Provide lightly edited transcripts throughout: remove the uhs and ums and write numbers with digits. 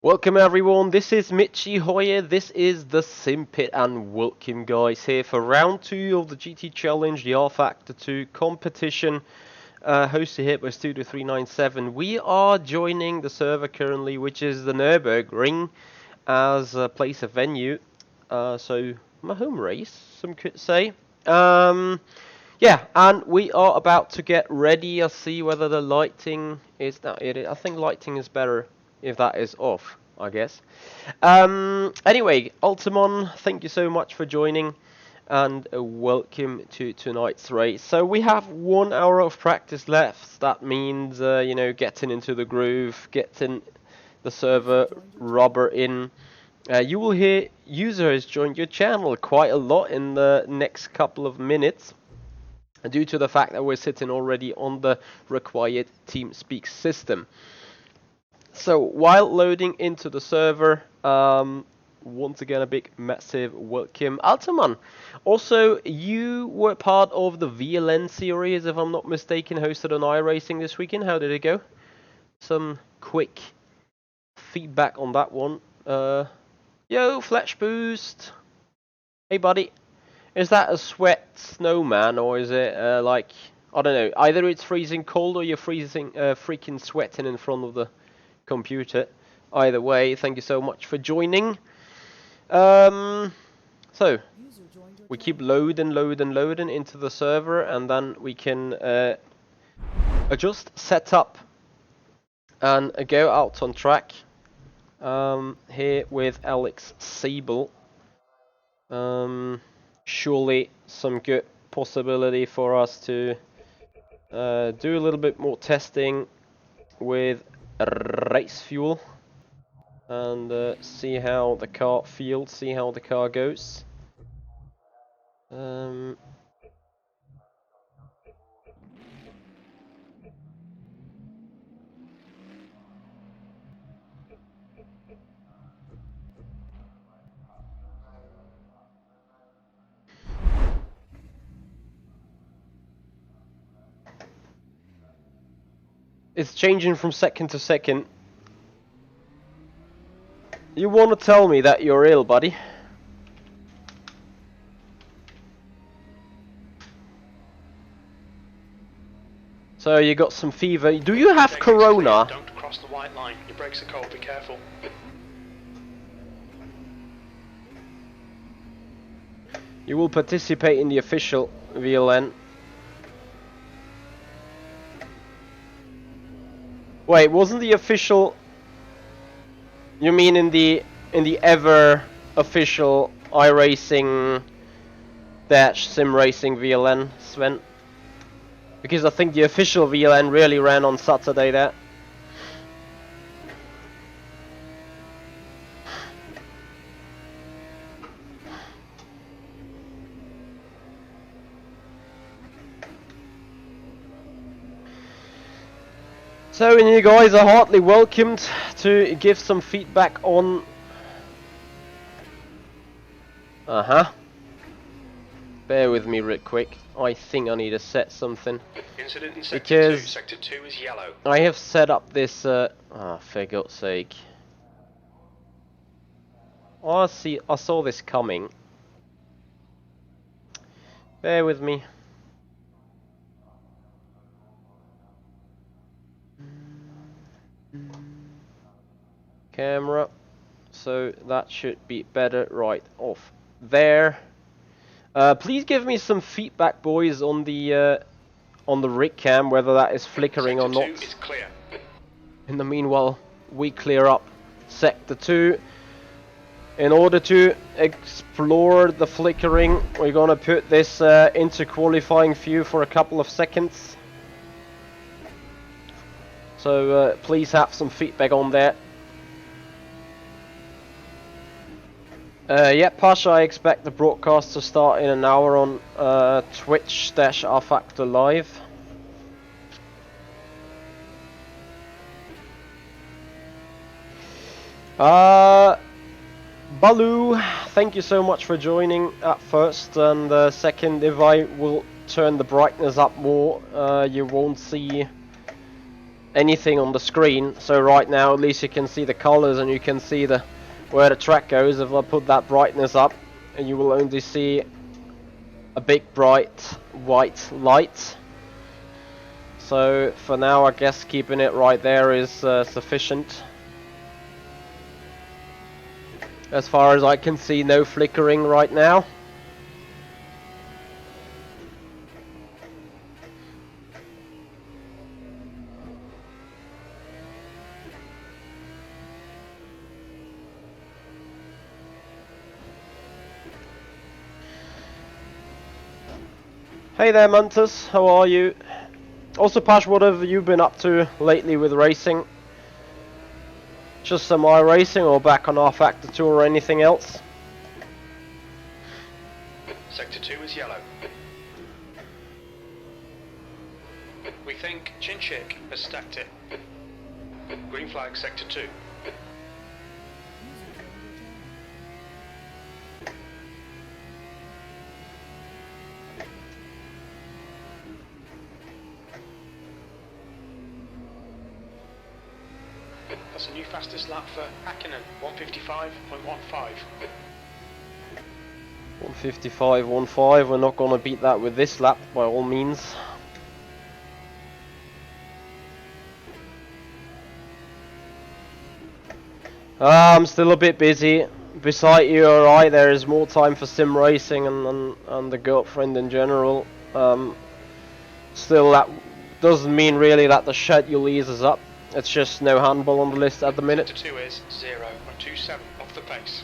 Welcome everyone, this is Mitchy Hoyer, this is the Sim Pit, and welcome guys here for round 2 of the GT Challenge, the rFactor 2 competition, hosted here by Studio 397. We are joining the server currently, which is the Nürburgring, as a place of venue, so my home race, some could say. Yeah, and we are about to get ready. I'll see whether the lighting is that. I think lighting is better if that is off, I guess. Anyway, Ultimon, thank you so much for joining, and welcome to tonight's race. So we have 1 hour of practice left. That means, you know, getting into the groove, getting the server rubber in. You will hear user has joined your channel quite a lot in the next couple of minutes, due to the fact that we're sitting already on the required TeamSpeak system. So while loading into the server, once again a big massive welcome. Altaman, also you were part of the VLN series, if I'm not mistaken, hosted on iRacing this weekend. How did it go? Some quick feedback on that one. Yo, Flash Boost. Hey buddy. Is that a sweat snowman, or is it like, I don't know, either it's freezing cold or you're freezing freaking sweating in front of the computer. Either way, thank you so much for joining. So we keep loading into the server, and then we can adjust, set up, and go out on track. Here with Alex Siebel. Surely some good possibility for us to do a little bit more testing with race fuel, and see how the car feels, see how the car goes. It's changing from second to second. You want to tell me that you're ill, buddy? So you got some fever. Do you have corona? Don't cross the white line. Your brakes are cold. Be careful. You will participate in the official VLN. Wait, wasn't the official? You mean in the ever official iRacing dash Simracing VLN, Sven? Because I think the official VLN really ran on Saturday there. So you guys are heartily welcomed to give some feedback on... Bear with me real quick. I think I need to set something. Incident in sector 2. Because Sector 2 is yellow. I have set up this... for God's sake. Oh, I saw this coming. Bear with me. Camera, so that should be better right off there. Please give me some feedback, boys, on the rig cam, whether that is flickering or not. Sector 2 is clear. In the meanwhile, we clear up sector 2. In order to explore the flickering, we're gonna put this into qualifying view for a couple of seconds. So please have some feedback on that. Yeah, Pasha, I expect the broadcast to start in an hour on Twitch/rFactor Live. Baloo, thank you so much for joining at first, and second, if I will turn the brightness up more, you won't see anything on the screen. So right now at least you can see the colors and you can see the where the track goes. If I put that brightness up, and you will only see a big bright white light. So for now I guess keeping it right there is sufficient. As far as I can see, no flickering right now. Hey there Mantus, how are you? Also Pash, what have you been up to lately with racing? Just some iRacing or back on rFactor 2 or anything else? Sector 2 is yellow. We think Chinchik has stacked it. Green flag, Sector 2. That's a new fastest lap for Hakkinen, 155.15. 155.15, we're not gonna beat that with this lap by all means. I'm still a bit busy. Beside you, alright, there is more time for sim racing and the girlfriend in general. Still, that doesn't mean really that the schedule eases up. It's just no handball on the list at the minute. Sector 2 is 0.27 off the pace.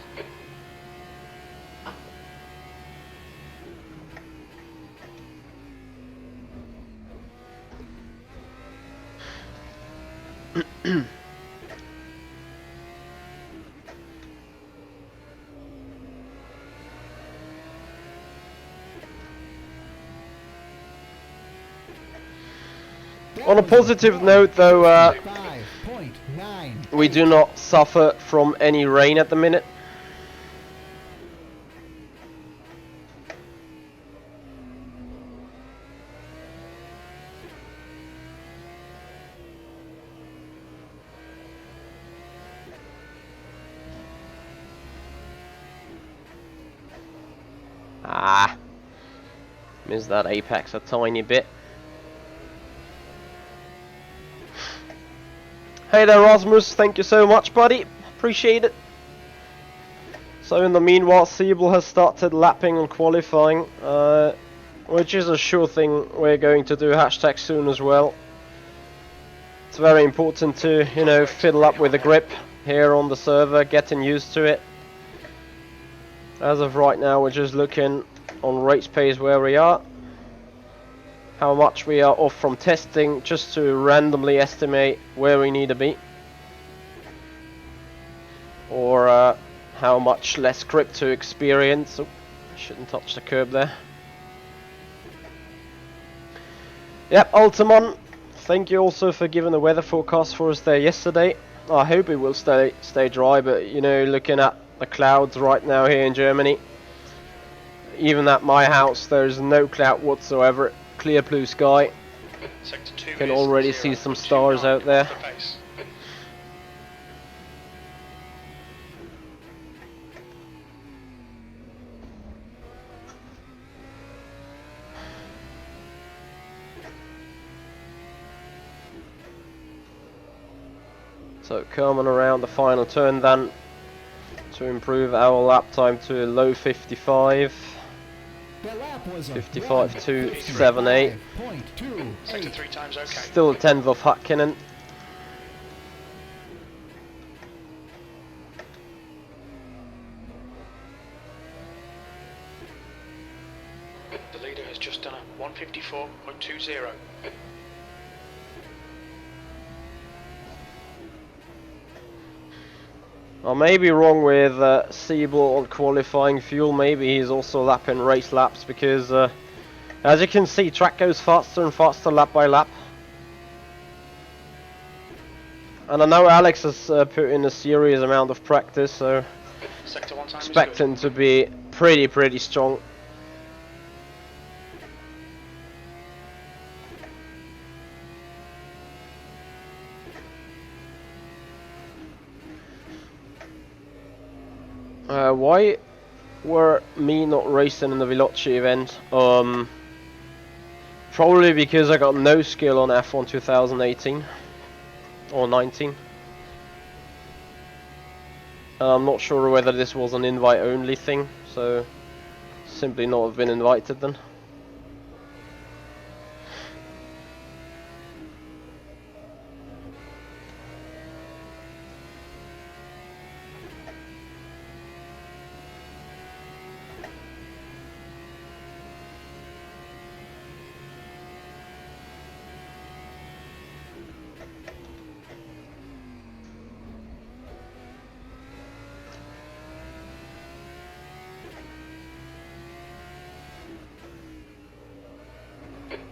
On a positive note though, we do not suffer from any rain at the minute. Missed that apex a tiny bit. Hey there Rasmus, thank you so much buddy, appreciate it. So in the meanwhile, Siebel has started lapping and qualifying, which is a sure thing we're going to do hashtag soon as well. It's very important to, you know, fiddle up with the grip here on the server, getting used to it. As of right now we're just looking on race pace where we are, how much we are off from testing, just to randomly estimate where we need to be, or how much less grip to experience. Oh, shouldn't touch the curb there. Yep, Ultimon, thank you also for giving the weather forecast for us there yesterday. I hope it will stay dry, but you know, looking at the clouds right now here in Germany, even at my house there's no cloud whatsoever, clear blue sky. Sector 2 Can already see some stars out there. So coming around the final turn then, to improve our lap time to a low 55. 55.278. Sector 3 times okay. Still a 10th of Hakkinen. The leader has just done a 154.20. I may be wrong with Siebel on qualifying fuel. Maybe he's also lapping race laps, because as you can see, track goes faster and faster lap by lap. And I know Alex has put in a serious amount of practice, so Sector 1 time expect him to be pretty strong. Why were me not racing in the Veloci event? Probably because I got no skill on F1 2018 or 19. I'm not sure whether this was an invite only thing, so simply not have been invited then.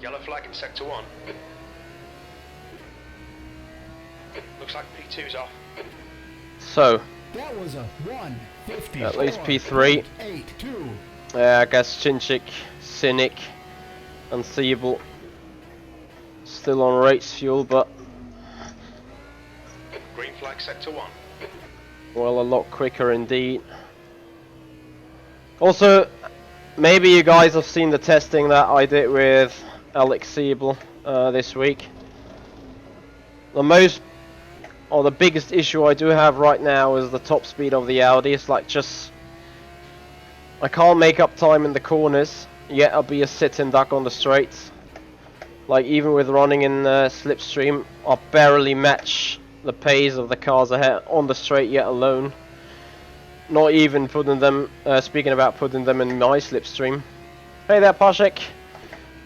Yellow flag in sector 1. Looks like P2's off. So, that was a 1:54. at least P3. 8.2. I guess Chinchik, Cynic, and Siebel still on race fuel, but Green flag sector 1. well, a lot quicker indeed. Also, maybe you guys have seen the testing that I did with Alex Siebel this week. The biggest issue I do have right now is the top speed of the Audi. It's like just, I can't make up time in the corners, yet I'll be a sitting duck on the straights. Like even with running in slipstream, I barely match the pace of the cars ahead on the straight yet alone. Not even putting them, speaking about putting them in my slipstream. Hey there Pashek.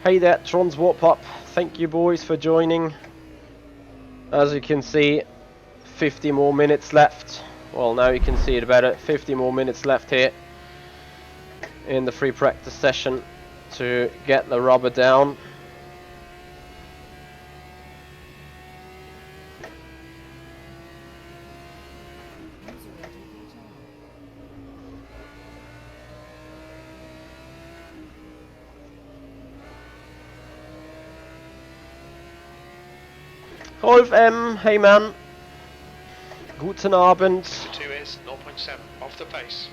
Hey there Trons Warp Up. Thank you boys for joining. As you can see, 50 more minutes left. Well, now you can see it better. 50 more minutes left here in the free practice session to get the rubber down. Rolf M, hey man. Guten Abend. Sector 2 is 0.7 off the pace.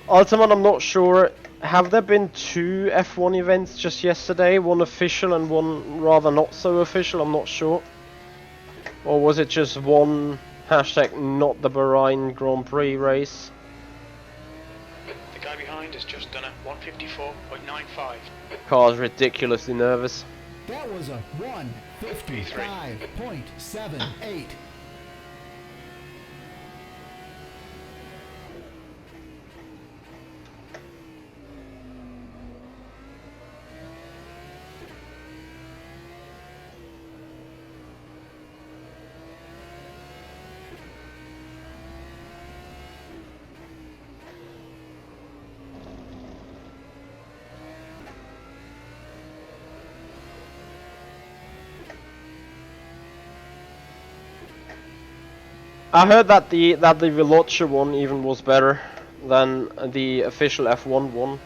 Ultiman, I'm not sure. Have there been two F1 events just yesterday? One official and one rather not so official, I'm not sure. Or was it just one hashtag not the Bahrain Grand Prix race? The guy behind has just done a 154.95. Car's ridiculously nervous. That was a 1:55.78. I heard that the Veloci one even was better than the official F1 one.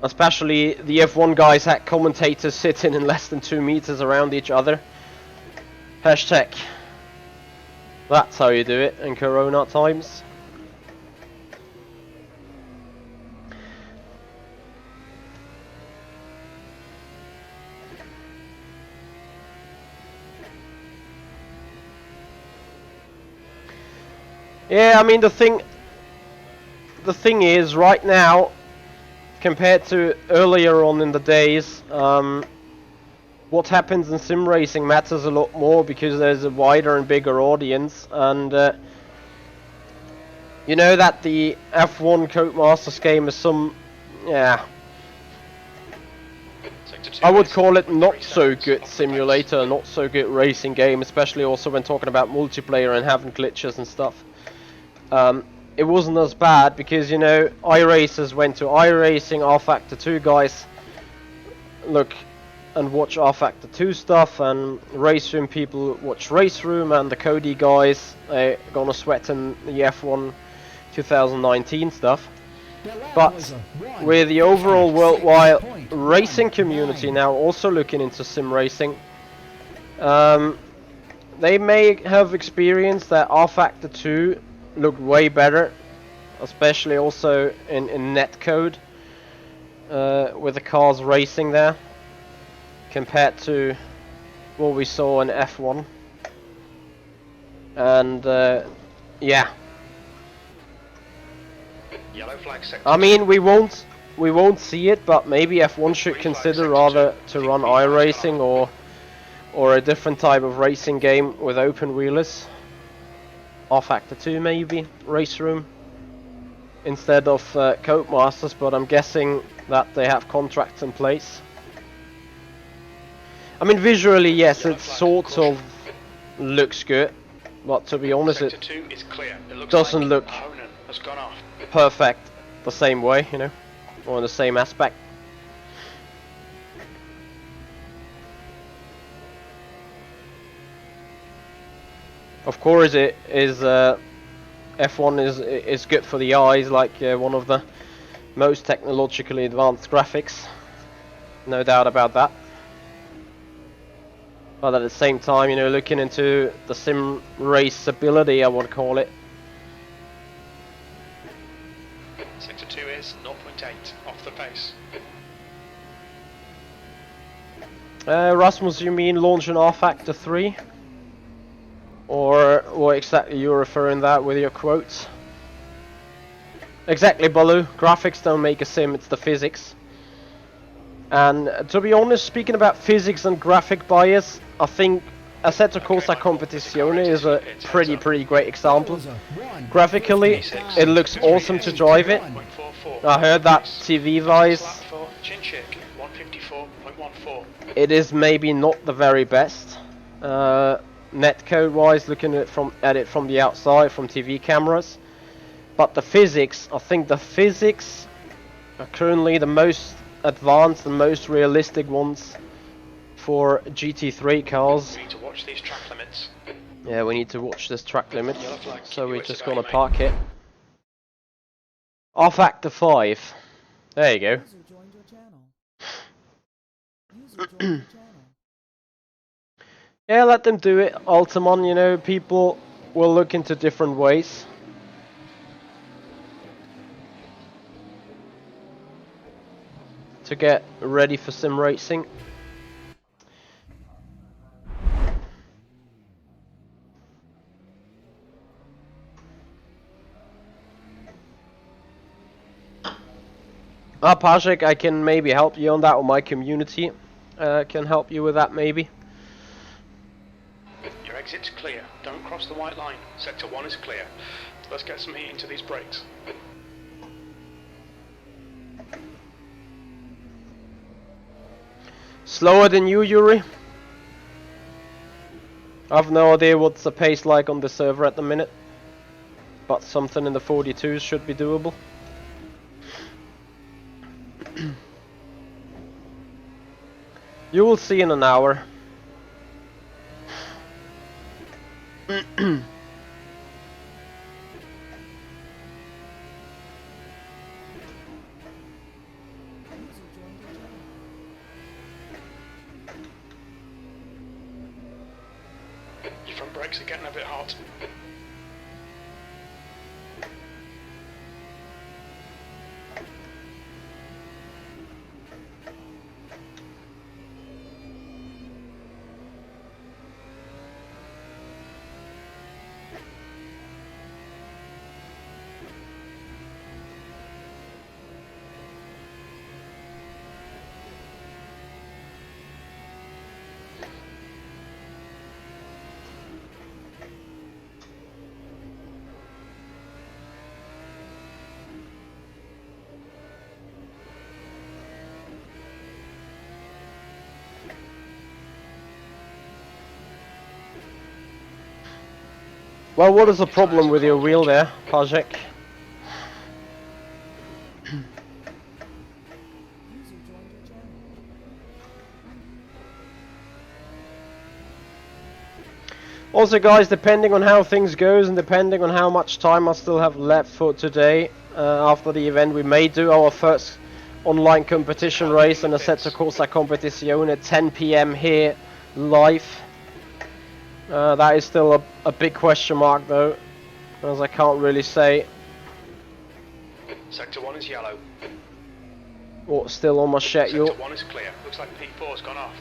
Especially the F1 guys had commentators sitting in less than 2 meters around each other. Hashtag. That's how you do it in Corona times. Yeah, I mean the thing is right now, compared to earlier on in the days, what happens in sim racing matters a lot more because there's a wider and bigger audience, and you know that the F1 Codemasters game is some, yeah, I would call it not so good simulator, not so good racing game, especially also when talking about multiplayer and having glitches and stuff. It wasn't as bad because, you know, iRacers went to iRacing, rFactor 2 guys look and watch rFactor 2 stuff, and Race Room people watch Race Room, and the Cody guys gonna sweat in the F1 2019 stuff. But with the overall worldwide racing community now also looking into sim racing, they may have experienced that rFactor 2 looked way better, especially also in netcode with the cars racing there compared to what we saw in F1. And yeah, Yellow flag sector. I mean we won't see it, but maybe F1 should consider rather to run iRacing or a different type of racing game with open wheelers. rFactor 2 maybe, race room, instead of Codemasters, but I'm guessing that they have contracts in place. I mean visually yes, it sort of looks good, but to be honest Sector it 2 is clear. It looks doesn't like look Honan has gone off. perfect the same way, you know, or in the same aspect. Of course, it is F1 is good for the eyes, like one of the most technologically advanced graphics, no doubt about that. But at the same time, you know, looking into the sim race ability, I would call it. Sector 2 is 0.8 off the pace. Rasmus, you mean launch an rFactor 3? Or what exactly you're referring that with your quotes? Exactly, Baloo. Graphics don't make a sim, it's the physics. And to be honest, speaking about physics and graphic bias, I think Assetto Corsa Competizione is a pretty great example. Graphically, it looks awesome to drive it. I heard that TV-wise, it is maybe not the very best. Netcode-wise, looking at it from the outside, from TV cameras. But the physics, I think the physics are currently the most advanced and most realistic ones for GT3 cars. We need to watch these track limits. Yeah, we need to watch this track limit, Yellow flag, so keep we're your wits just about gonna you, park it. rFactor 5. There you go. User joined your channel. User joined your channel. Yeah, let them do it, Ultimon, you know, people will look into different ways. To get ready for sim racing. Pajek, I can maybe help you on that, or my community can help you with that maybe. Your exit's clear. Don't cross the white line. Sector 1 is clear. Let's get some heat into these brakes. Slower than you, Yuri? I've no idea what's the pace like on the server at the minute, but something in the 42s should be doable. You will see in an hour. Your front brakes are getting a bit hot. Well, what is the problem with your wheel there, Pajek? User joined your channel. Also guys, depending on how things goes and depending on how much time I still have left for today, after the event, we may do our first online competition race in Assetto Corsa Competizione at 10 PM here live. That is still a big question mark though, as I can't really say Sector 1 is yellow. what's still on my schedule. Sector 1 is clear. Looks like P4's gone off.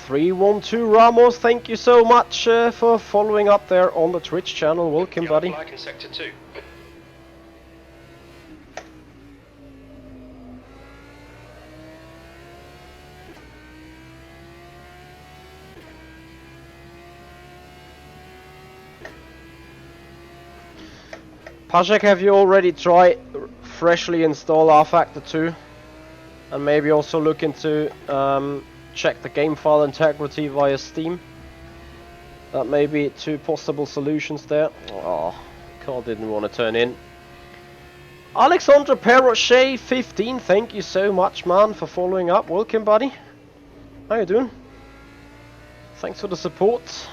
$312 Ramos, thank you so much for following up there on the Twitch channel. Welcome, Yellow buddy. flag in Sector 2. Pajek, have you already tried freshly install rFactor 2? And maybe also look into check the game file integrity via Steam. That may be two possible solutions there. Oh, car didn't want to turn in. Alexandre Perrochet 15, thank you so much, man, for following up. Welcome, buddy. How you doing? Thanks for the support.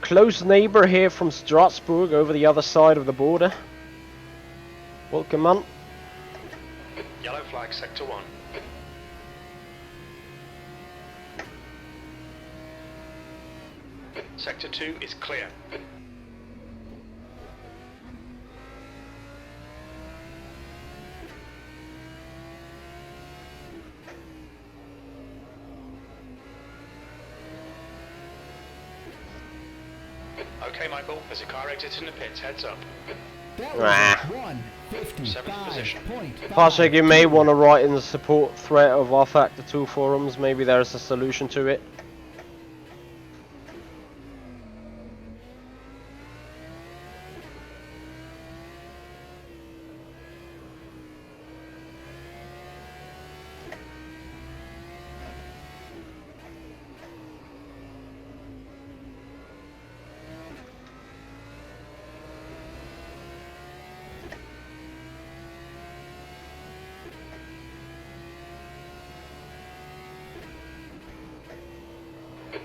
Close neighbor here from Strasbourg, over the other side of the border. Welcome, man. Yellow flag Sector 1. Sector 2 is clear. Okay, Michael, there's a car exiting the pits, heads up. That was Ah. a 155.5. Pashek, you may want to write in the support thread of rFactor 2 forums, maybe there's a solution to it.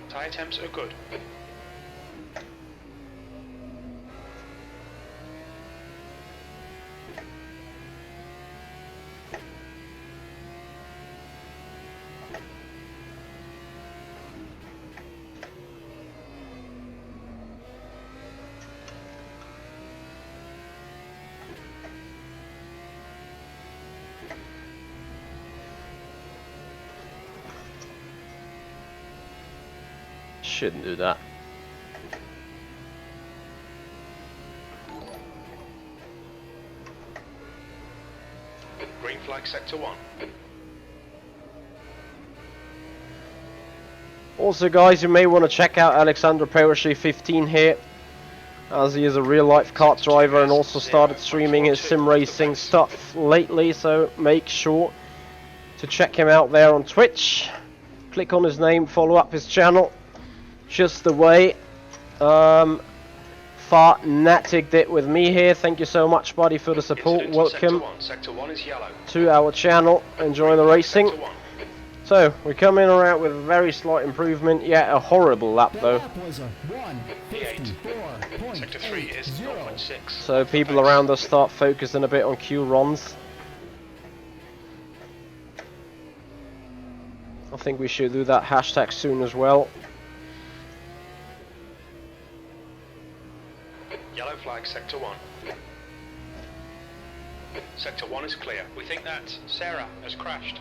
Tyre temps are good. Shouldn't do that. Green flag Sector 1. Also, guys, you may want to check out Alexander Perrochet 15 here, as he is a real-life kart driver and also started streaming his sim racing stuff lately, so make sure to check him out there on Twitch. Click on his name, follow up his channel, just the way Fartnatic did with me here. Thank you so much, buddy, for the support. Incident in Welcome Sector 1. Sector 1 is yellow. to our channel. Enjoy the racing. Sector 1. So, we come in around with a very slight improvement, yet a horrible lap That though. lap was a 154.80. Sector 3 is 0.6. So people around us start focusing a bit on Q runs. I think we should do that hashtag soon as well. Yellow flag Sector 1. Sector 1 is clear. We think that Sarah has crashed.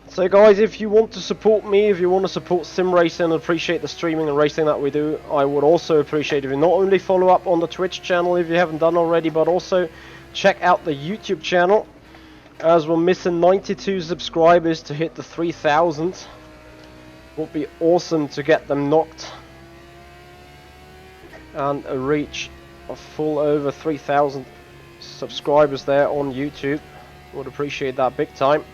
So guys, if you want to support me, if you want to support sim racing and appreciate the streaming and racing that we do, I would also appreciate if you not only follow up on the Twitch channel if you haven't done already, but also check out the YouTube channel, as we're missing 92 subscribers to hit the 3,000. Would be awesome to get them knocked and reach a full over 3,000 subscribers there on YouTube. Would appreciate that big time.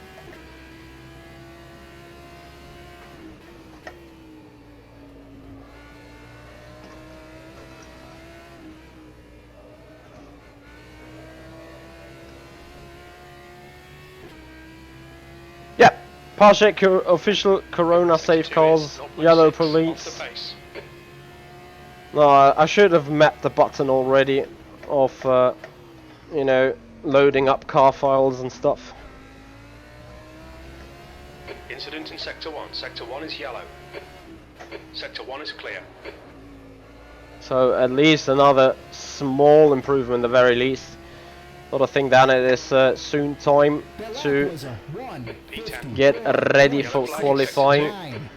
Parsec official Corona safe Two cars, is 0.6 yellow off police. the pace. No, I should have mapped the button already of, you know, loading up car files and stuff. Incident in Sector 1. Sector 1 is yellow. Sector 1 is clear. So at least another small improvement at the very least. Got to think down at this soon time That lap to was a 1:54.9. get ready for Yellow flag qualifying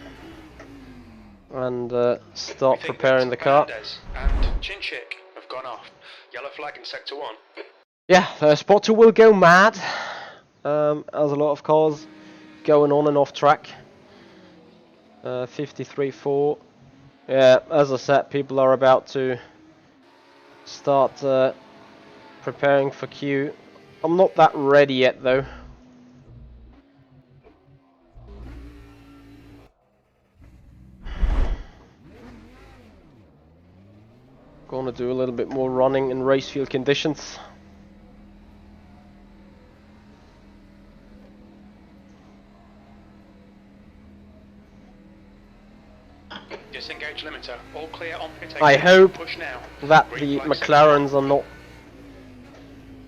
and We start think preparing the that car. Fernandez and Chinchik have gone off. Yellow flag in Sector 1. Yeah, Spot 2 will go mad. As a lot of cars going on and off track. 53.4. Yeah, as I said, people are about to start preparing for Q. I'm not that ready yet though. Gonna do a little bit more running in race field conditions. Disengage limiter. All clear on pit exit. I hope Push now. that Green the flag Sector McLarens 1. are not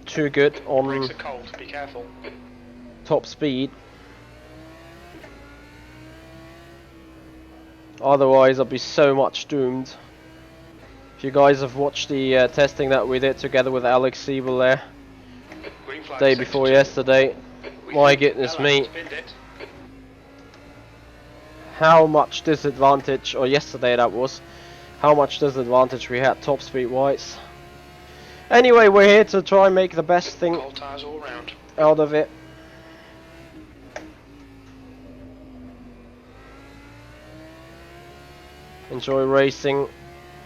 too good Brakes on are cold. Be careful. top speed. Otherwise I'll be so much doomed. If you guys have watched the testing that we did together with Alex Siebel there, Green flag day Sector before 2. yesterday, We my think goodness Ella me, has binned it. how much disadvantage, or yesterday that was, how much disadvantage we had top speed wise. Anyway, we're here to try and make the best thing Cold tyres all round. out of it. Enjoy racing,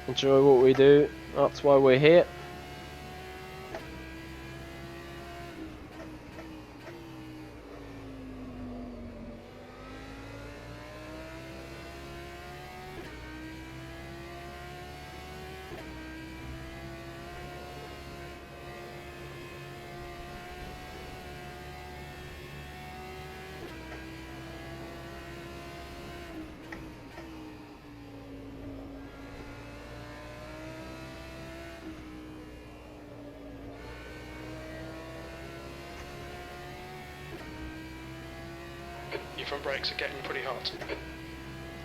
enjoy what we do, that's why we're here. Your front brakes are getting pretty hot.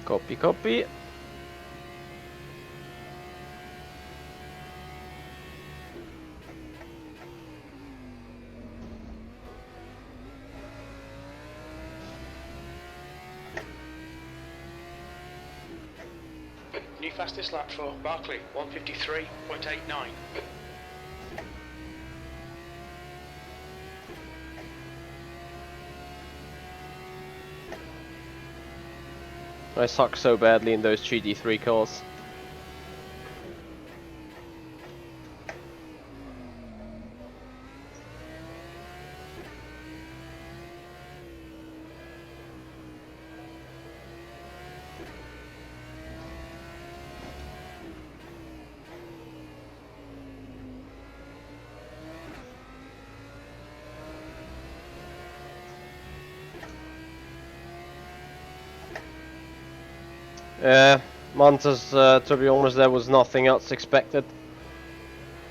Copy, copy. New fastest lap for Barkley, 153.89. I suck so badly in those GT3 cars. Yeah, Montes, to be honest, there was nothing else expected.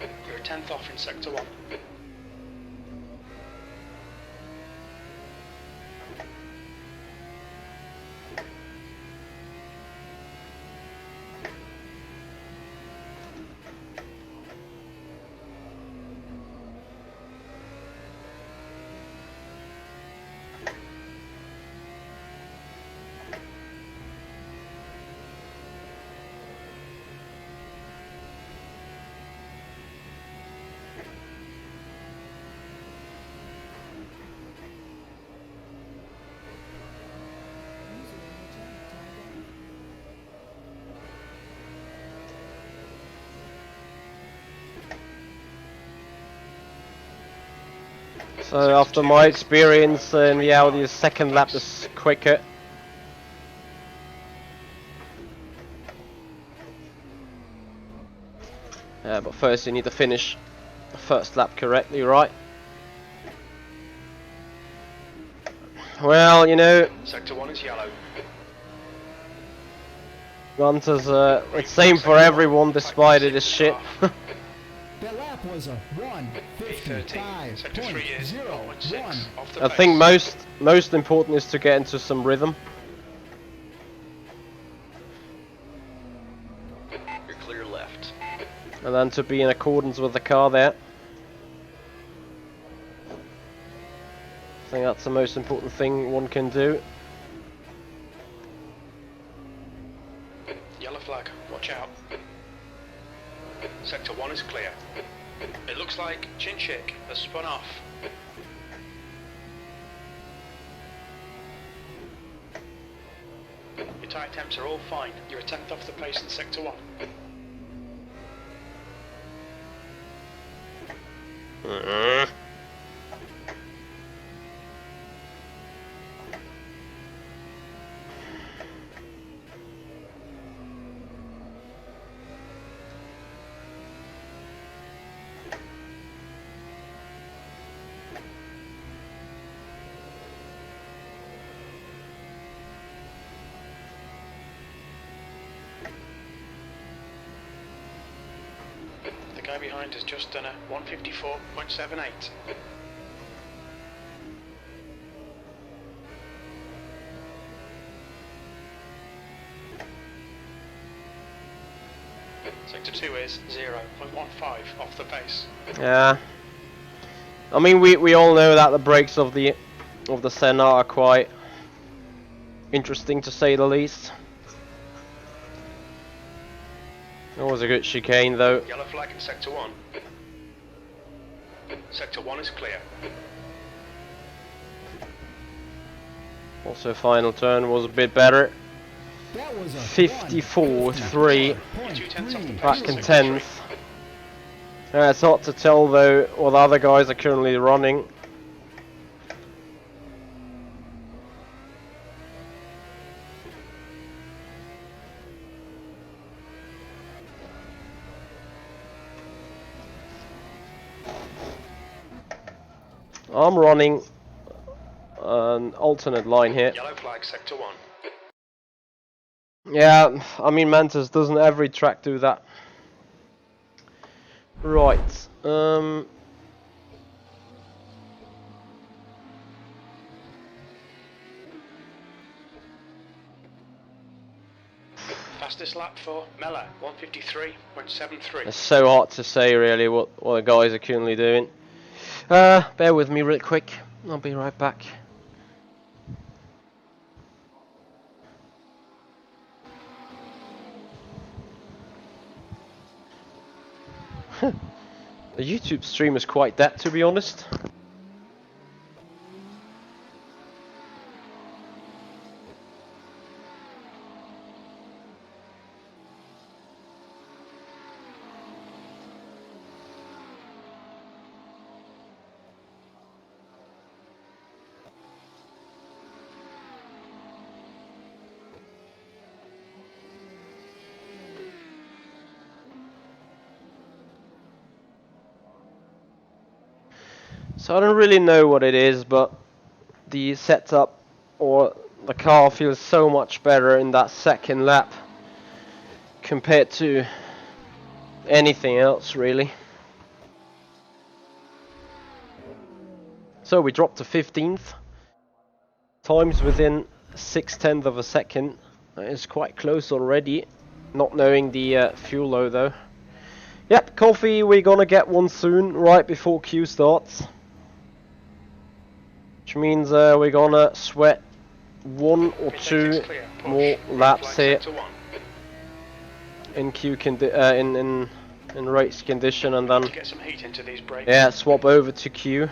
You're 10th off in Sector 1. User in your channel timed out. So after my experience in the Audi's second lap is quicker. Yeah, but first you need to finish the first lap correctly, right? Well, you know, Sector 1 is yellow. Gunter's it's same for everyone, despite it is shit. That lap was a P13. Sector 3 is 0.6 1:55.01. off the I pace. think most important is to get into some rhythm. You're clear left. And then to be in accordance with the car there. I think that's the most important thing one can do. Yellow flag, watch out. Sector 1 is clear. It looks like Chinchik has spun off. Your tyre temps are all fine. You're a tenth off the pace in Sector 1. The guy behind has just done a 154.78. Sector 2 is 0.15 off the pace. Yeah. I mean, we all know that the brakes of the Senna are quite interesting, to say the least. That was a good chicane, though. Yellow flag in Sector 1. Sector 1 is clear. Also, final turn was a bit better. That was a 54.3. You're 2/10 off the pace Back in in Sector 3. 10th. It's hard to tell, though, what other guys are currently running. I'm running an alternate line here. Yellow flag, Sector 1. Yeah, I mean, Mantis, doesn't every track do that? Right. Fastest lap for Mella, 153.73. It's so hard to say, really, what the guys are currently doing. Bear with me real quick. I'll be right back. The YouTube stream is quite dead, to be honest. So I don't really know what it is, but the setup or the car feels so much better in that second lap compared to anything else, really. So we dropped to 15th. Times within 6/10 of a second. That is quite close already. Not knowing the fuel load, though. Yep, coffee, we're gonna get one soon, right before Q starts. Which means we're gonna sweat one or two more laps here in Q in race condition, and then Get some heat into these brakes. yeah, swap over to Q.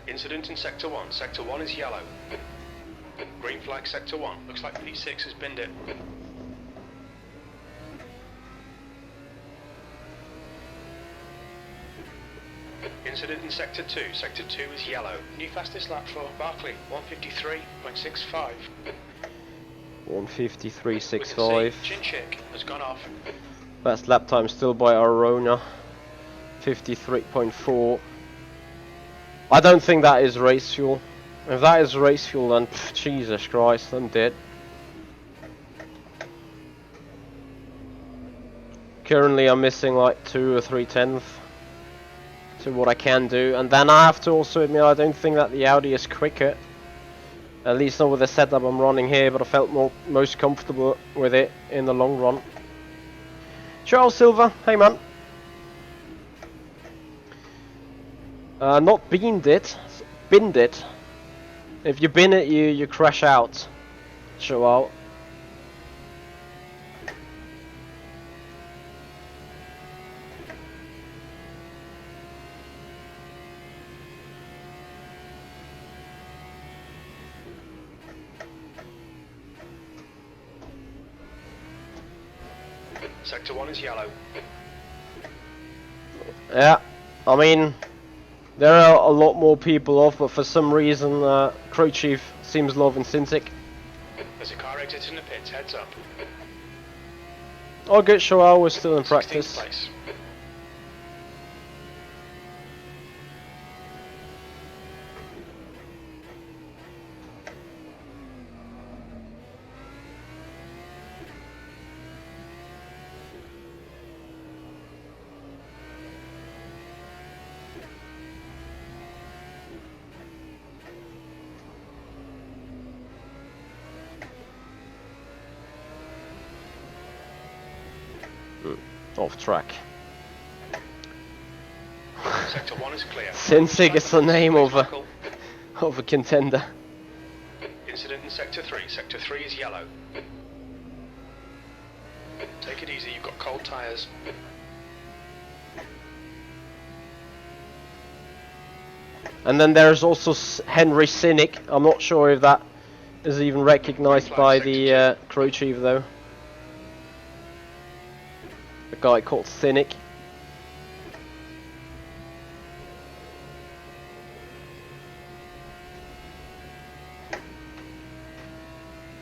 Incident in Sector 1. Sector 1 is yellow. Green flag, Sector 1. Looks like P6 has binned it. Incident in Sector 2. Sector 2 is yellow. New fastest lap for Barkley, 153.65. 153.65. Chinchik has gone off. Best lap time still by Arona. 53.4. I don't think that is race fuel. If that is race fuel, then Jesus Christ, I'm dead. Currently I'm missing like 2 or 3 tenths to what I can do, and then I have to also admit I don't think that the Audi is quicker, at least not with the setup I'm running here, but I felt most comfortable with it in the long run. Charles Silver, hey man. Not beamed it, binned it. If you bin it, you crash out. Joel. Sector 1 is yellow. Yeah, I mean, there are a lot more people off, but for some reason, Crew Chief seems loving Sintic. There's a car exiting the pits, heads up. Oh good, Joel, we're still in 16th practice. place. Off track. Sector 1 is clear. Sintic is the name of Buckle. a contender. Incident in Sector 3. Sector 3 is yellow. Take it easy, you've got cold tyres. And then there's also Henry Cynic. I'm not sure if that is even recognised by the Crew Chief though. A guy called Cynic.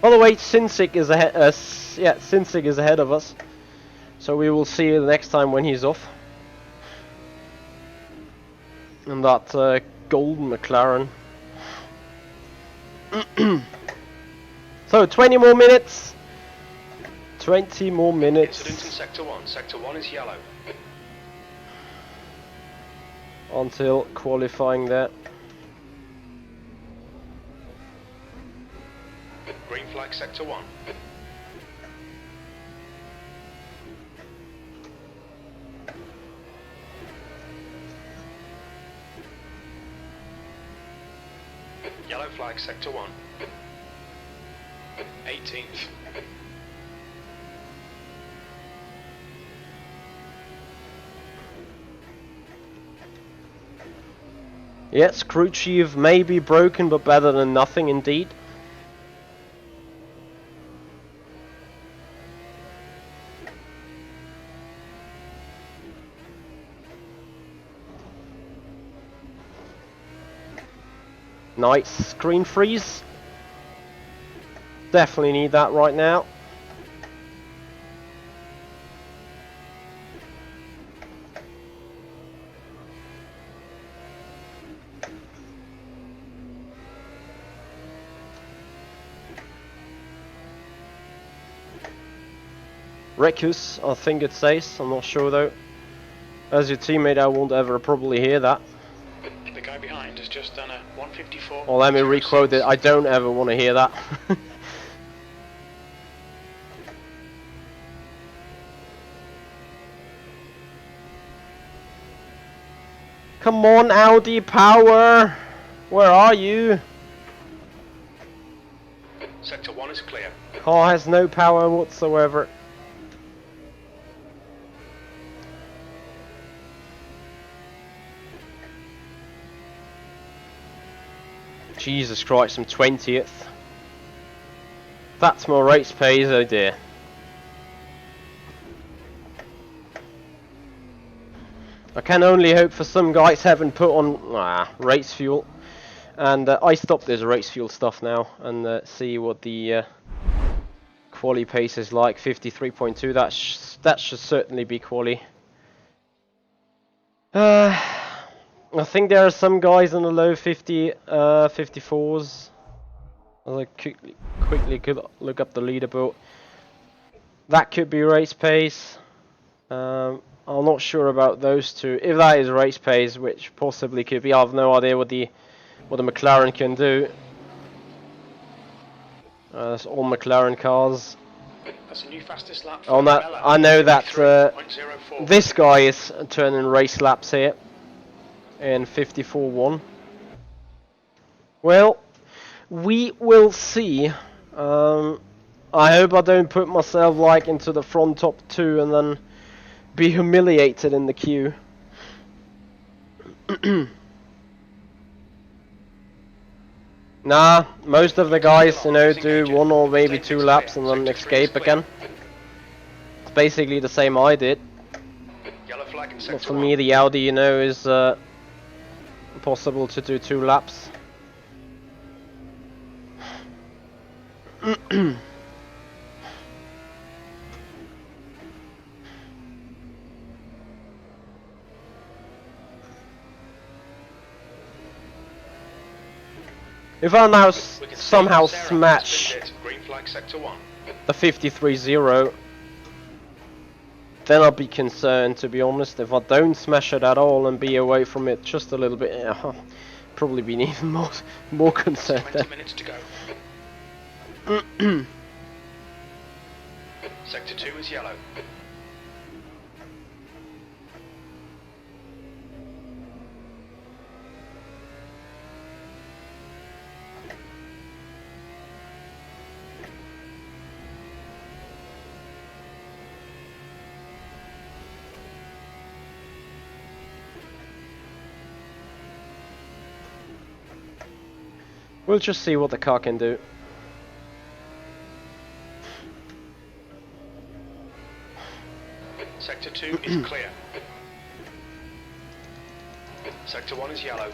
By the way, Sintic is ahead. Sintic is ahead of us, so we will see the next time when he's off. And that golden McLaren. So 20 more minutes. 20 more minutes. Incident in Sector 1. Sector 1 is yellow. Until qualifying there. Green flag Sector 1. Yellow flag Sector 1. 18th. Yes, Crew Chief may be broken, but better than nothing indeed. Nice screen freeze. Definitely need that right now. Recus, I think it says, I'm not sure though. As your teammate I won't ever probably hear that. The guy behind has just done a 154. Or let me requote it, I don't ever want to hear that. Come on Audi power! Where are you? Sector 1 is clear. Car has no power whatsoever. Jesus Christ, I'm 20th. That's my race pace, oh dear. I can only hope for some guys haven't put on race fuel. And I stopped this race fuel stuff now and see what the quali pace is like. 53.2, that should certainly be quali. I think there are some guys in the low 54s. I'll quickly could look up the leaderboard. That could be race pace. I'm not sure about those two. If that is race pace, which possibly could be, I have no idea what the McLaren can do. That's all McLaren cars. That's a new fastest lap for On that, Bella, I know that 53.04. this guy is turning race laps here in 54.1. Well, we will see. I hope I don't put myself like into the front top 2 and then be humiliated in the queue. Nah, most of the guys, you know, do 1 or maybe 2 laps and then escape again. It's basically the same I did. Yellow flag in But sector for 1. me, the Audi, you know, is possible to do 2 laps. If I now We can see somehow Sarah has smash been hit. Green flag sector 1. the 53.0, then I'll be concerned, to be honest. If I don't smash it at all and be away from it just a little bit, I'll probably be even more concerned 20 then. minutes to go. Sector 2 is yellow. We'll just see what the car can do. Sector 2 is clear. Sector 1 is yellow.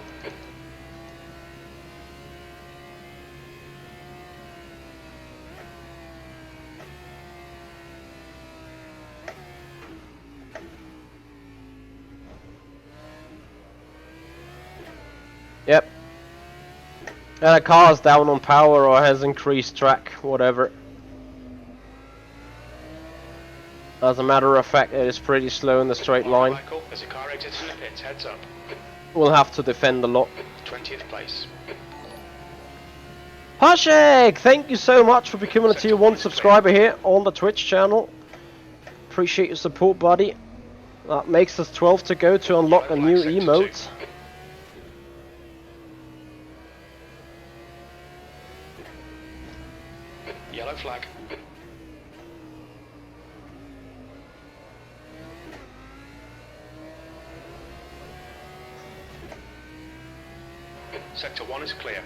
Yep. And the car's down on power or has increased track, whatever. As a matter of fact, it is pretty slow in the straight line. Michael, as a car exits in the pits, heads up. We'll have to defend a lot. 20th place. Hasheg, thank you so much for becoming a tier 1 subscriber here on the Twitch channel. Appreciate your support, buddy. That makes us 12 to go to unlock a new emote. Yellow flag. Sector 1 is clear.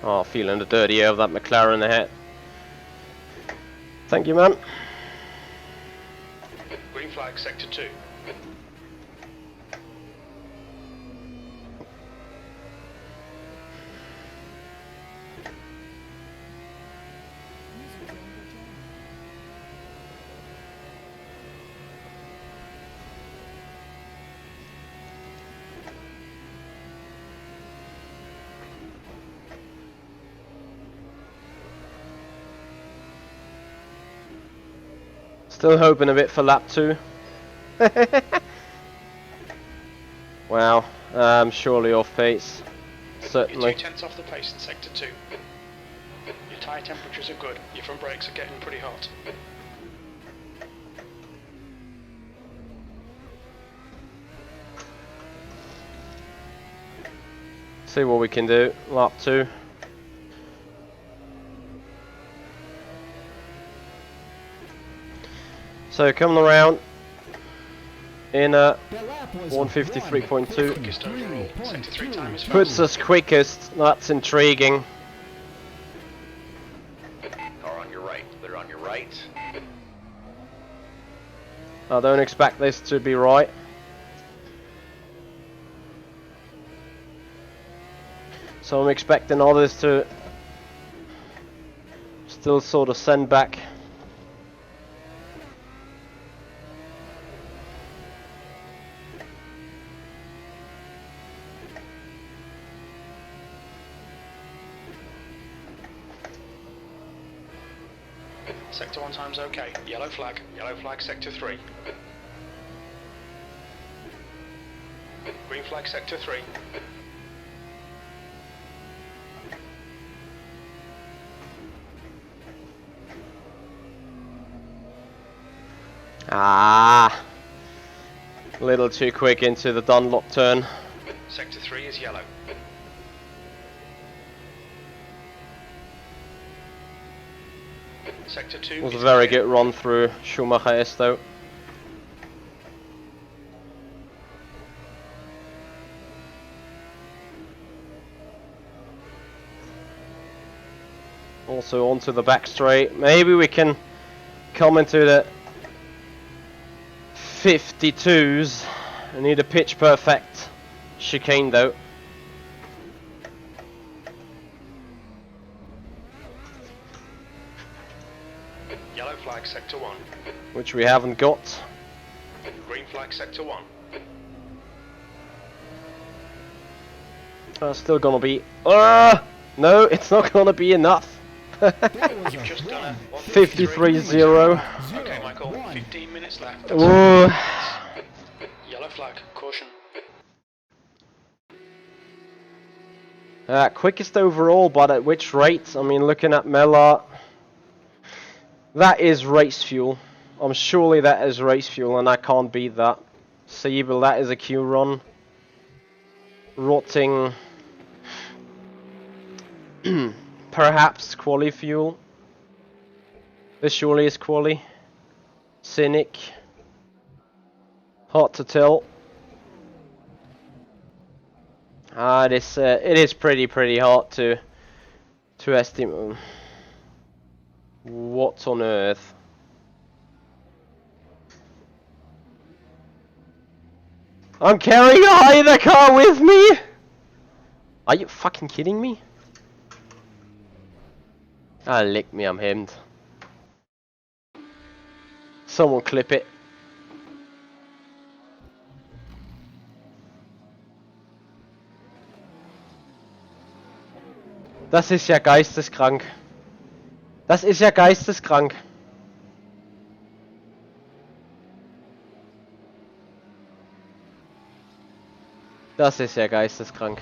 Oh, feeling the dirty air of that McLaren ahead. Thank you, man. Green flag, sector 2. Still hoping a bit for lap 2. Wow, surely off pace. You're Certainly. 2/10 off the pace in sector 2. Your tyre temperatures are good. Your front brakes are getting pretty hot. See what we can do. Lap 2. So coming around in a That lap was 153.2. Quickest overall. Sector 3 time is Puts us quickest. That's intriguing. Car on your right. Clear on your right. I don't expect this to be right. So I'm expecting others to still sort of send back. Sector 1 time's okay. Yellow flag sector 3. Green flag sector 3. Ah, a little too quick into the Dunlop turn. Sector 3 is yellow. Sector 2 It was a is very clear. good run through Schumacher Esto. Also onto the back straight. Maybe we can come into the 52s. I need a pitch perfect chicane though. Yellow flag sector 1. Which we haven't got. Green flag sector 1. Still gonna be. No, it's not gonna be enough. That was You've just a done one. a 53-0. Okay, Michael, 15 minutes left. Ooh. Yellow flag, caution. Quickest overall, but at which rate? I mean, looking at Mella, that is race fuel. Surely that is race fuel, and I can't beat that. Siebel, that is a Q run. Rotting, perhaps quali fuel. This surely is quali. Cynic, hard to tell. It is pretty hard to estimate. What on earth? I'm carrying a Hyder car with me! Are you fucking kidding me? Ah, lick me, I'm hemmed. Someone clip it. Das ist ja geisteskrank. Das ist ja geisteskrank. Das ist ja geisteskrank.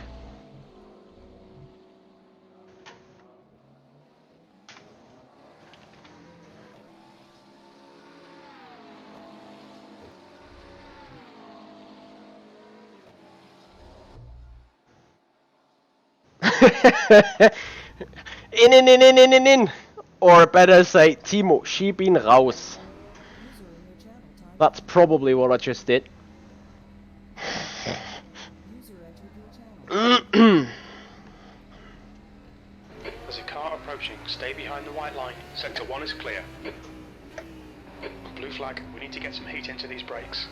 In. Or better say, Timo, schieb ihn raus. User in your channel timed. That's probably what I just did. User entered your channel. There's a car approaching. Stay behind the white line. Sector 1 is clear. Blue flag, we need to get some heat into these brakes.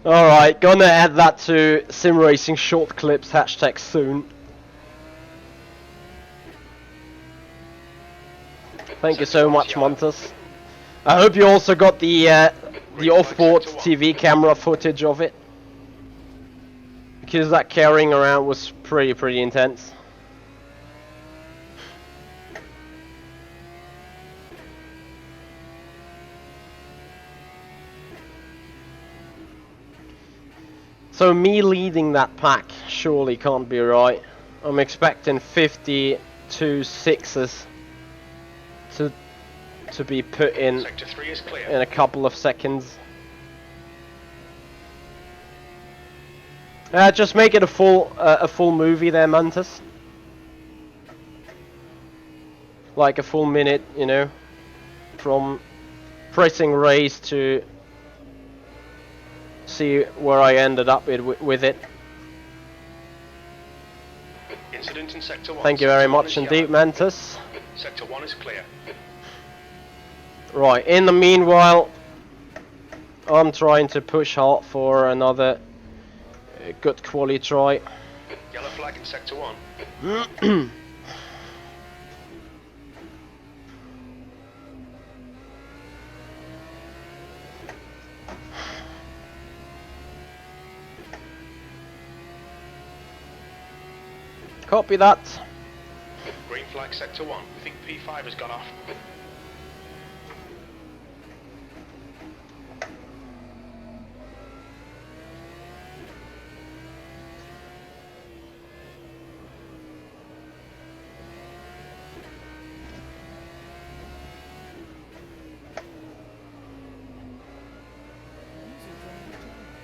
Alright, gonna add that to Simracing short clips hashtag soon. Thank you so much, Montes. I hope you also got the off-board TV camera footage of it, because that carrying around was pretty intense. So me leading that pack surely can't be right. I'm expecting 52 sixes to be put in Sector 3 is clear. in a couple of seconds. Just make it a full movie there, Mantis. Like a full minute, you know, from pressing race to see where I ended up with it. Flemington Sector 1. Thank you very Sector 1 much is indeed, yellow. Mantis. Sector 1 is clear. Right, in the meanwhile, I'm trying to push hard for another good quality try. Yellow flag in Sector 1. Copy that. Green flag Sector 1. We think P5 has gone off. User joined your channel.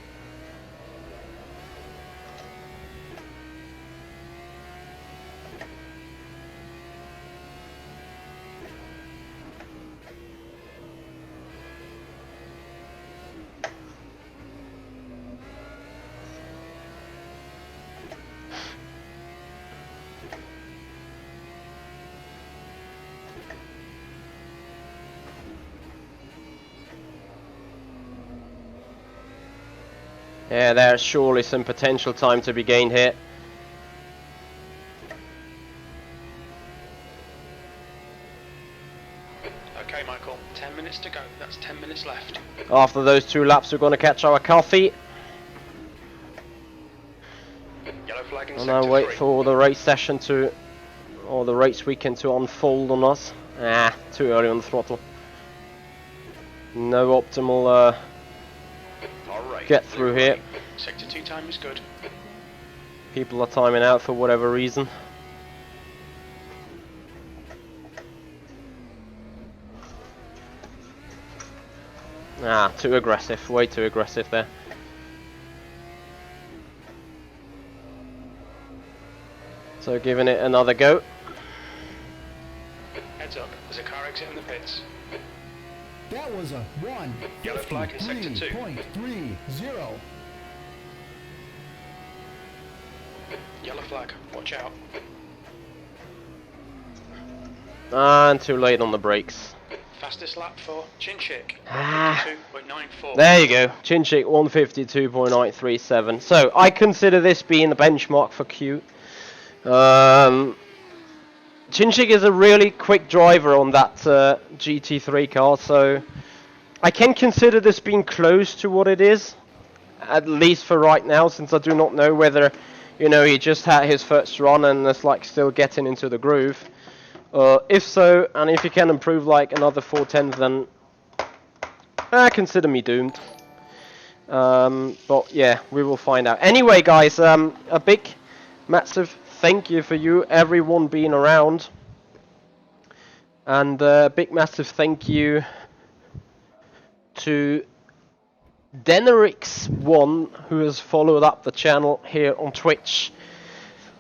Yeah, there's surely some potential time to be gained here. Okay, Michael. 10 minutes to go. That's 10 minutes left. After those 2 laps, we're going to catch our coffee. Yellow flag in And Sector then wait 3. for the race session to, or the race weekend to unfold on us. Too early on the throttle. No optimal Alright. get through here. Sector 2 time is good. People are timing out for whatever reason. Too aggressive, way too aggressive there. So giving it another go. Heads up. There's a car exit in the pits. That was a Yellow flag in Sector 2. 153.30. Yellow flag. Watch out. And too late on the brakes. Fastest lap for Chinchik. Ah. 152.94. There you go, Chinchik 152.937. So I consider this being the benchmark for Q. Chinchik is a really quick driver on that GT3 car, so I can consider this being close to what it is, at least for right now, since I do not know whether, you know, he just had his first run and is like still getting into the groove. If so, and if he can improve like another 4/10, then consider me doomed. But yeah, we will find out. Anyway, guys, a big, massive thank you for you, everyone being around. And a big, massive thank you to Denerix1, who has followed up the channel here on Twitch.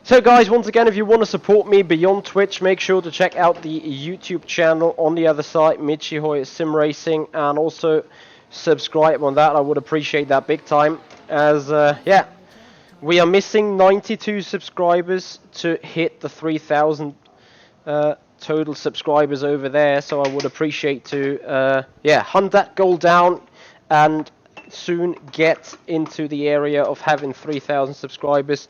So guys, once again, if you want to support me beyond Twitch, make sure to check out the YouTube channel on the other side, Michihoy Simracing, and also subscribe on that. I would appreciate that big time, as yeah, we are missing 92 subscribers to hit the 3,000 total subscribers over there, so I would appreciate to yeah, hunt that goal down and soon get into the area of having 3,000 subscribers,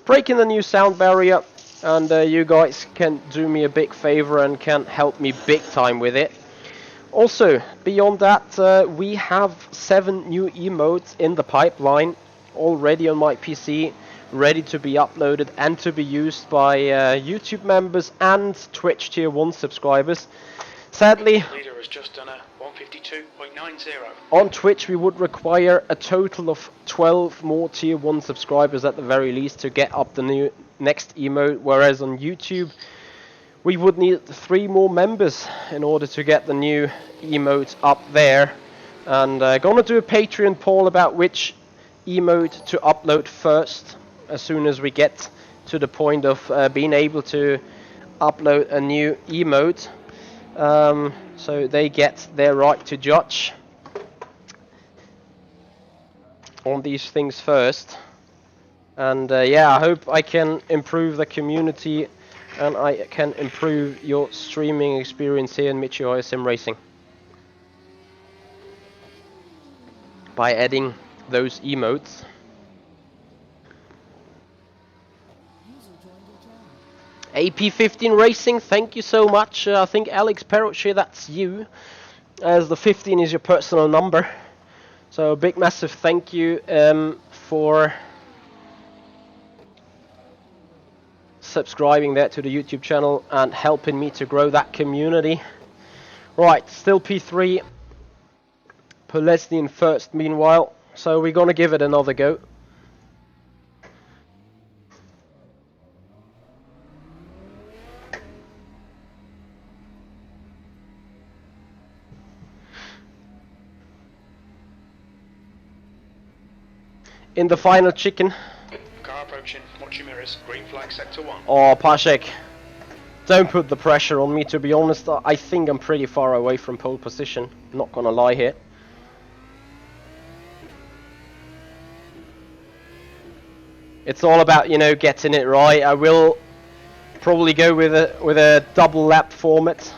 breaking the new sound barrier, and you guys can do me a big favor and can help me big time with it. Also, beyond that, we have 7 new emotes in the pipeline already on my PC, ready to be uploaded and to be used by YouTube members and Twitch Tier 1 subscribers. Sadly, Leader has just done a 152.90. on Twitch we would require a total of 12 more Tier 1 subscribers at the very least to get up the next emote, whereas on YouTube we would need 3 more members in order to get the new emote up there. And gonna do a Patreon poll about which emote to upload first, as soon as we get to the point of being able to upload a new emote. So they get their right to judge on these things first. And yeah, I hope I can improve the community and I can improve your streaming experience here in Mitchie Hoyer Sim Racing by adding those emotes. User joined your channel. AP15 Racing, thank you so much. I think Alex Peroche, that's you, as the 15 is your personal number. So a big massive thank you for subscribing there to the YouTube channel and helping me to grow that community. Right, still P3. Polesny in first meanwhile, so we're gonna give it another go. In the final chicken. Car approaching, watch your mirrors, green flag sector 1. Oh, Pashek, don't put the pressure on me, to be honest. I think I'm pretty far away from pole position, not gonna lie here. It's all about, you know, getting it right. I will probably go with a double lap format.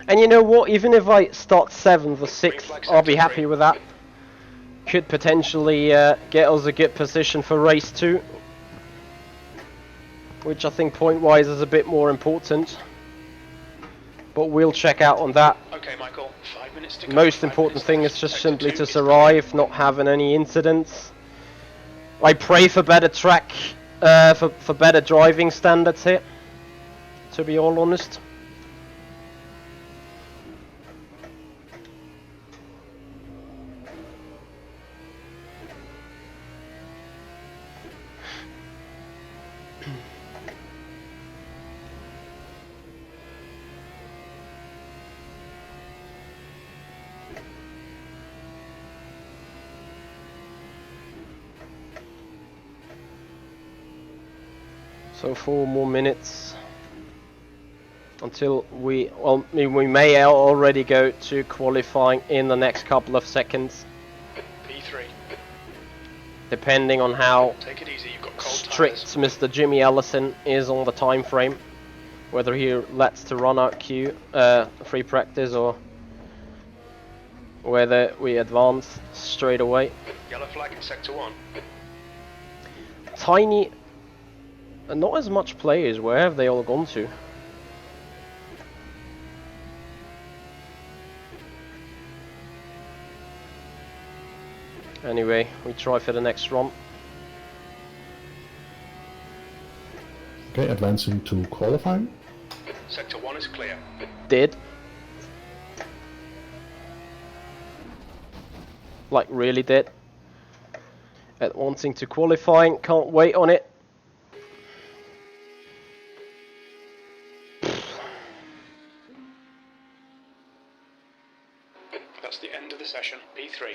And you know what, even if I start 7th or 6th, I'll be happy with that. Could potentially get us a good position for race 2, which I think point-wise is a bit more important. But we'll check out on that. Okay, Michael, 5 minutes to go. Most important thing is just simply to survive, not having any incidents. I pray for better track, for better driving standards here, to be all honest. So 4 more minutes until we may already go to qualifying in the next couple of seconds, P3. depending on how Take it easy, you've got cold strict tires. Mr. Jimmy Ellison is on the time frame, whether he lets to run out Q free practice or whether we advance straight away. Yellow flag in sector 1. Tiny, not as much players. Where have they all gone to? Anyway, we try for the next run. Okay, advancing to qualifying. Sector 1 is clear. Did. Like, really did. Advancing to qualifying, can't wait on it. That's the end of the session, P3.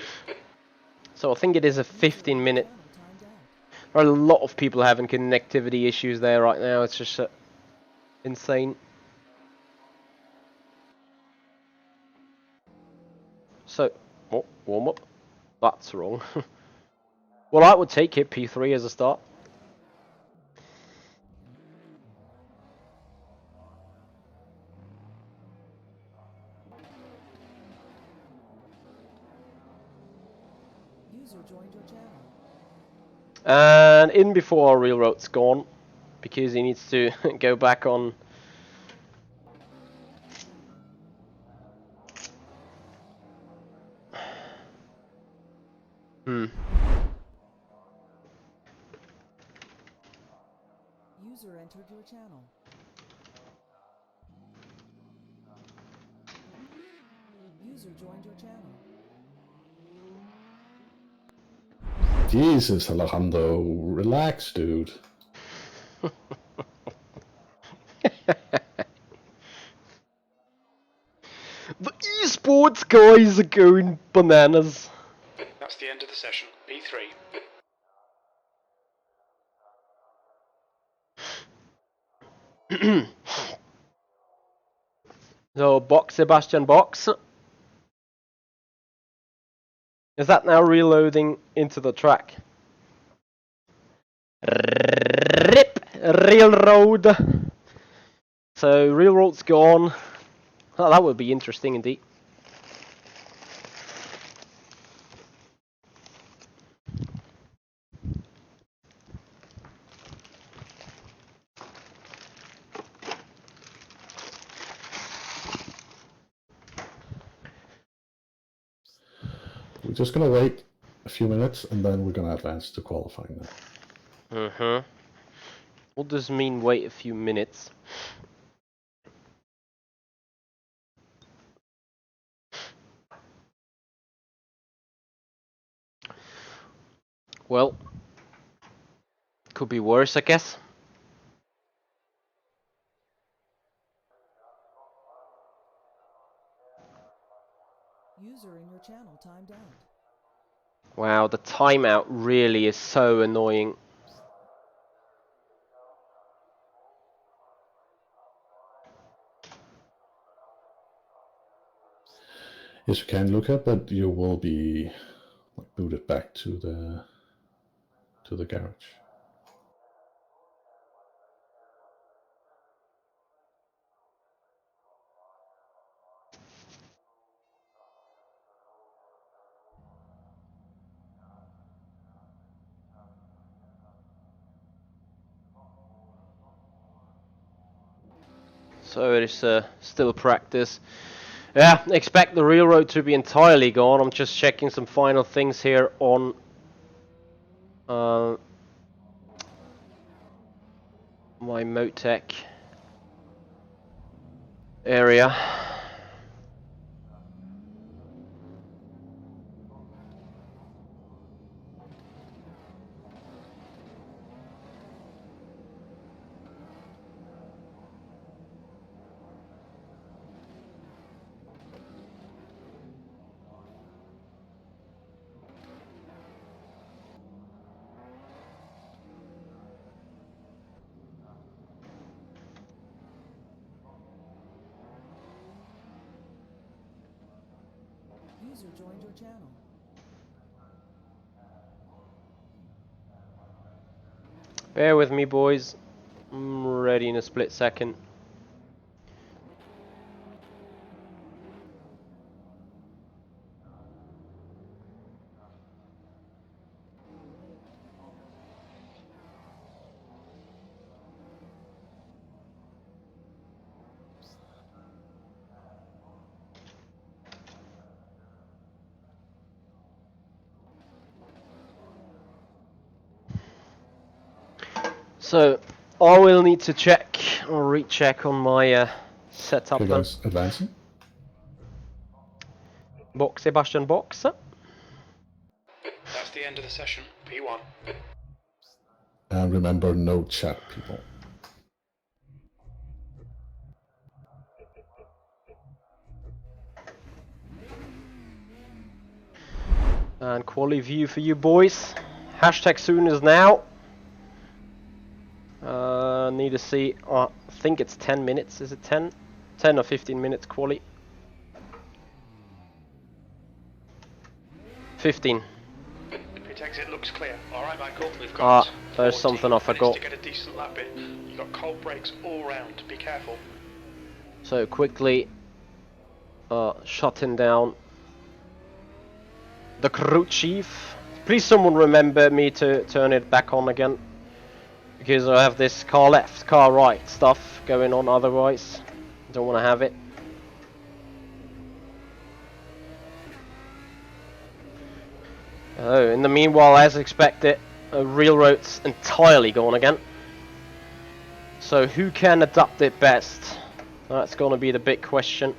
So I think it is a 15-minute. Channel timed out. There are a lot of people having connectivity issues there right now. It's just insane. So, oh, warm up. That's wrong. Well, I would take it P3 as a start. User joined your channel. And in before our railroad's gone, because he needs to go back on. User entered your channel. User joined your channel. Jesus, Alejandro, relax, dude. The esports guys are going bananas. That's the end of the session, P3. So, box, Sebastian, box. Is that now reloading into the track? RIP Railroad. So Railroad's gone. Oh, that would be interesting indeed. We're just gonna wait a few minutes and then we're gonna advance to qualifying now. What does mean wait a few minutes? Well, could be worse, I guess. User in your channel timed out. Wow, the timeout really is so annoying. Yes, you can look at, but you will be booted back to the garage. So it is still practice. Yeah, expect the railroad to be entirely gone. I'm just checking some final things here on my Motec area. User joined your channel. Bear with me, boys. I'm ready in a split second. So I will need to check or recheck on my setup. Okay, guys, advancing. Box, Sebastian Box. That's the end of the session. P1. And remember, no chat, people. And quali view for you boys. Hashtag soon is now. Need to see. I think it's 10 minutes. Is it 10? 10 or 15 minutes quali. 15. Pit exit looks clear. Alright, Michael. We've got there's 14 something I forgot. minutes to get a decent lap in. You've got cold brakes all round. Be careful. So quickly shutting down the crew chief. Please someone remember me to turn it back on again. Because I have this car left, car right stuff going on otherwise. Don't want to have it. Oh, in the meanwhile, as expected, railroad's entirely gone again. So who can adapt it best? That's going to be the big question.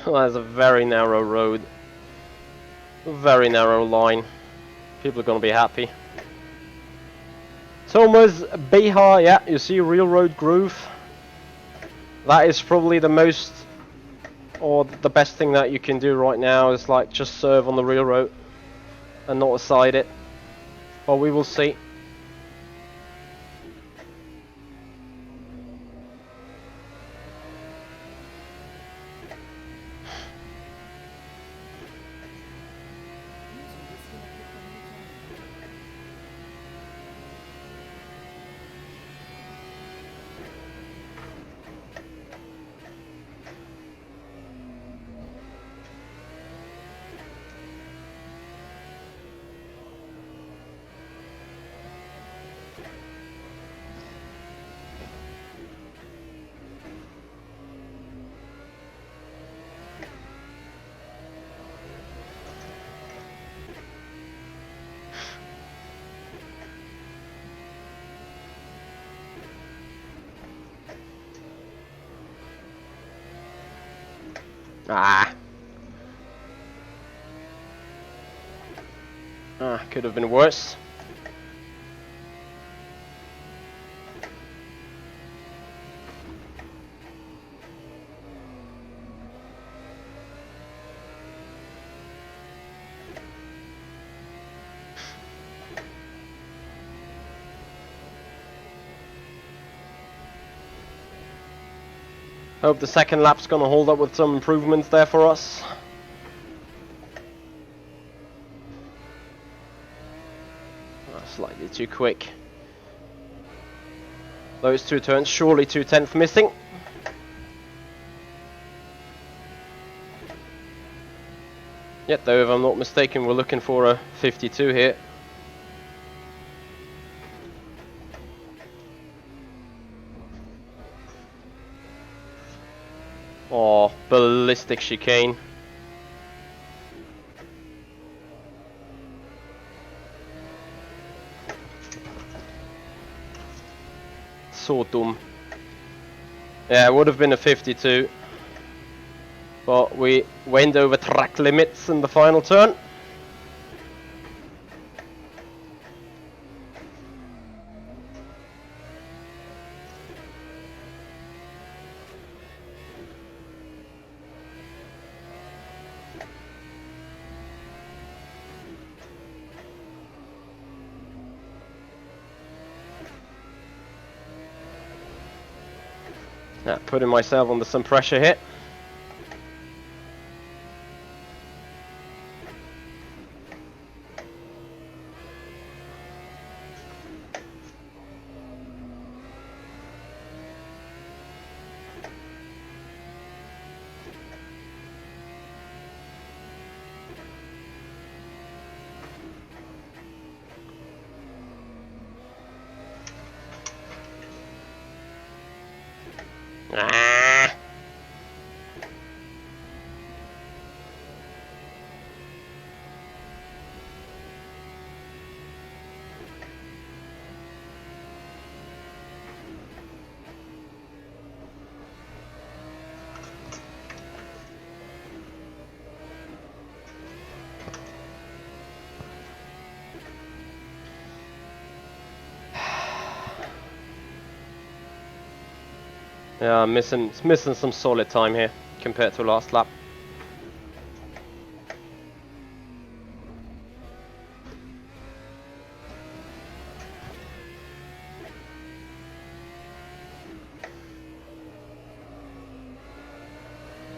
That's a very narrow road. Very narrow line. People are going to be happy. Thomas Behar, yeah, you see real road groove. That is probably the most, or the best thing that you can do right now is like just serve on the real road and not aside it. But we will see. Could have been worse. Hope the second lap's gonna hold up with some improvements there for us. Slightly too quick. Those two turns, surely 2/10 missing. Yet though, if I'm not mistaken, we're looking for a 52 here. Oh, ballistic chicane. So dumb. Yeah, it would have been a 52. But we went over track limits in the final turn. Yeah, putting myself under some pressure here. Yeah, missing some solid time here compared to last lap.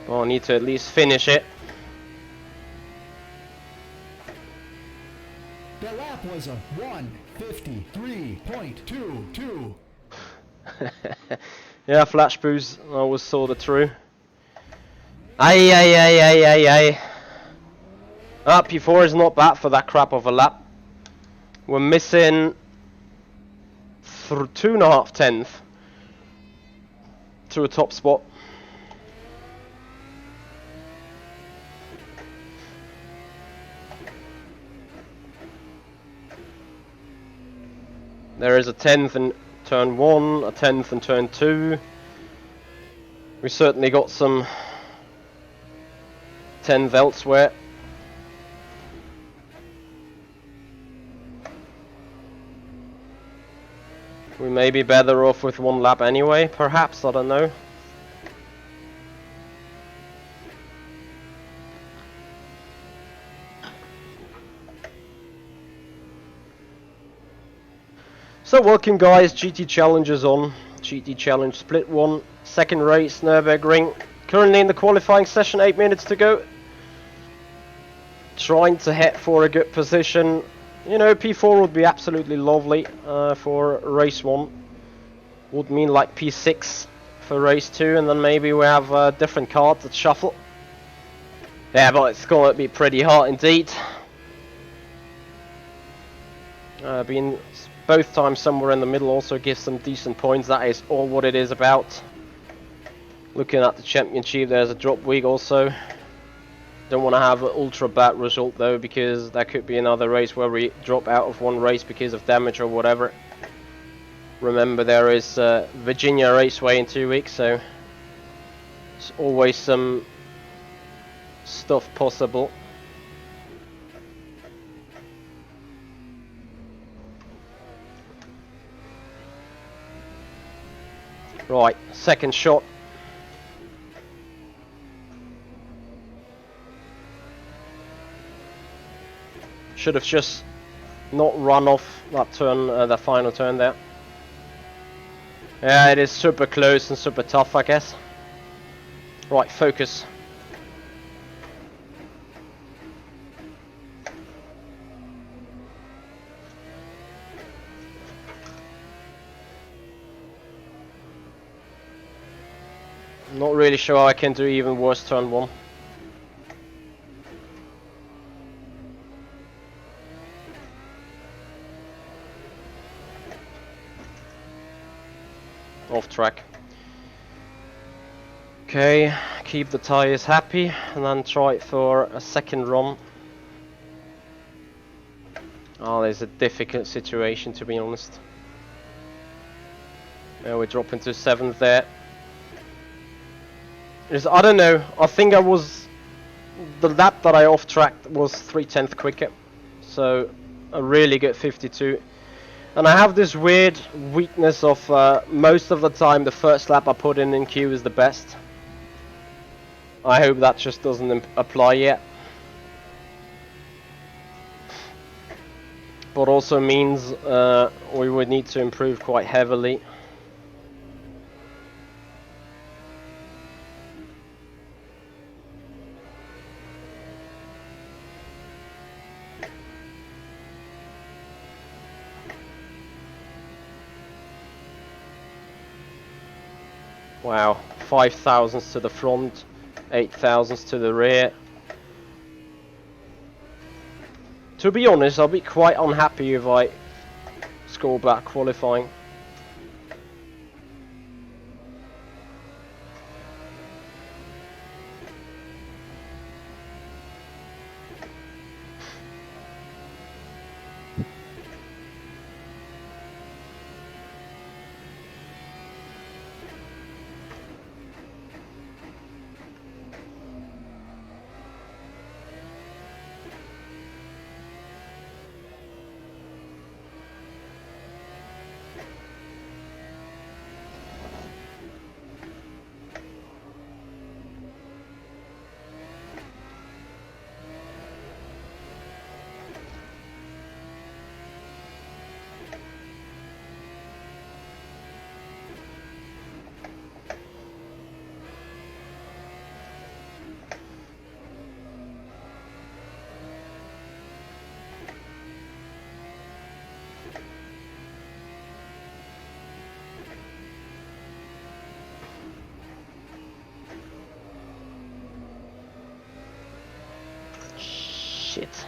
Oh, I need to at least finish it. The lap was a 1:53.22. Yeah, flash boost, I always saw the true. Aye. Ah, P4 is not bad for that crap of a lap. We're missing 2.5 tenths to a top spot. There is a 10th in turn 1, a 10th in turn 2. We certainly got some 10th elsewhere. We may be better off with 1 lap anyway, perhaps, I don't know. So welcome guys, GT Challenge is on. GT Challenge Split 1, second race, Nürburgring. Currently in the qualifying session, 8 minutes to go. Trying to head for a good position. You know, P4 would be absolutely lovely for race 1. Would mean like P6 for race 2, and then maybe we have different cards that shuffle. Yeah, but it's gonna be pretty hard indeed. Being both times somewhere in the middle also gives some decent points. That is all what it is about. Looking at the championship, there's a drop week also. Don't want to have an ultra bad result though, because there could be another race where we drop out of one race because of damage or whatever. Remember, there is Virginia Raceway in 2 weeks, so there's always some stuff possible. Right, second shot. Should have just not run off that turn, the final turn there. Yeah, it is super close and super tough, I guess. Right, focus. Not really sure how I can do even worse turn 1. Off track. Okay, keep the tires happy and then try for a second run. Oh, there's a difficult situation, to be honest. Yeah, we drop into 7th there. I don't know, I think the lap that I off-tracked was 3/10 quicker. So, a really good 52. And I have this weird weakness of most of the time the first lap I put in queue is the best. I hope that just doesn't apply yet. But also means we would need to improve quite heavily. Wow, 5 thousandths to the front, 8 thousandths to the rear. To be honest, I'll be quite unhappy if I score back qualifying. Shit.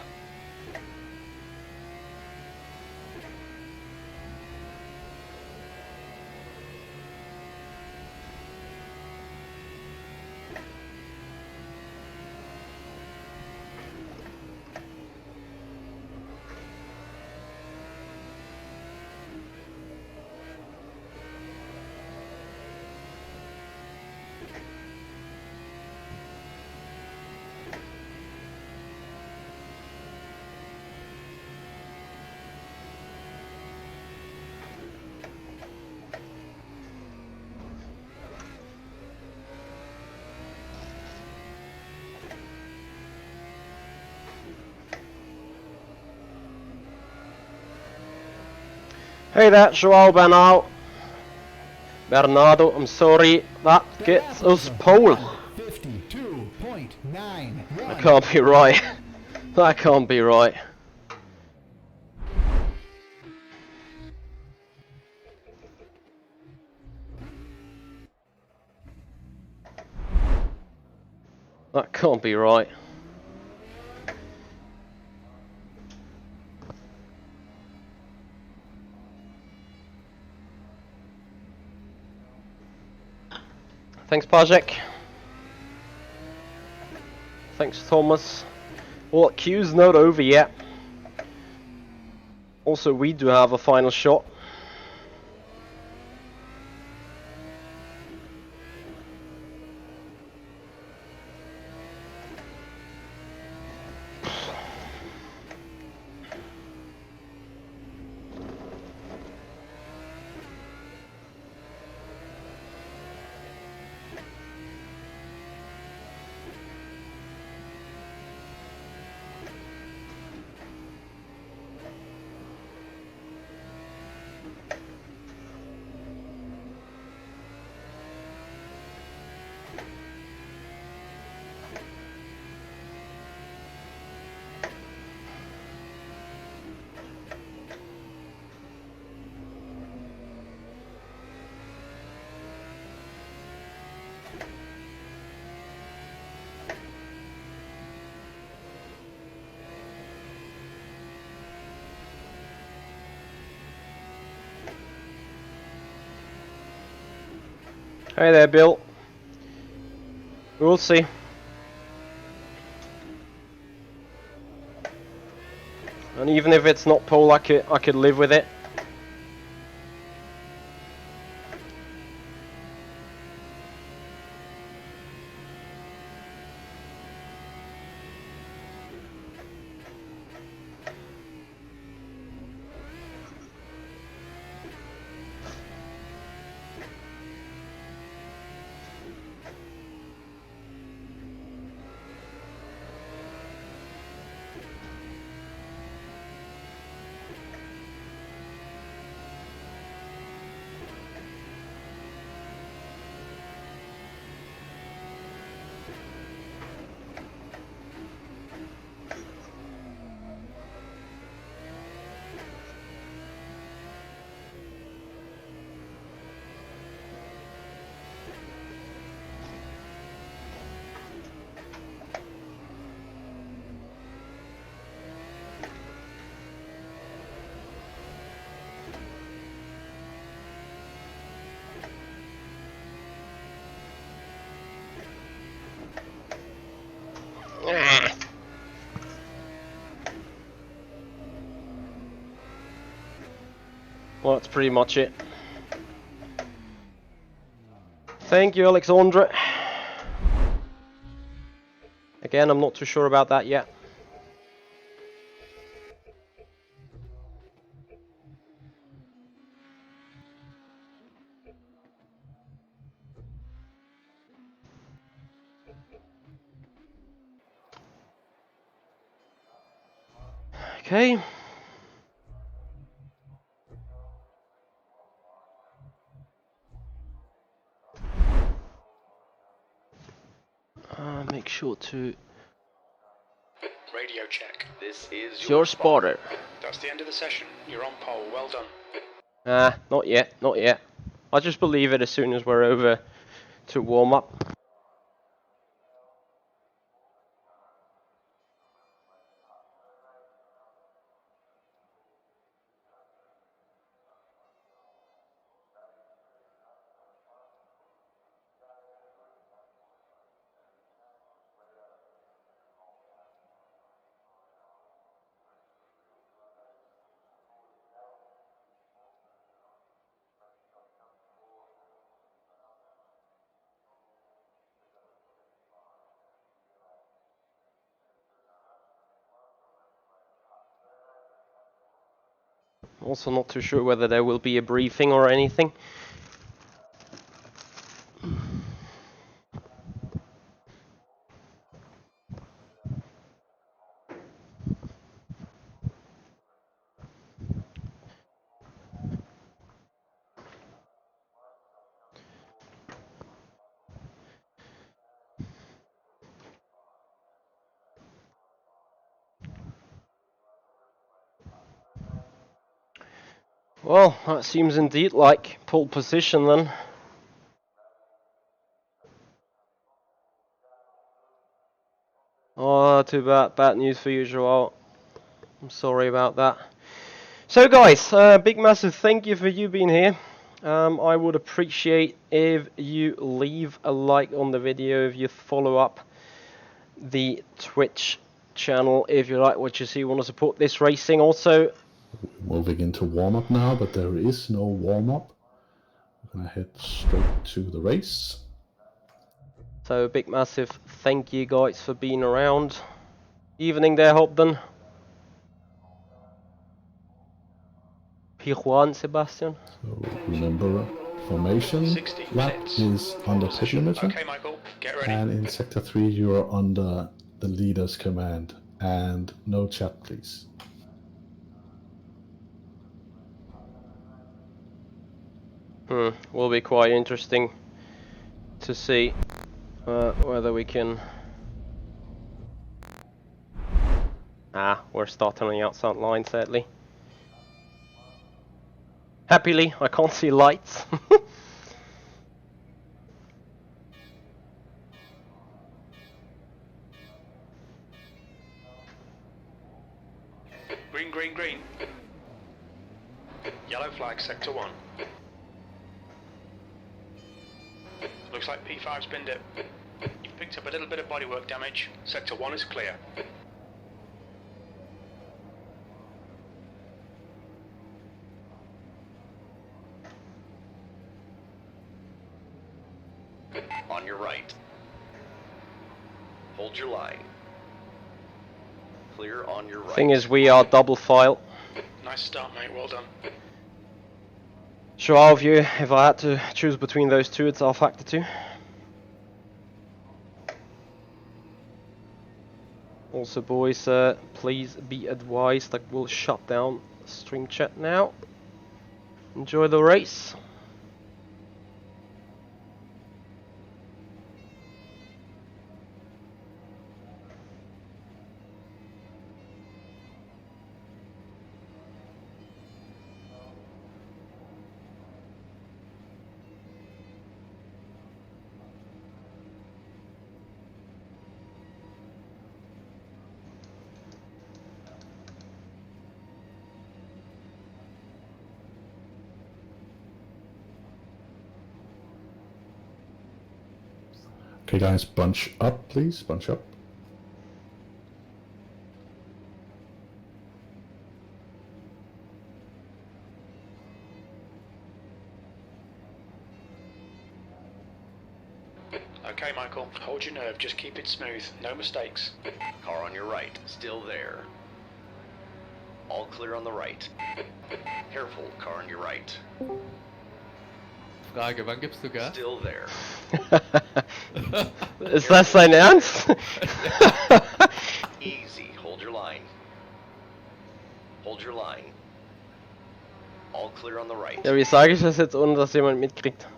Hey there, Joao Bernardo, I'm sorry, that The gets lap was us pole. 52.91. That can't be right. That can't be right. That can't be right. Thanks, Pajek. Thanks, Thomas. Well, queue's not over yet. Also, we do have a final shot. Hey there, Bill. We'll see. And even if it's not pole, I could live with it. Well, that's pretty much it. Thank you, Alexandra. Again, I'm not too sure about that yet. Okay. Make sure to... Radio check. This is It's your spotter. That's the end of the session. You're on pole. Well done. Not yet, not yet. I'll just believe it as soon as we're over to warm up. Also not too sure whether there will be a briefing or anything. Well, that seems indeed like pole position then. Oh, too bad. Bad news for you, Joao. I'm sorry about that. So guys, big massive thank you for you being here. I would appreciate if you leave a like on the video, if you follow up the Twitch channel if you like what you see, want to support this racing. Also, We're moving into warm-up now, but there is no warm-up. We're gonna head straight to the race. so big massive thank you guys for being around. Evening there, Hobden. Juan Sebastian. So remember, formation 60 lap minutes. is under pit Position. limiter, Okay, Michael, get ready. and in sector 3 you are under the leader's command. And no chat, please. Will be quite interesting to see whether we can. We're starting on the outside line, sadly. Happily, I can't see lights. Green, green, green. Yellow flag, sector 1. Looks like P5's binned it. You've picked up a little bit of bodywork damage. Sector 1 is clear. On your right. Hold your line. Clear on your right. Thing is, we are double file. Nice start, mate, well done. Joao of you, if I had to choose between those two, it's rFactor 2. Also, boys, please be advised that we'll shut down stream chat now. Enjoy the race. Okay guys, bunch up please, bunch up. Okay, Michael, hold your nerve, just keep it smooth, no mistakes. Car on your right. Still there. All clear on the right. Careful, car on your right. Frage, wann gibst du Gas? Still there. Ist das dein Ernst? Easy, hold your line. Hold your line. All clear on the right. Ja, wie sage ich das jetzt, ohne dass jemand mitkriegt?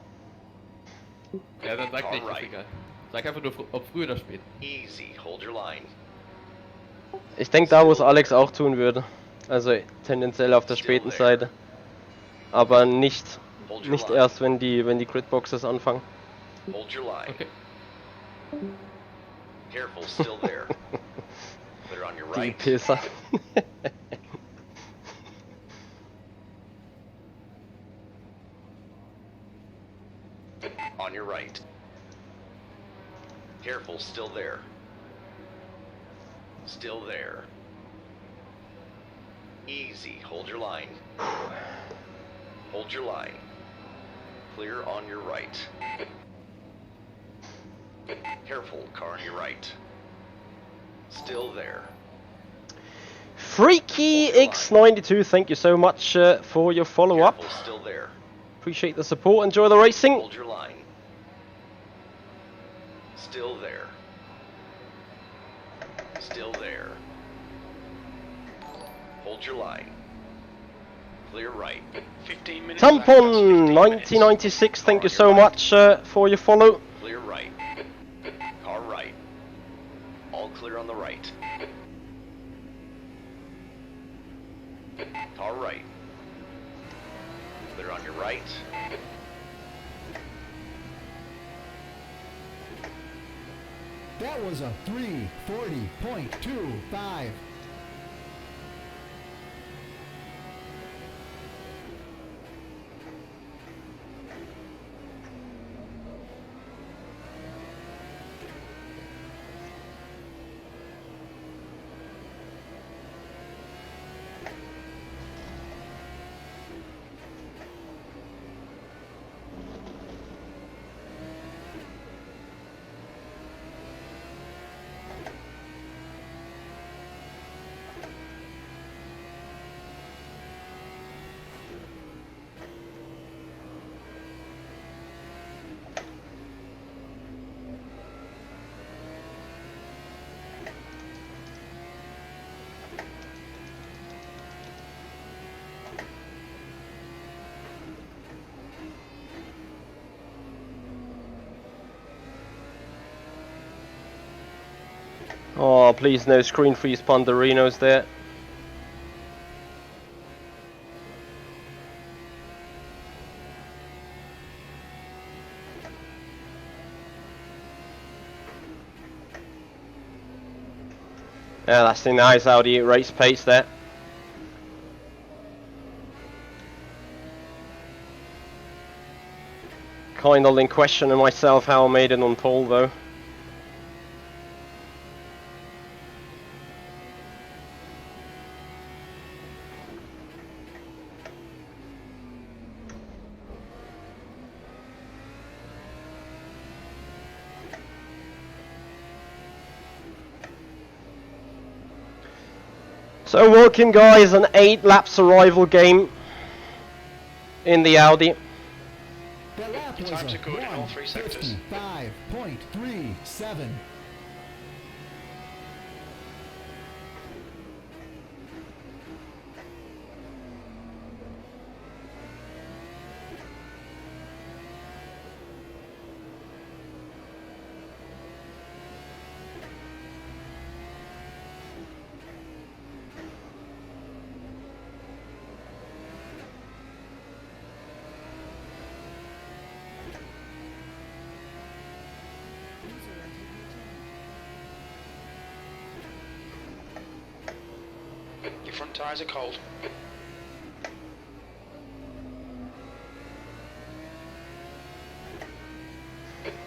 Ja, dann sag nicht, ist Alright. egal. Sag einfach nur, ob früh oder spät. Easy, hold your line. Ich denke, da wo es Alex auch tun würde. Also tendenziell auf der späten Seite. Aber nicht Hold your nicht line. erst, wenn die Gridboxes anfangen. Hold your line. Okay. Careful, still there. Clear on your Die right. Pisser. On your right. Careful, still there. Still there. Easy, hold your line. Hold your line. Clear on your right. Careful, car on your right. Still there. Freaky X92, thank you so much for your follow-up. Careful, still there. Appreciate the support. Enjoy the racing. Hold your line. Still there. Still there. Hold your line. Clear right. 15 minutes left, that's 15 Tampon minutes. 1996, thank you so much for your follow. Clear right. Car right. All clear on the right. Car right. clear on your right. That was a 3:40.25. Oh, please no screen freeze Ponderinos there. Yeah, that's the nice Audi race pace there. Kind of in questioning myself how I made it on pole though. So welcome guys, an 8-lap survival game in the Audi. The lap was Times a are good in all 3 sectors. 1:55.37. User entered your channel. Your front tyres are cold.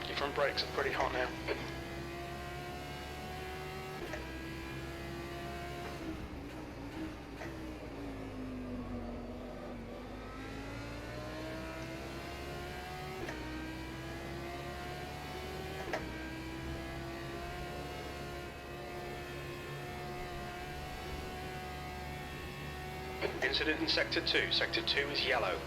Your front brakes are pretty hot now. Incident in Sector 2. Sector 2 is yellow.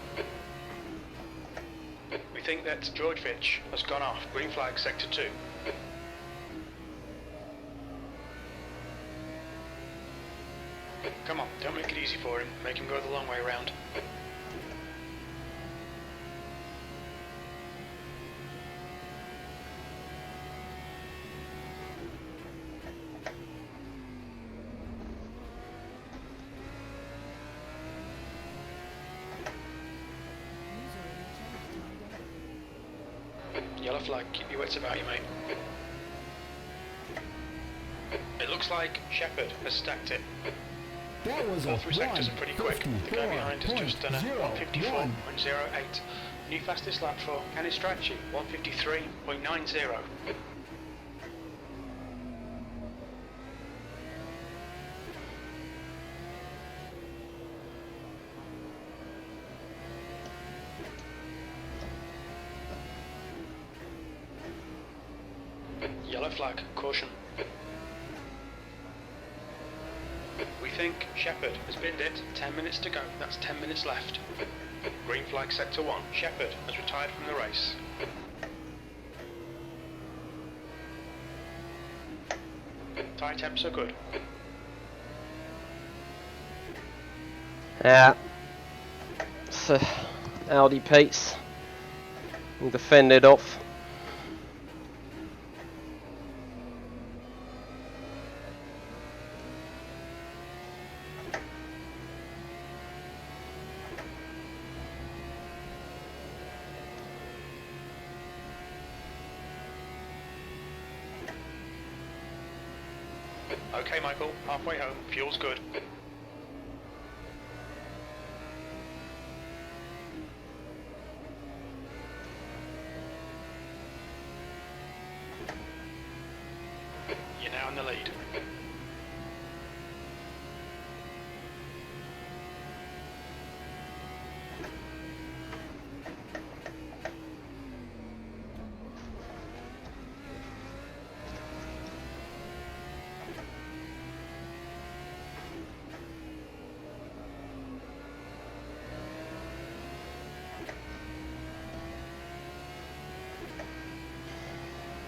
We think that George Fitch has gone off. Green flag, Sector 2. Come on, don't make it easy for him. Make him go the long way around. User in your channel timed out. Yellow flag, keep your wits about you, mate. It looks like Shepherd has stacked it. That was a All 3 sectors are pretty quick. The guy behind has just done a 1:54.08. New fastest lap for Canistracci, 1:53.90. Yellow flag, caution. We think Shepherd has binned it, 10 minutes to go, that's 10 minutes left. Green flag sector 1, Shepherd has retired from the race. Tyre temps are good. Yeah. So, Audi pace. And defend it off. Okay, Michael, halfway home. Fuel's good. You're now in the lead.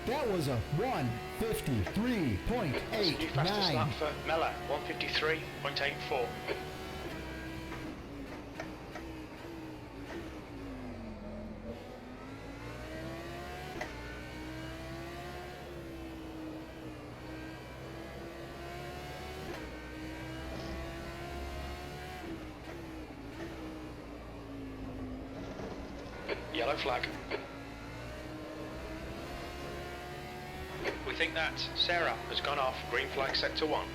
That was a 1:53.89. New fastest lap for Mella, 1:53.84. Yellow flag. We think that Sarah has gone off. Green flag sector 1.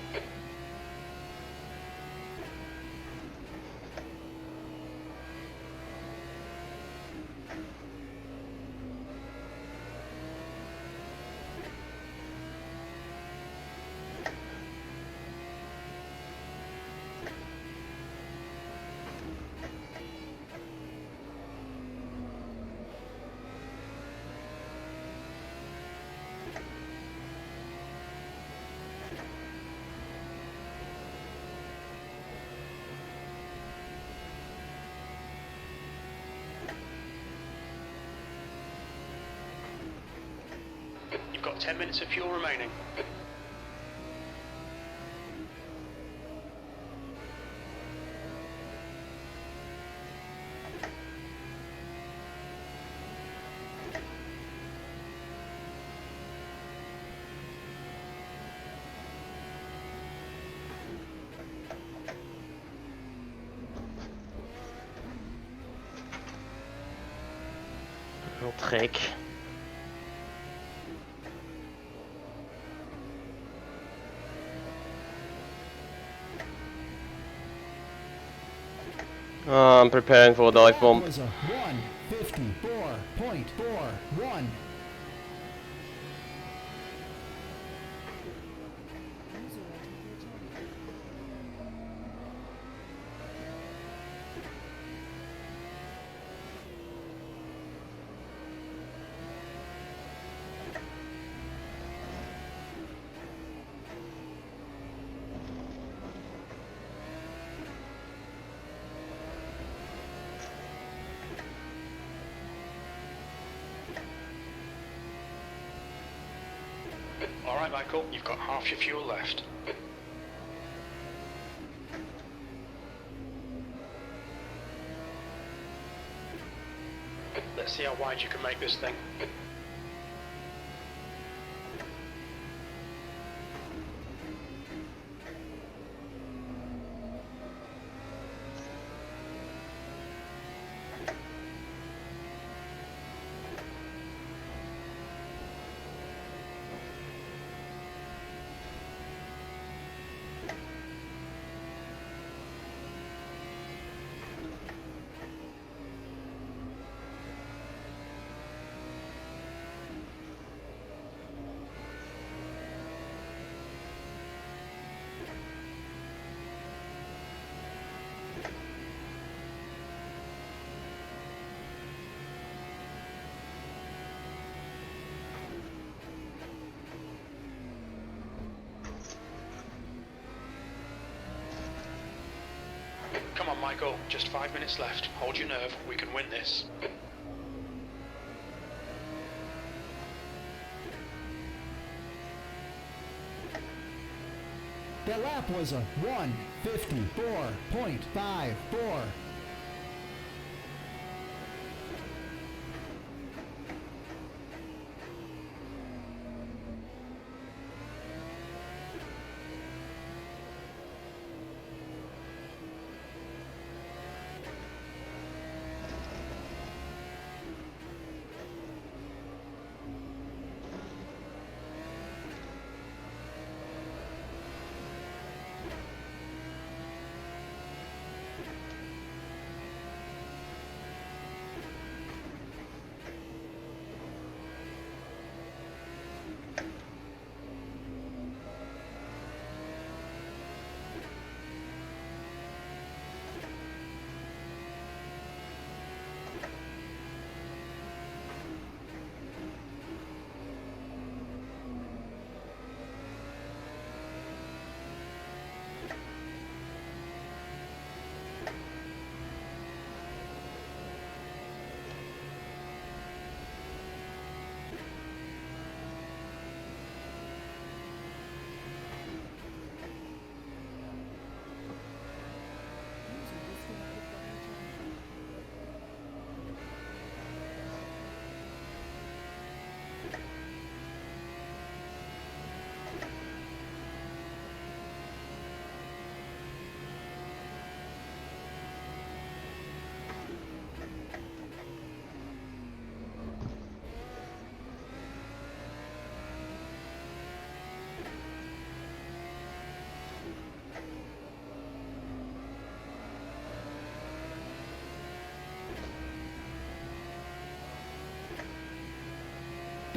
You've got 10 minutes of fuel remaining. Heel trek. Oh, I'm preparing for a dive bomb. That was a 1:54.41. User entered your channel. Alright, Michael, you've got half your fuel left. Let's see how wide you can make this thing. Come on, Michael, just 5 minutes left. Hold your nerve, we can win this. That lap was a 1:54.54.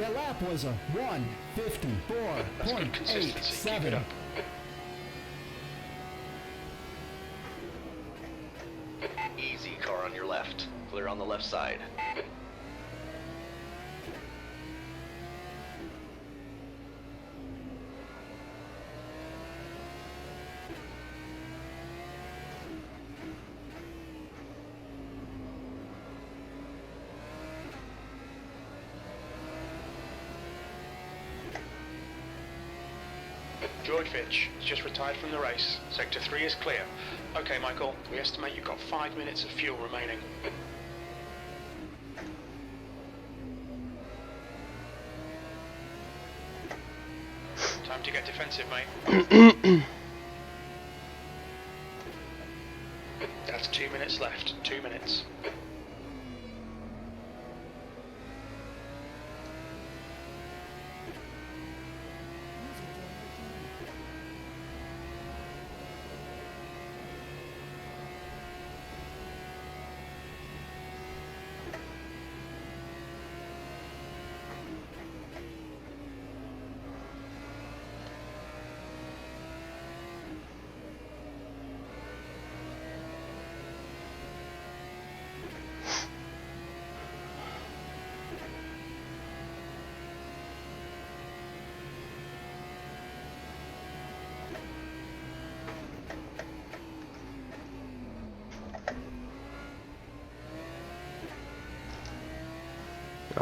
That lap was a That's good consistency. Keep it 1:54.87. up. Easy, car on your left. Clear on the left side. George Fitch has just retired from the race. Sector 3 is clear. Okay, Michael, we estimate you've got 5 minutes of fuel remaining. Time to get defensive, mate. That's 2 minutes left. 2 minutes.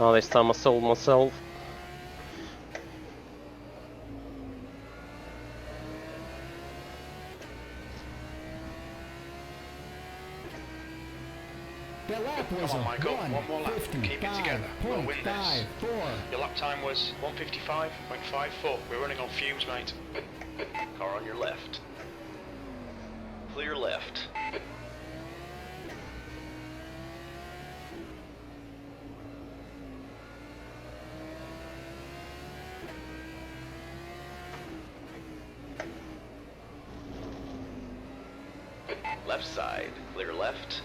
Oh, this time I sold myself. That lap was Come on, a Michael. One more lap. Keep it together. We'll win this. 1:55.54. Your lap time was 1:55.54. We're running on fumes, mate. Car on your left. Clear left. Left side. Clear left.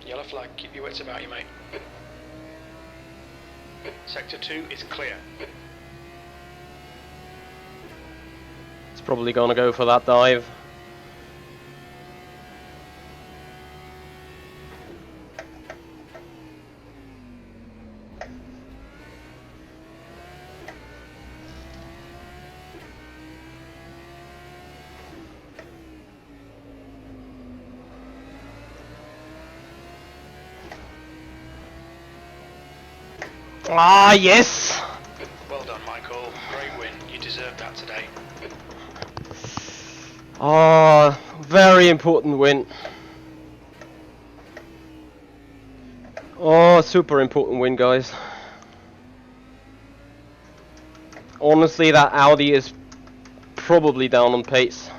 Yellow flag. Keep your wits about you, mate. Sector 2 is clear. It's probably gonna go for that dive. Ah, yes! Well done, Michael. Great win. You deserved that today. Ah, very important win. Oh, super important win, guys. Honestly, that Audi is probably down on pace.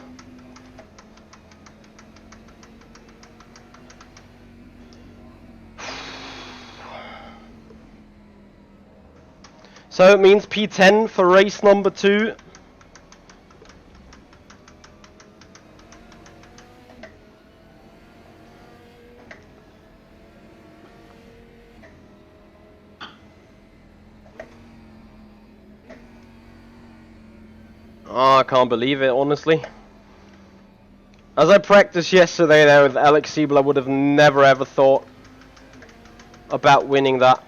So it means P10 for race number 2. Oh, I can't believe it, honestly. As I practiced yesterday there with Alex Siebel, I would have never ever thought about winning that.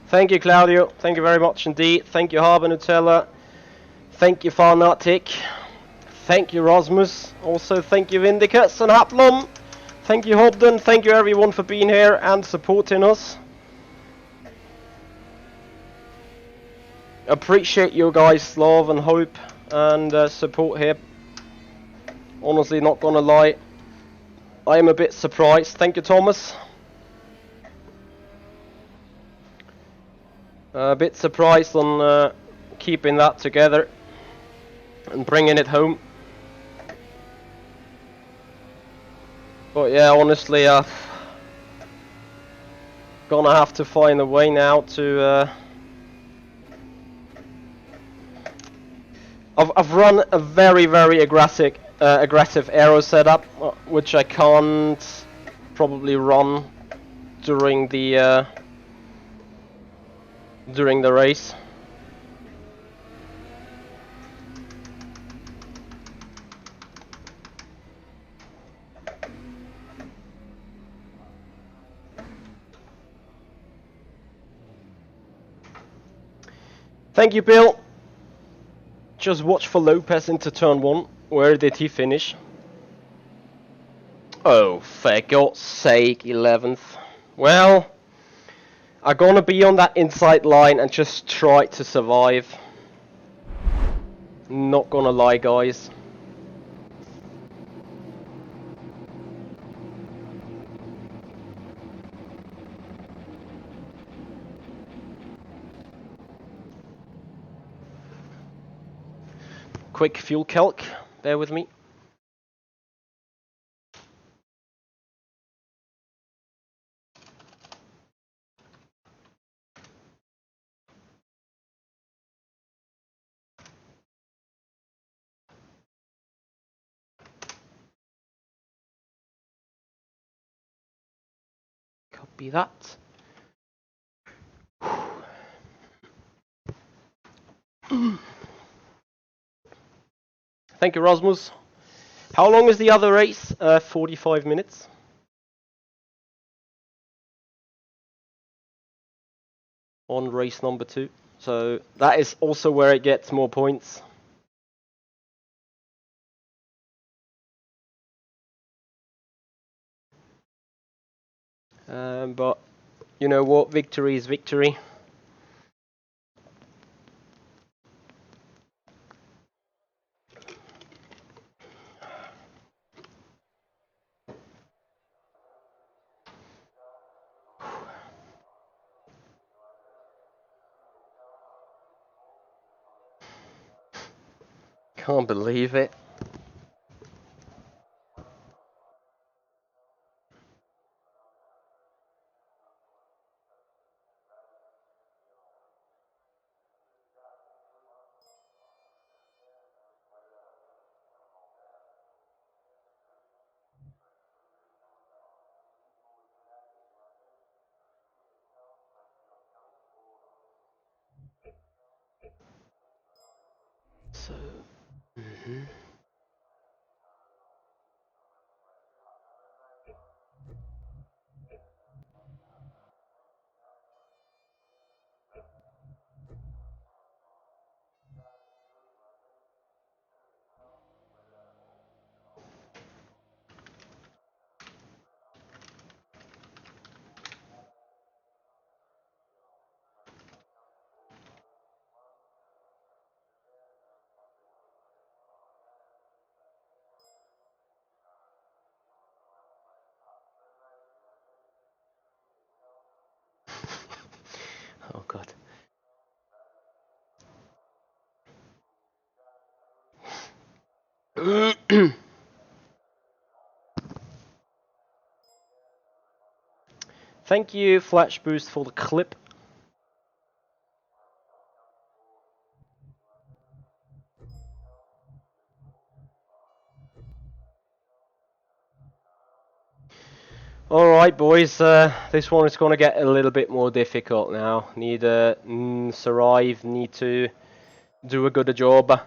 Thank you, Claudio. Thank you very much indeed. Thank you, Harbour Nutella. Thank you, Farnatic. Thank you, Rosmus. Also, thank you, Vindicus and Haplum. Thank you, Hobden. Thank you, everyone, for being here and supporting us. Appreciate your guys' love and hope and support here. Honestly, not gonna lie, I am a bit surprised. Thank you, Thomas. A bit surprised on keeping that together and bringing it home. But yeah, honestly, gonna have to find a way now to. I've run a very aggressive aero setup, which I can't probably run during the race. Thank you, Bill. Just watch for Lopez into turn 1. Where did he finish? Oh, for God's sake, 11th. Well, I'm gonna be on that inside line and just try to survive. Not gonna lie, guys. Quick fuel calc, bear with me. Copy that. Thank you, Rasmus. How long is the other race? 45 minutes. On race number 2. So that is also where it gets more points. But you know what? Victory is victory. Can't believe it. So, oh god. Thank you, Flash Boost, for the clip. Alright, boys, this one is going to get a little bit more difficult now. Need Sarive need to do a good job.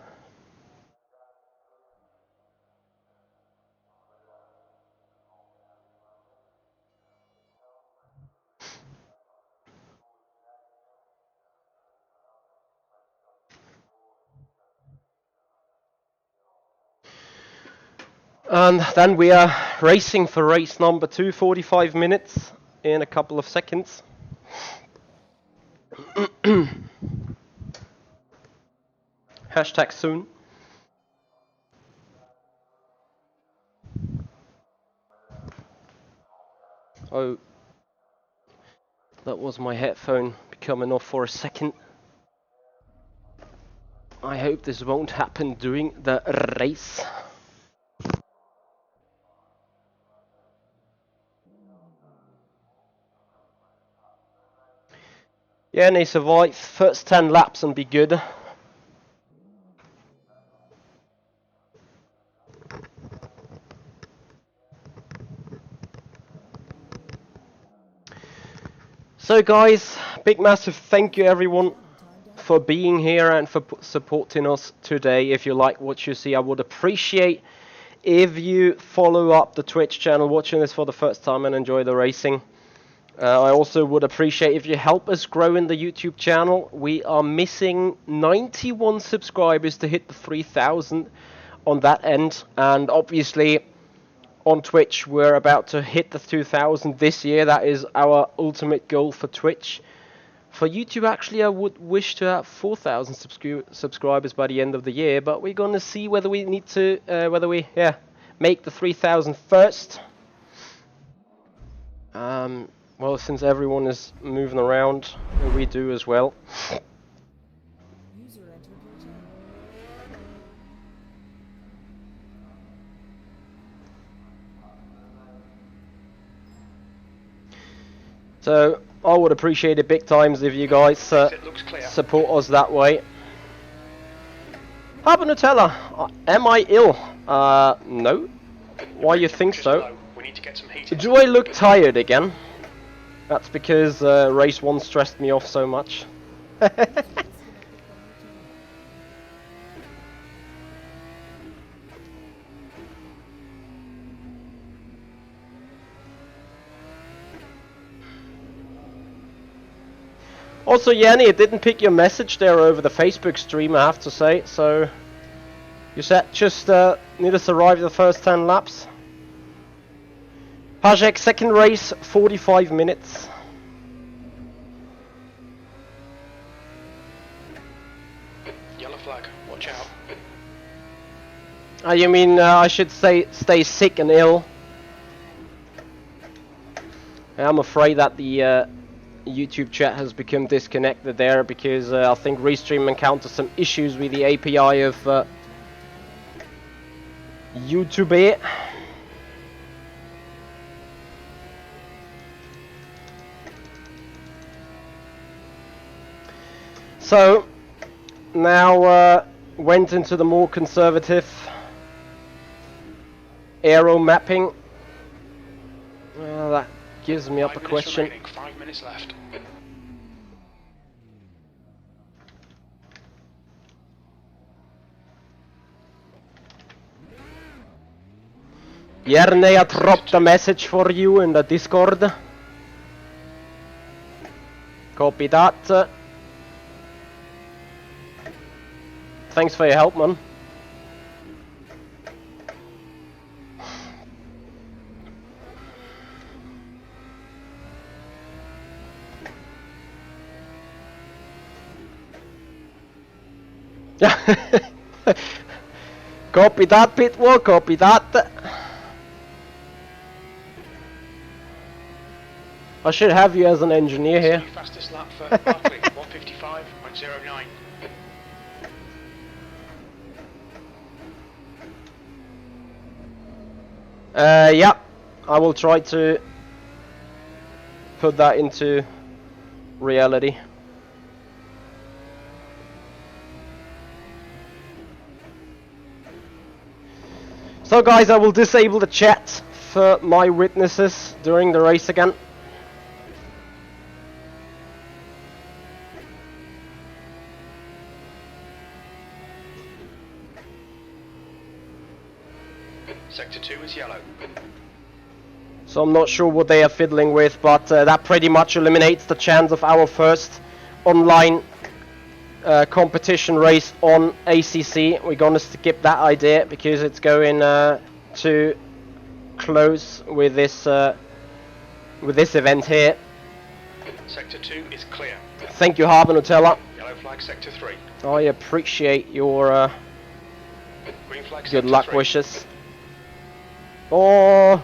And then we are racing for race number 2, 45 minutes in a couple of seconds. Hashtag soon. Oh, that was my headphone becoming off for a second. I hope this won't happen during the race. Yeah, and they survive first 10 laps and be good. So guys, big massive thank you everyone for being here and for supporting us today. If you like what you see, I would appreciate if you follow up the Twitch channel, watching this for the first time and enjoy the racing. I also would appreciate if you help us grow in the YouTube channel. We are missing 91 subscribers to hit the 3,000 on that end, and obviously on Twitch we're about to hit the 2,000 this year. That is our ultimate goal for Twitch. For YouTube, actually, I would wish to have 4,000 subscribers by the end of the year, but we're gonna see whether we need to, make the 3,000 first. Well, since everyone is moving around, we do as well. User entered your channel. So I would appreciate it big times if you guys support us that way. Have a Nutella. Am I ill? No. Why you think so? We need to get some heat. Do I look tired again? That's because race 1 stressed me off so much. Also, Yanni, it didn't pick your message there over the Facebook stream, I have to say. So, you said just need to survive the first 10 laps. Pajek, second race, 45 minutes. Yellow flag, watch out. You mean I should say stay sick and ill? I'm afraid that the YouTube chat has become disconnected there because I think Restream encountered some issues with the API of YouTube. So now went into the more conservative aero mapping. That gives me up a question. 5 minutes left. Yerne, I dropped a message for you in the Discord. Copy that. Thanks for your help, man. Copy that, Pitwall, copy that. I should have you as an engineer here. Fastest lap for Barkley, 155.09. Yeah, I will try to put that into reality. So guys, I will disable the chat for my witnesses during the race again. Sector 2 is yellow. So I'm not sure what they are fiddling with, but that pretty much eliminates the chance of our first online competition race on ACC. We're gonna skip that idea because it's going to close with this event here. Sector 2 is clear. Thank you, Harbour Nutella. Yellow flag sector 3. I appreciate your Green flag good sector luck 3. wishes. Oh,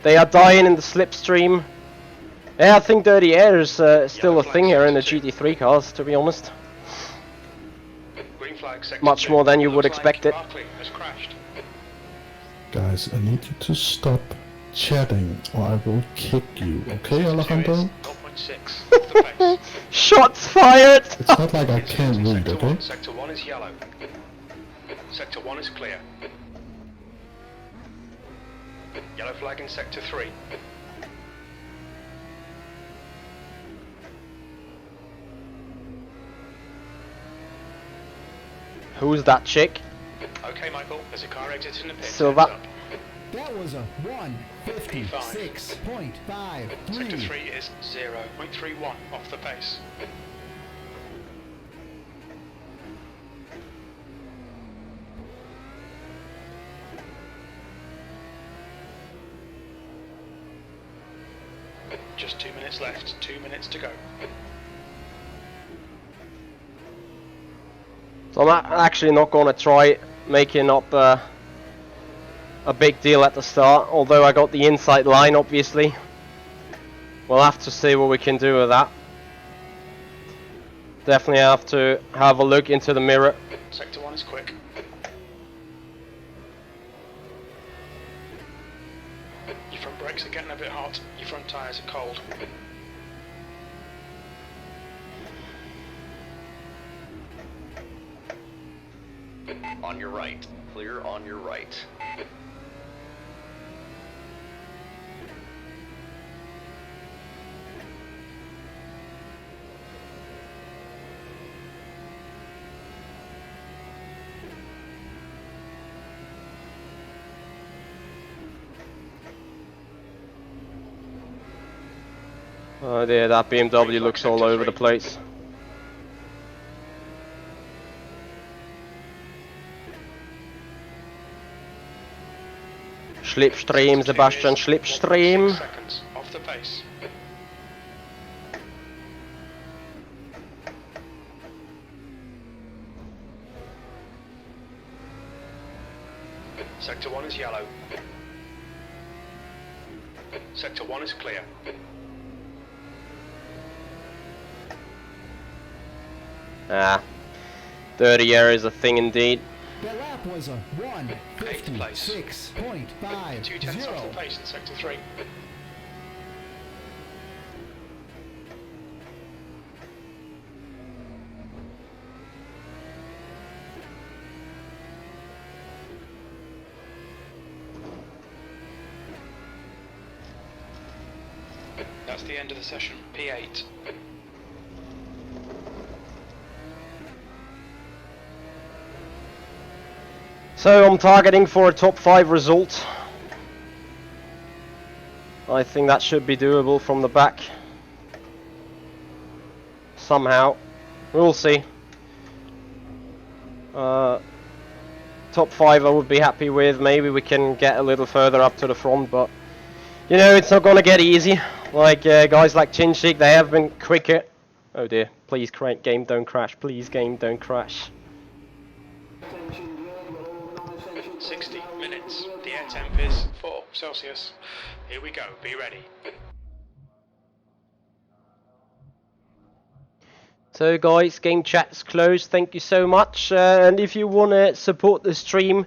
they are dying in the slipstream. Yeah, I think dirty air is still a thing here in the GT3 cars, to be honest. Green flag sector Much 2. more than you would Looks expect like it. Barclay has crashed. Guys, I need you to stop chatting or I will kick you, okay, Sector 2 is Alejandro? 0.6 off the pace. Shots fired! It's not like I can't read, Sector okay? 1. Sector 1 is yellow. Sector 1 is clear. Yellow flag in sector 3. Who's that chick? Okay, Michael, there's a car exiting the pit. Silva. Heads up. That was a 1:56.53. Sector 3 is 0.31 off the pace. Just 2 minutes left, 2 minutes to go. So I'm actually not going to try making up a big deal at the start, although I got the inside line, obviously. We'll have to see what we can do with that. Definitely have to have a look into the mirror. Sector 1 is quick. Your front brakes are getting a bit hot, your front tyres are cold. On your right. Clear on your right. Oh dear, that BMW looks all over the place. Slipstream, Sebastian, Slipstream. 6 seconds off the pace. Sector 1 is yellow. Sector 1 is clear. Ah, dirty air is a thing indeed. The lap was a 1:56.50. 2 tenths off the pace in sector 3. That's the end of the session. P8. So I'm targeting for a top 5 result. I think that should be doable from the back. Somehow. We'll see. Top 5 I would be happy with. Maybe we can get a little further up to the front, but you know, it's not gonna get easy. Like guys like Chinchik, they have been quicker. Oh dear, please game don't crash, please game don't crash. 60 minutes. The air temp is 4 Celsius. Here we go, be ready. So guys, game chat's closed, thank you so much. And if you want to support the stream,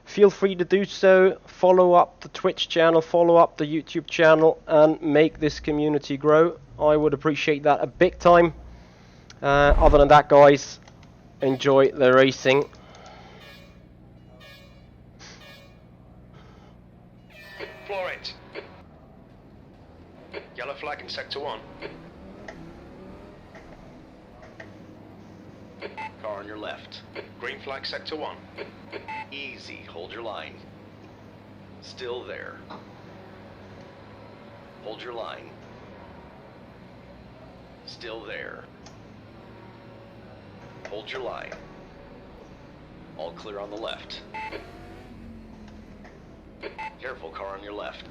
feel free to do so. Follow up the Twitch channel, follow up the YouTube channel, and make this community grow. I would appreciate that a big time. Other than that, guys, enjoy the racing. Floor 8. Yellow flag in sector 1. Car on your left. Green flag sector 1. Easy. Hold your line. Still there. Hold your line. Still there. Hold your line. All clear on the left. Careful, car on your left.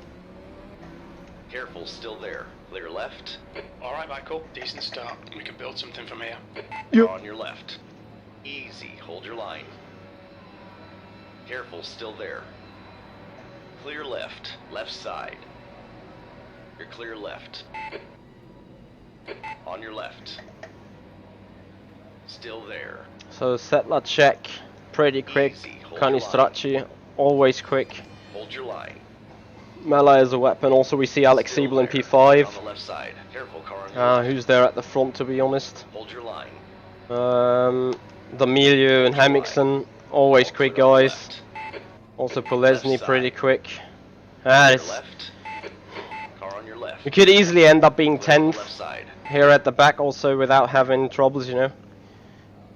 Careful, still there. Clear left. Alright, Michael, decent start. We can build something from here. Car on your left. Easy, hold your line. Careful, still there. Clear left, left side. You're clear left. On your left. Still there. So settler check, pretty quick. Easy, hold your Canistracci, always quick. Hold your line. Melee as a weapon. Also we see Alex Still Siebel in there. P5. On the left side. Careful, car on your left. Who's there at the front, to be honest? Hold your line. The Milieu and Hemmingson, always All quick clear on the guys. left. Also Polesny, Left pretty side. quick. Your It's, left. Car on your left. we could easily end up being Clear on the 10th left side. here at the back also without having troubles, you know.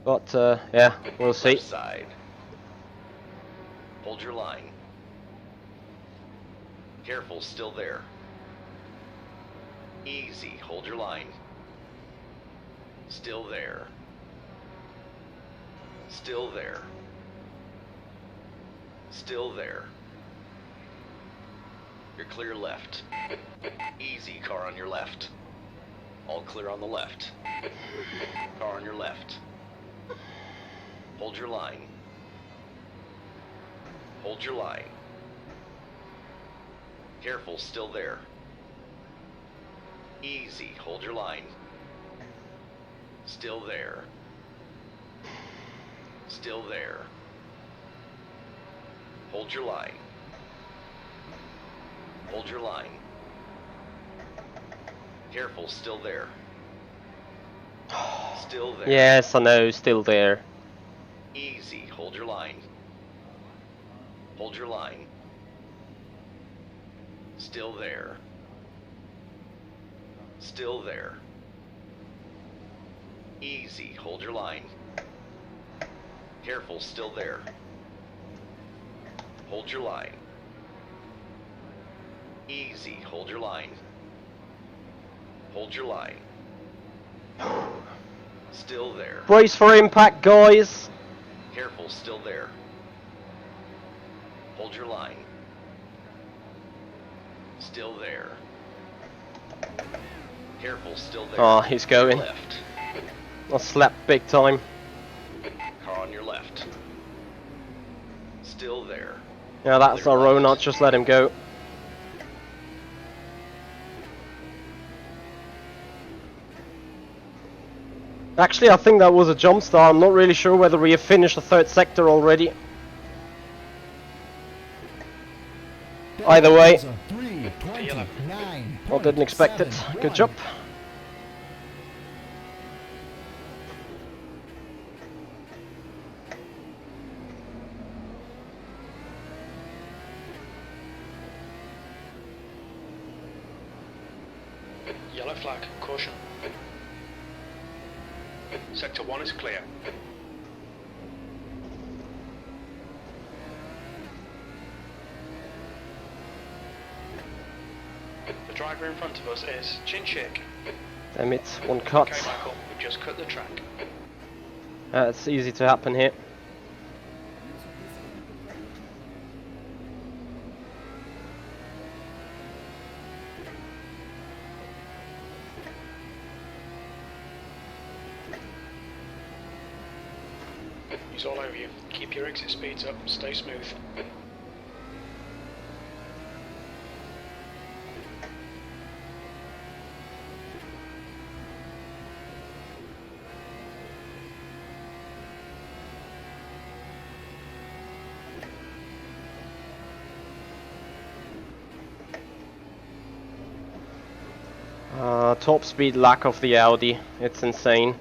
But yeah, we'll see. Left side. Hold your line. Careful, still there. Easy, hold your line. Still there. Still there. Still there. You're clear left. Easy, car on your left. All clear on the left. Car on your left. Hold your line. Hold your line. Careful, still there. Easy, hold your line. Still there. Still there. Hold your line. Hold your line. Careful, still there. Still there. Yes, I know, still there. Easy, hold your line. Hold your line. Still there. Still there. Easy, hold your line. Careful, still there. Hold your line. Easy, hold your line. Hold your line. Still there. Brace for impact, guys. Careful, still there. Hold your line. Still there. Careful, still there. Oh, he's going. Left. I slapped big time. Car on your left. Still there. Yeah, that's Clear our left. Ronald, just let him go. Actually, I think that was a jump start. I'm not really sure whether we have finished the third sector already. That Either way. was a 3:29. I didn't expect it. Good job. Yellow flag, caution. Sector 1 is clear. The driver in front of us is Chinchik. Damn it, one cut. Okay, Michael, we've just cut the track. It's easy to happen here. He's all over you. Keep your exit speeds up, stay smooth. Top speed lack of the Audi. It's insane.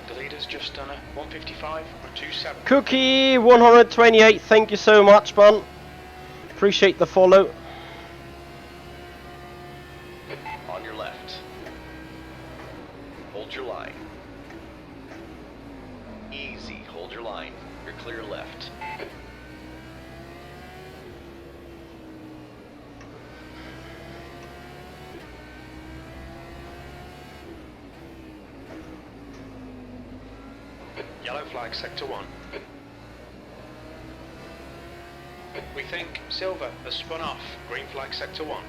The leader's just done a 155 or 27. Cookie 128, thank you so much, man. Appreciate the follow. left. Hold your line. Easy, hold your line. You're clear left. Yellow flag, sector 1. We think Silver has spun off. Green flag, sector 1.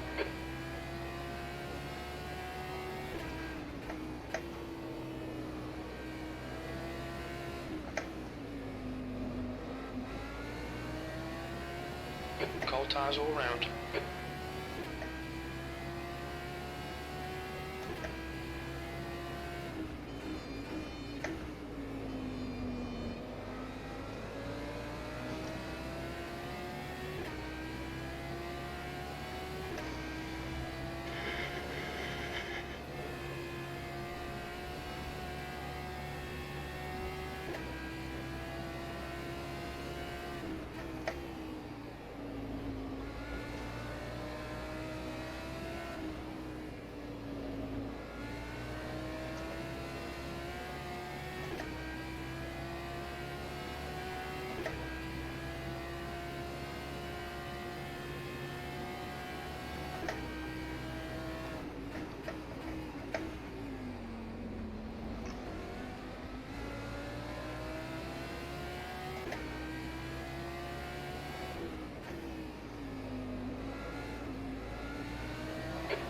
Cold tires all round.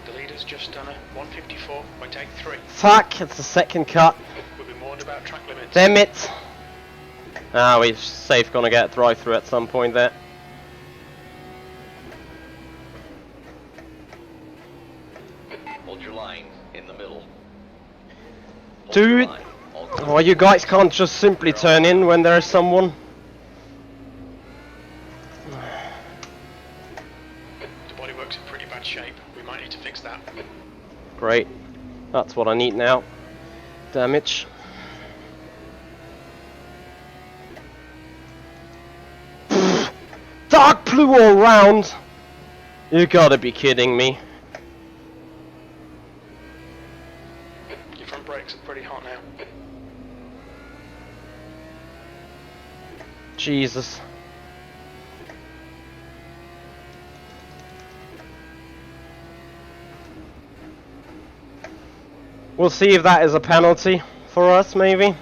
The leader's just done a 154.83. Fuck, it's the second cut. We've been warned about track limits. Damn it. Ah, we're safe gonna get drive through at some point there. Hold your line in the middle. Hold Dude. your line. All clear. Oh, you guys can't just simply turn in when there's someone. The bodywork's in pretty bad shape. We might need to fix that. Great. That's what I need now. Damage. Dark blue all round. You gotta be kidding me. Your front brakes are pretty hot now. Jesus. We'll see if that is a penalty for us, maybe.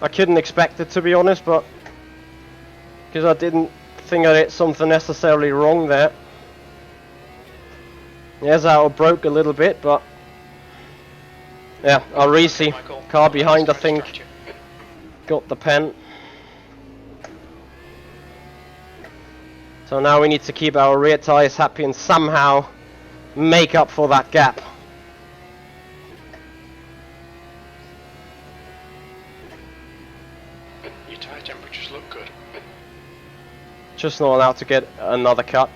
I couldn't expect it, to be honest, but because I didn't think I did something necessarily wrong there. Yes, I broke a little bit, but yeah, Arisi, Michael, car behind, I let's think, distract you. got the pen. So now we need to keep our rear tyres happy and somehow make up for that gap. Your tyre temperatures look good. Just not allowed to get another cut.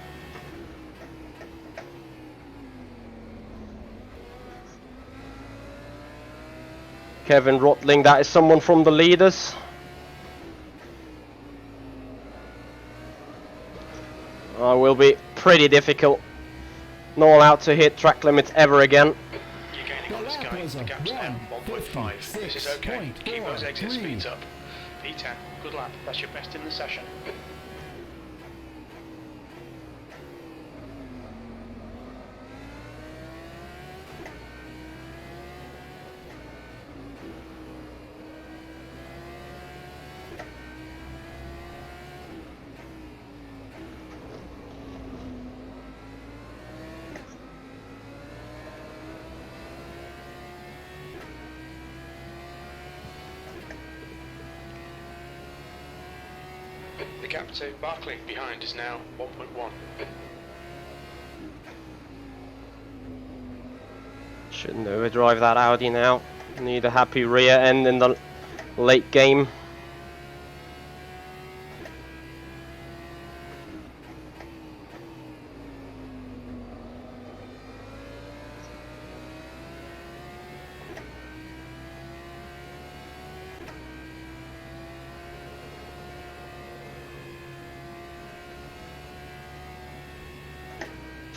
Kevin Rotling, that is someone from the leaders. Will be pretty difficult. Not allowed to hit track limits ever again. You're gaining on The this lap guy. was The a gap's now 1.5. This is okay. Keep those exit 156.43. speeds up. P10, good lap. That's your best in the session. The gap to Barclay behind is now 1.1. Shouldn't overdrive that Audi now. Need a happy rear end in the late game.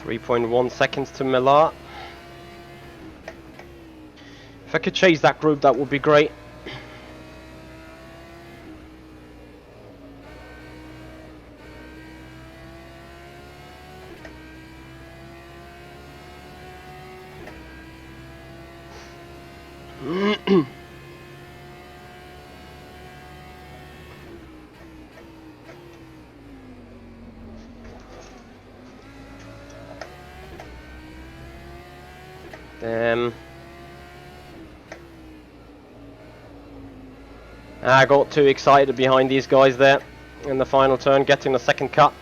.1 seconds to Millar. If I could chase that group, that would be great. I got too excited behind these guys there in the final turn, getting the second cut.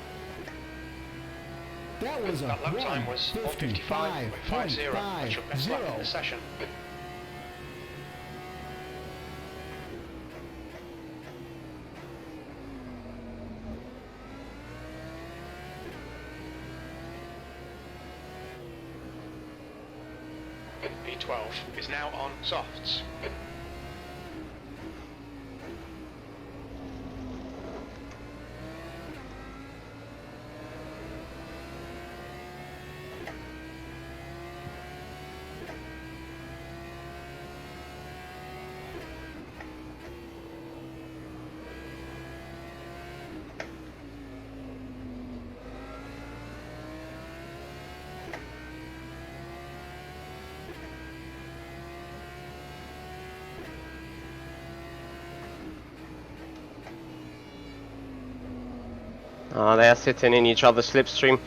That was a That lap time was 1:55.50. That's your best lap in the session. P12 is now on softs. They're sitting in each other's slipstream.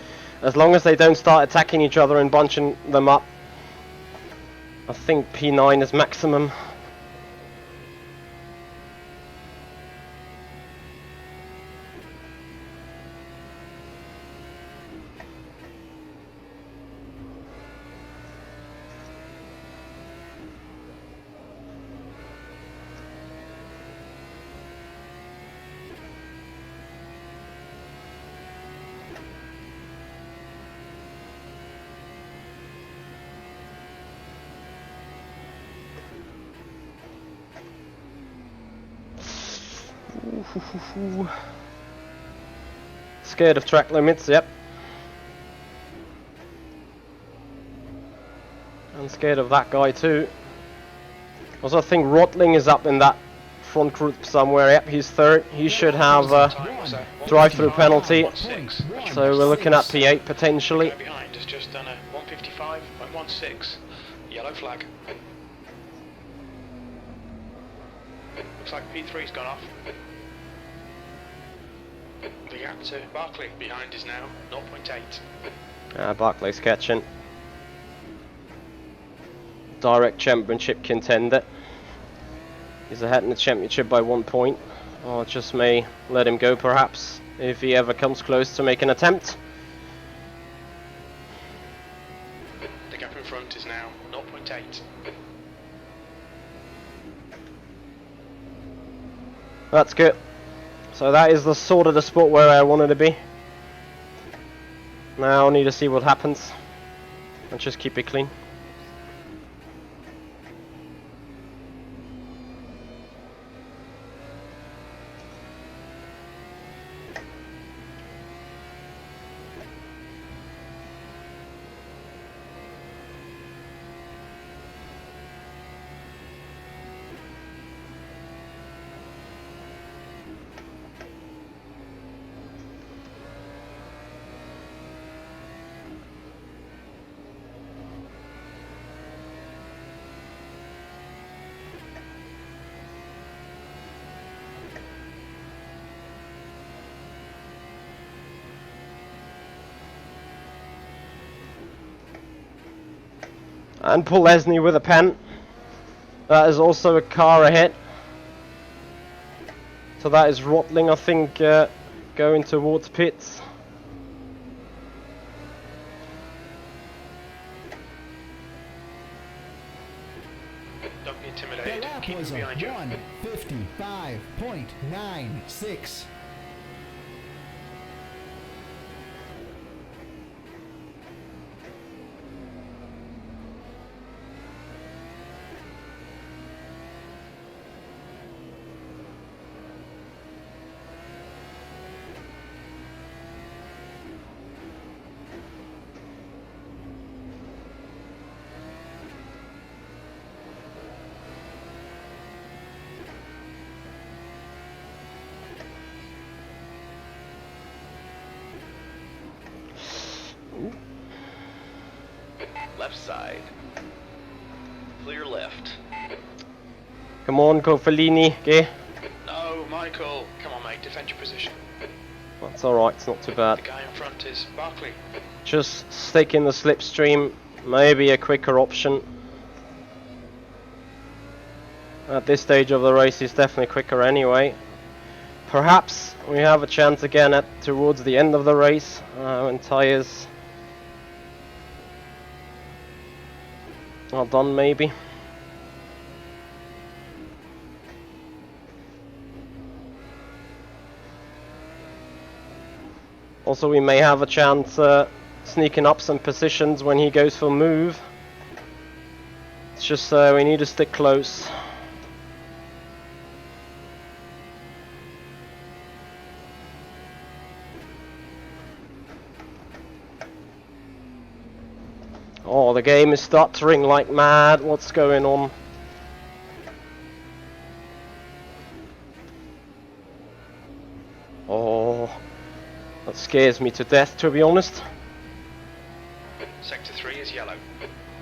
As long as they don't start attacking each other and bunching them up, I think P9 is maximum. Scared of track limits, yep. And scared of that guy too. Also, I think Rotling is up in that front group somewhere. Yep, he's third. He should have a drive-through penalty. So we're looking at P8 potentially. The guy behind has just done a 1:55.16. Yellow flag. Looks like P3's gone off. The gap to Barkley behind is now 0.8. Barclay's catching. Direct championship contender. He's ahead in the championship by 1 point. Or just may let him go perhaps, if he ever comes close to make an attempt. The gap in front is now 0.8. That's good. So that is the sort of the spot where I wanted to be. Now I need to see what happens and just keep it clean. And Polesny with a pen. That is also a car ahead. So that is Rotling, I think, going towards pits. Don't be The intimidated. lap Keep was him a behind you. 1:55.96. Left side. Clear left. Come on, Cofellini. Okay. No, Michael. Come on, mate. Defend your position. That's alright, it's not too bad. The guy in front is Barkley. Just stick in the slipstream. Maybe a quicker option. At this stage of the race, it's definitely quicker anyway. Perhaps we have a chance again towards the end of the race when tyres are done, maybe. Also, we may have a chance sneaking up some positions when he goes for move. It's just we need to stick close. Oh, the game is stuttering like mad. What's going on? Oh, that scares me to death, to be honest. Sector 3 is yellow.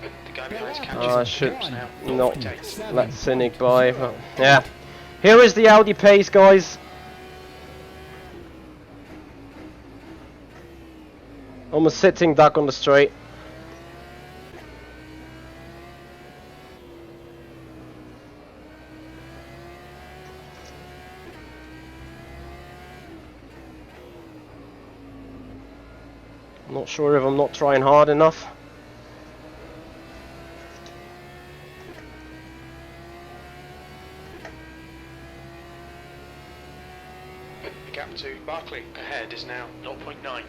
The guy behind is I catching. should Now, not rotates. let Cynic by. But yeah, here is the Audi pace, guys. Almost sitting duck on the straight. Not sure if I'm not trying hard enough. The gap to Barkley ahead is now 0.9.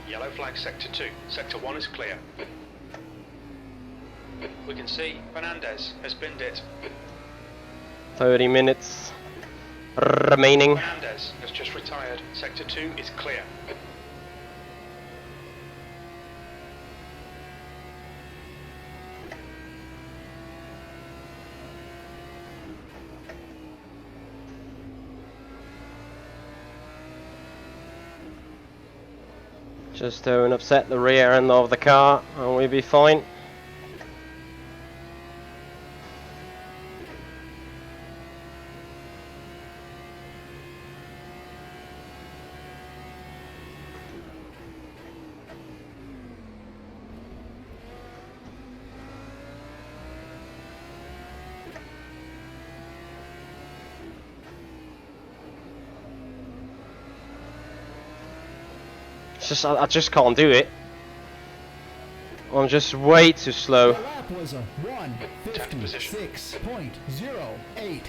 Yellow flag sector 2. Sector 1 is clear. We can see Fernandez has binned it. 30 minutes remaining. Fernandez has just retired. Sector 2 is clear. Just don't upset the rear end of the car and we'll be fine. It's just, I just can't do it. I'm just way too slow. The lap was a 1:56.08.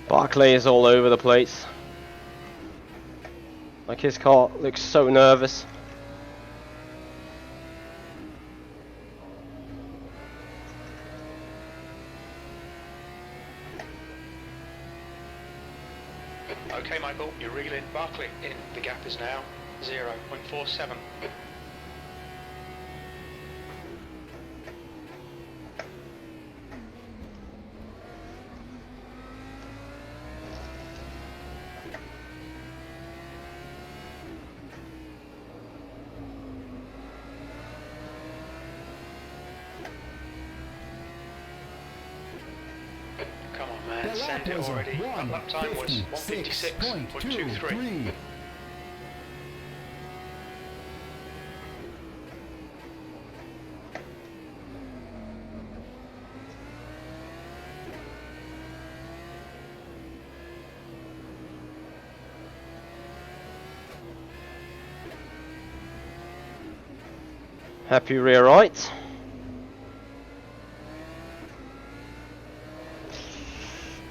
Barkley is all over the place. Like his car looks so nervous. Okay, Michael, you're reeling Barkley in. The gap is now 0.47. send it was already. a That lap time was 1:56.23. 1:56.23. Happy rear right.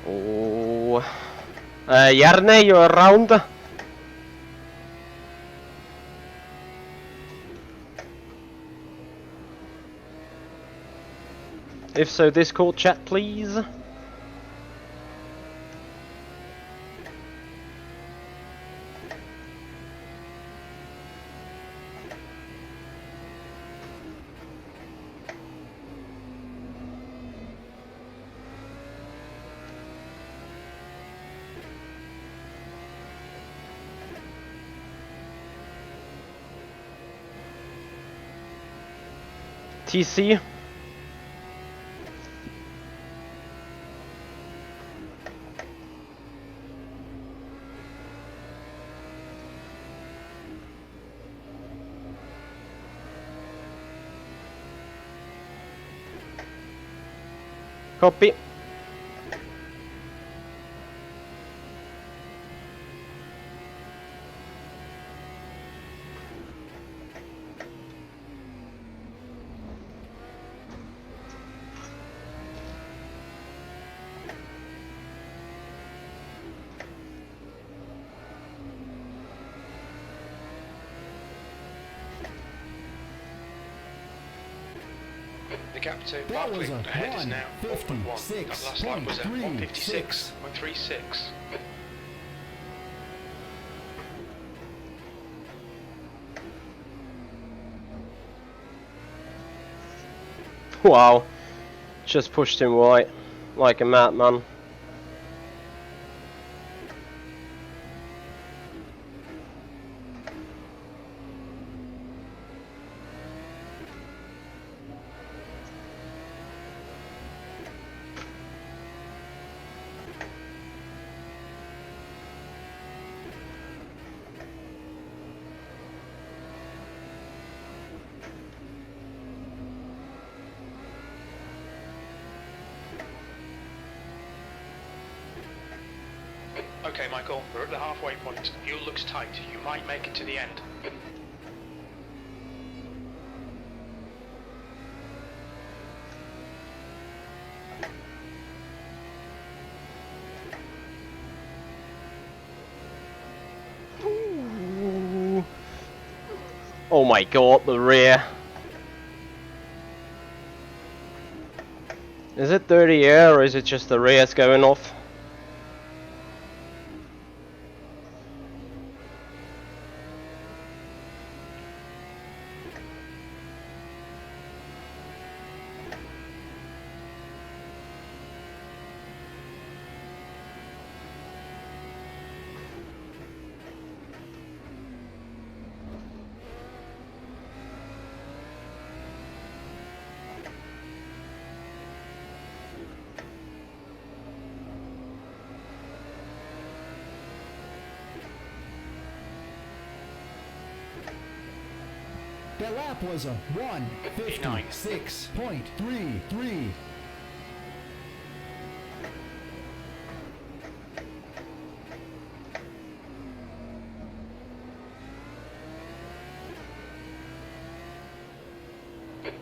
Oh. Jarne, you're around. If so, Discord chat, please. TC. Copy. The gap to That was Barkley a ahead is now 1.1. That last lap was at 1:56.36. 1:56.36. Wow. Just pushed him right. Like a madman. Okay, Michael, we're at the halfway point. Fuel looks tight. You might make it to the end. Ooh. Oh my god, the rear. Is it dirty air or is it just the rear's going off? The lap was a 1:56.33.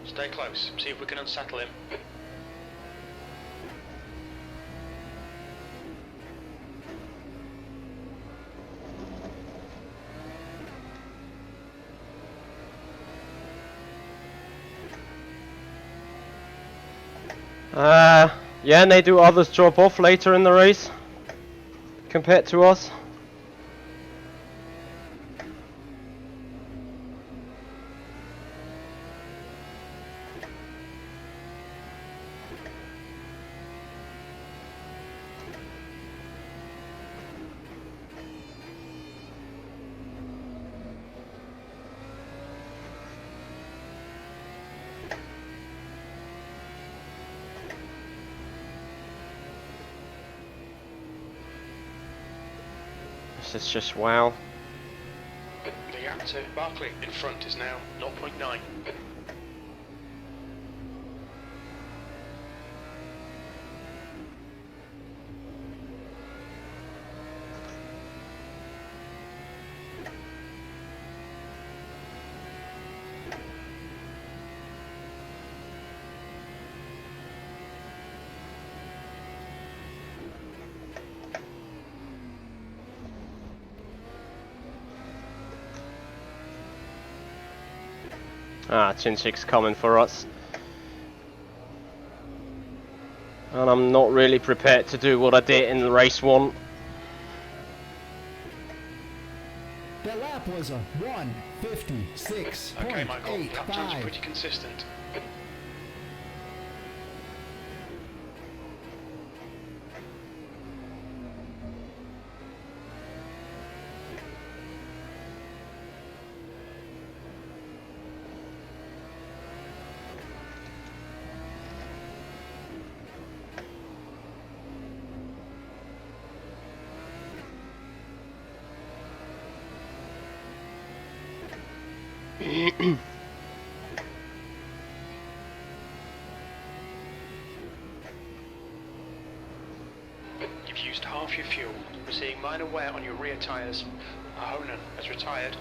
Stay close. See if we can unsettle him. Yeah, and they do others drop off later in the race compared to us. This is just wow. The gap to Barkley in front is now 0.9. Ah, Chinchik's coming for us. And I'm not really prepared to do what I did in race 1. That lap was a 1:56.85. Okay, Michael, lap time's pretty consistent. You've used half your fuel. We're seeing minor wear on your rear tyres. Ahonen has retired.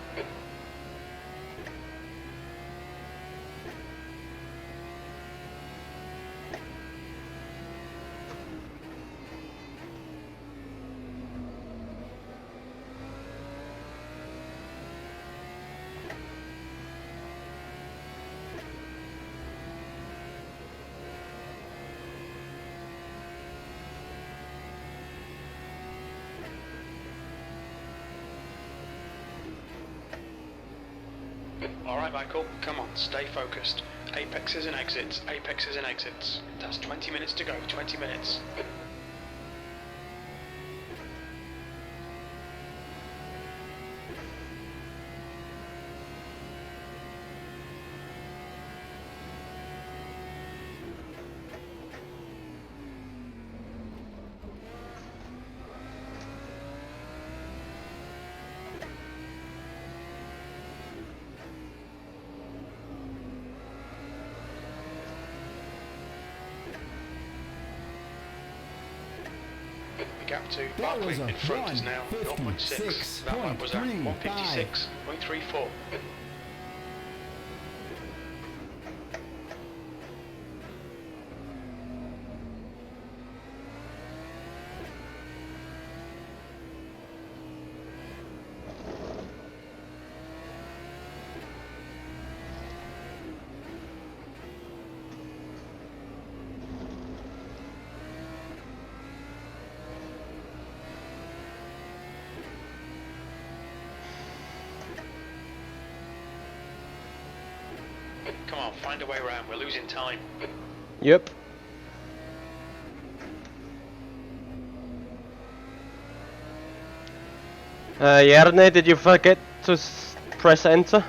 Alright, Michael, come on, stay focused. Apexes and exits, apexes and exits. That's 20 minutes to go, 20 minutes. The gap to That Barkley was a in front is now 0.6. That one was at 156.34. Come on, find a way around, we're losing time. Yep. Jerne, did you forget to press enter?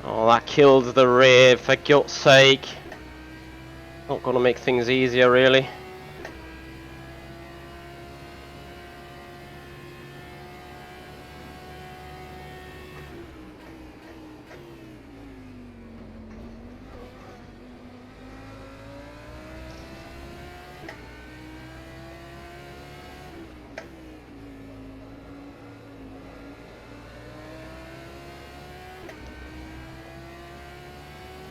Oh, that killed the rear, for God's sake. Not gonna make things easier, really.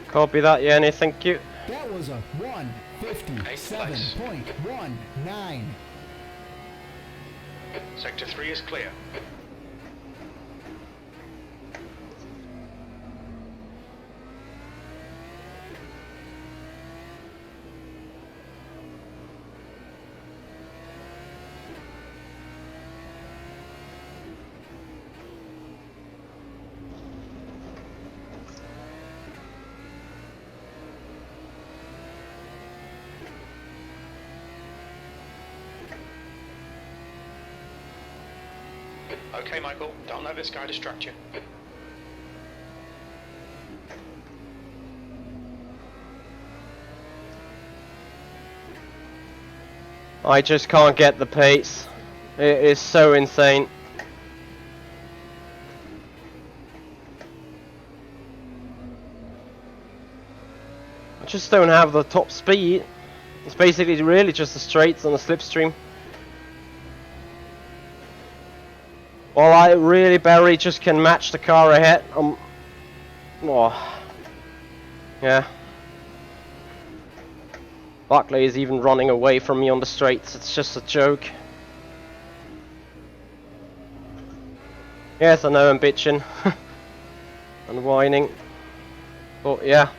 Copy that, Jenny, thank you. That was a 1:57.19. Sector 3 is clear. Okay, Michael, don't let this guy distract you. I just can't get the pace. It is so insane. I just don't have the top speed. It's basically really just the straights and the slipstream. Well, I really barely just can match the car ahead. Oh. Yeah. Barclay is even running away from me on the straights. It's just a joke. Yes, I know I'm bitching and whining, but yeah,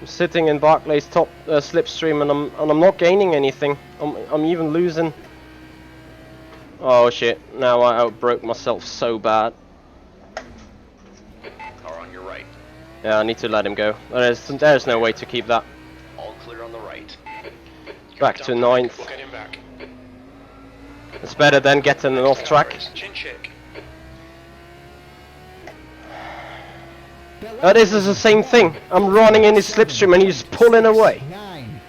I'm sitting in Barclay's top slipstream, and I'm not gaining anything. I'm even losing. Oh shit! Now I outbroke myself so bad. Car on your right. Yeah, I need to let him go. There's no way to keep that. All clear on the right. Back to Don't panic, ninth. We'll get him back. It's better than getting an off track. Chin check. This is the same thing. I'm running in his slipstream and he's pulling away. 9.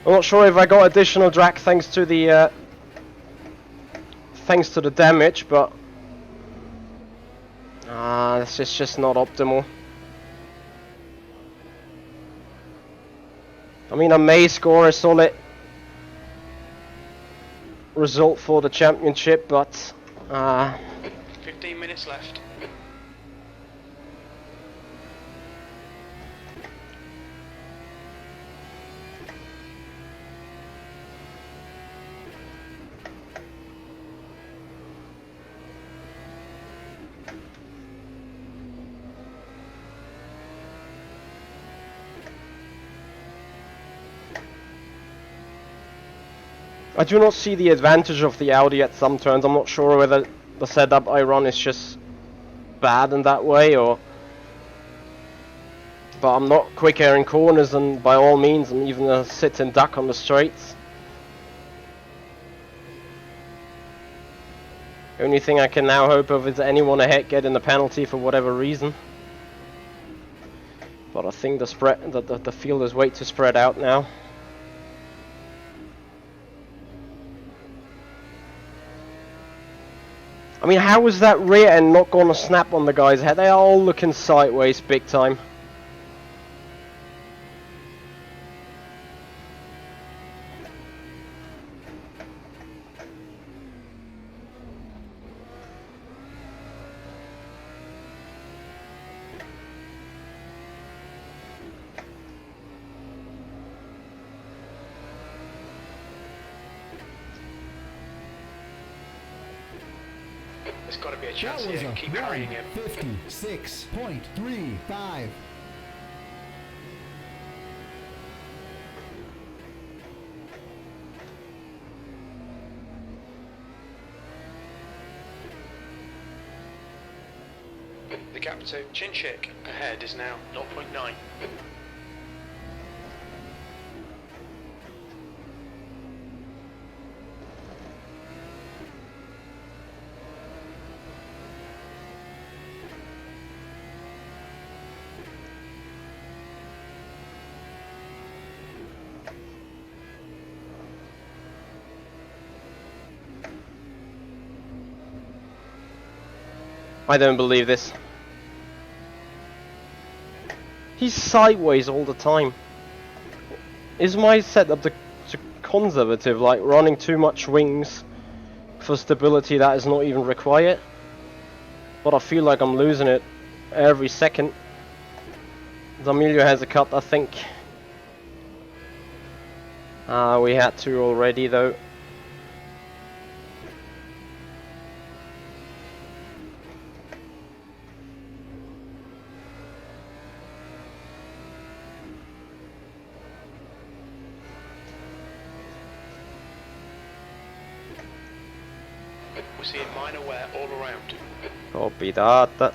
I'm not sure if I got additional drag thanks to the damage, but this is just not optimal. I mean, I may score a solid result for the championship, but 15 minutes left. I do not see the advantage of the Audi at some turns. I'm not sure whether the setup I run is just bad in that way, or... But I'm not quicker in corners, and by all means I'm even a sit and duck on the straights. The only thing I can now hope of is anyone ahead getting the penalty for whatever reason. But I think the field is way too spread out now. I mean, how is that rear end not gonna snap on the guy's head? They are all looking sideways big time. There's got to be a That chance was here. a Keep hurrying him. 156.35. The gap to Chinchik ahead is now 0.9. I don't believe this. He's sideways all the time. Is my setup too conservative, like running too much wings for stability that is not even required? But I feel like I'm losing it every second. D'Amelio has a cut, I think. We had two already though. We're seeing minor wear all around. Copy that.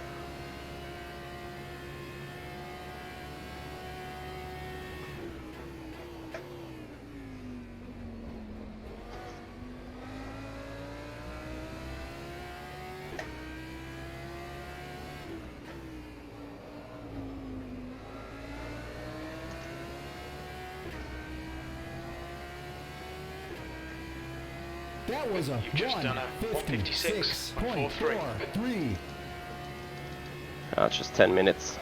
That was a You've just done a 156.43. Just 10 minutes.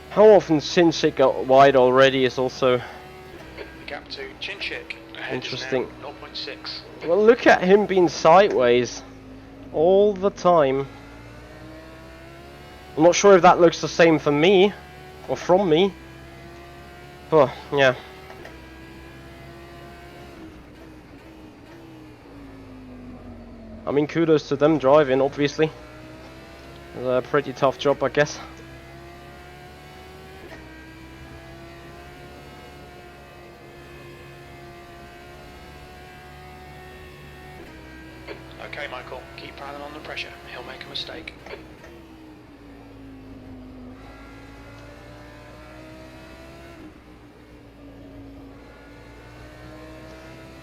How often Sinchik got wide already is also The gap to Chinchik. Ahead interesting. Is now 0.6. Well, look at him being sideways all the time. I'm not sure if that looks the same for me or from me. But yeah. I mean, kudos to them driving, obviously. It's a pretty tough job, I guess. Okay, Michael, keep piling on the pressure. He'll make a mistake.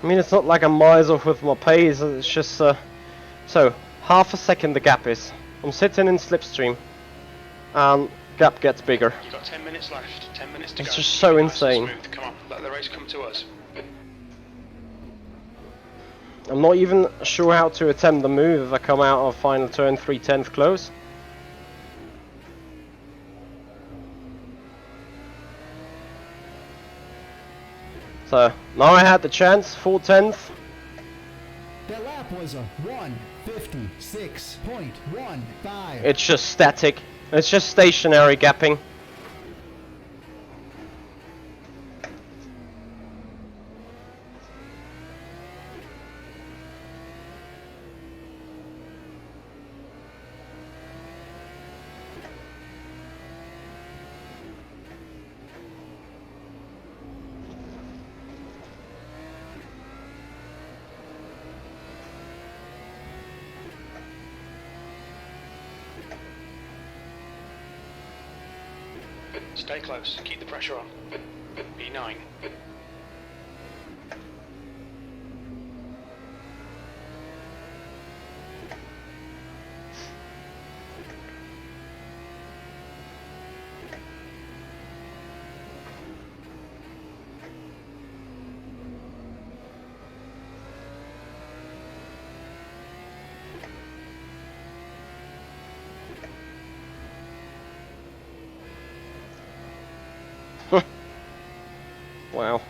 I mean, it's not like I'm miles off with my pace, it's just, so, half a second the gap is. I'm sitting in slipstream, and gap gets bigger. You've got 10 minutes left, 10 minutes to go. It's just so Keep it nice and insane. smooth. Come on, let the race come to us. I'm not even sure how to attempt the move if I come out of final turn 3/10 close. So, now I had the chance, 4/10. That lap was a 156.15. It's just static. It's just stationary gapping. Stay close, keep the pressure on. B9. Wow.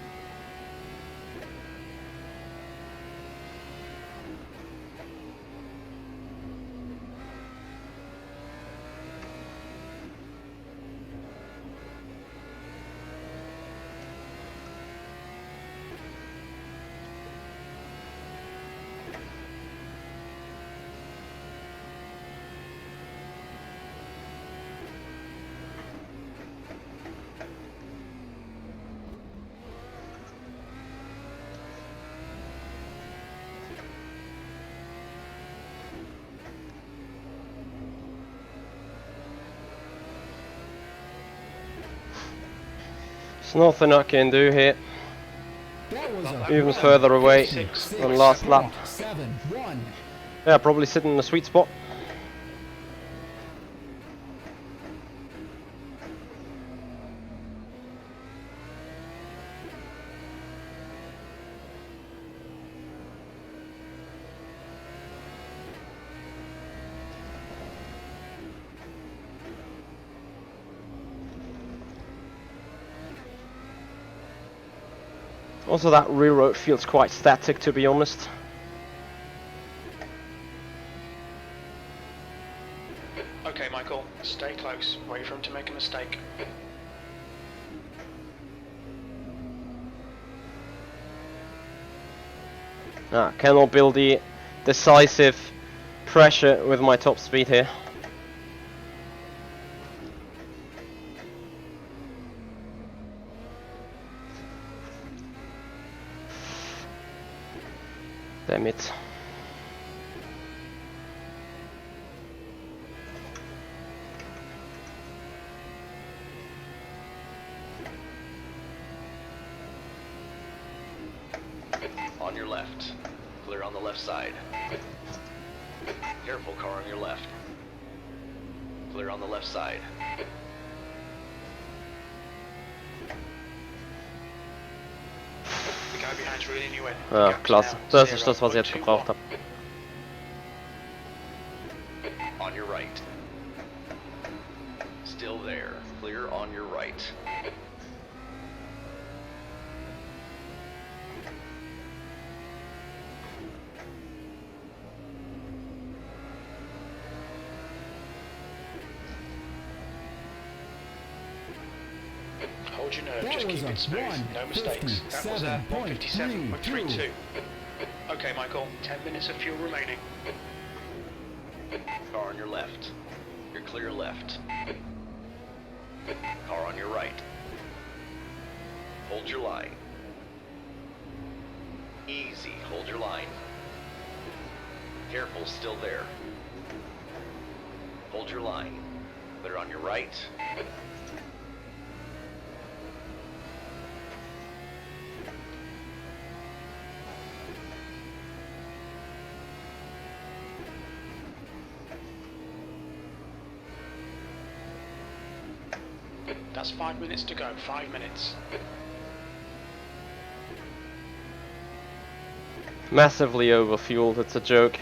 There's nothing I can do here. That was a Even further away than last lap. 156.71. Yeah, probably sitting in the sweet spot. Also, that rear road feels quite static, to be honest. Okay, Michael, stay close. Wait for him to make a mistake. Cannot build the decisive pressure with my top speed here. Damn it. on your left. Clear on the left side. Careful, car on your left. Clear on the left side. The guy behind's reeling you in. Ja, Gap's klasse. now Das ist das, was ich jetzt 0.21. gebraucht habe. On your right. Still there. Clear on your right. Hold your nerve, That just was keep a it smooth, no mistakes. That was a 1:57.32. 1:57.32. Okay, Michael, 10 minutes of fuel remaining. Car on your left. You're clear left. Car on your right. Hold your line. Easy, hold your line. Careful, still there. Hold your line. Clear on your right. That's 5 minutes to go, 5 minutes. Massively overfueled, it's a joke.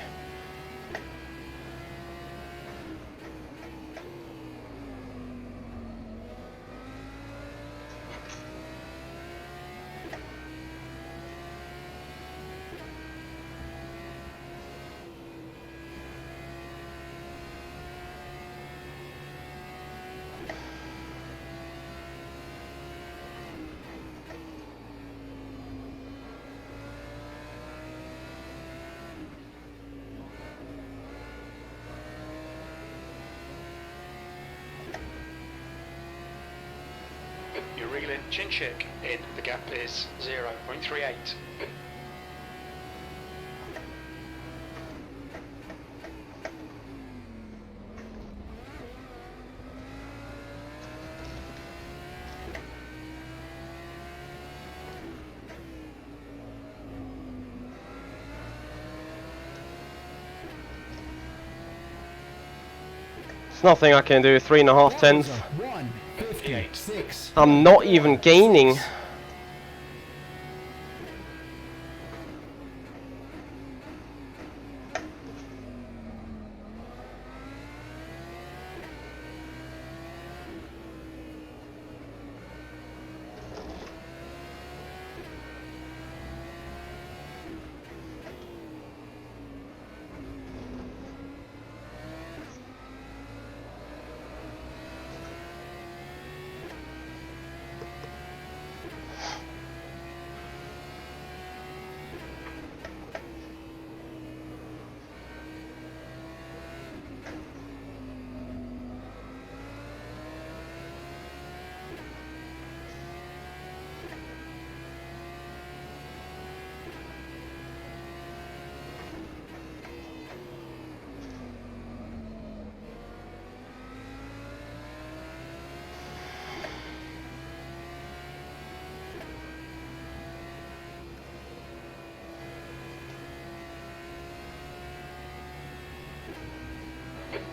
You're reeling chin chick in. The gap is 0.38. There's nothing I can do, 3.5 That was tenths. a 1:56. I'm not even gaining.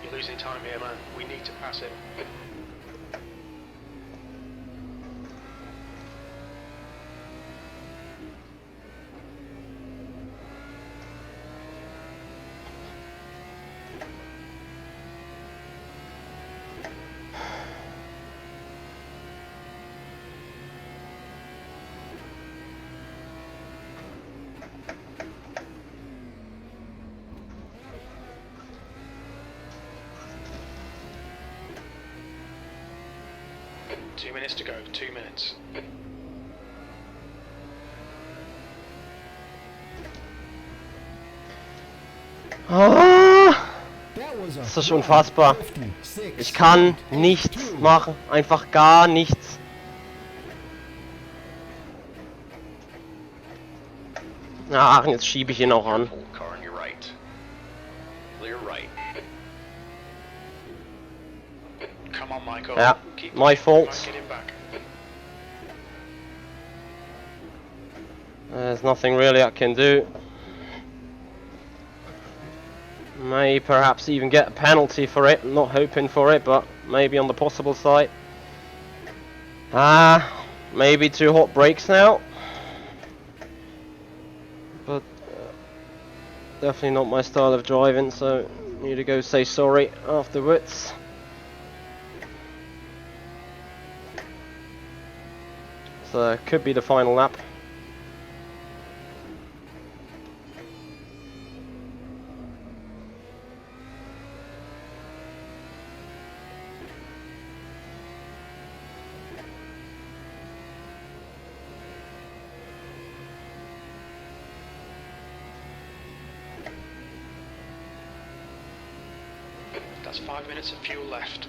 You're losing time here, man. We need to pass him. Two minutes to go, 2 minutes. Ah, That was a das ist unfassbar. 1:56.82. Ich kann nichts machen, einfach gar nichts. Ach, jetzt schiebe ich ihn auch an. Careful, car on your right. Clear right. Come on, Michael. Yeah, Keep my pushing. fault. Might get him back. There's nothing really I can do. May perhaps even get a penalty for it. I'm not hoping for it, but maybe on the possible side. Maybe 2 hot brakes now. But definitely not my style of driving, so need to go say sorry afterwards. So could be the final lap. That's 5 minutes of fuel left.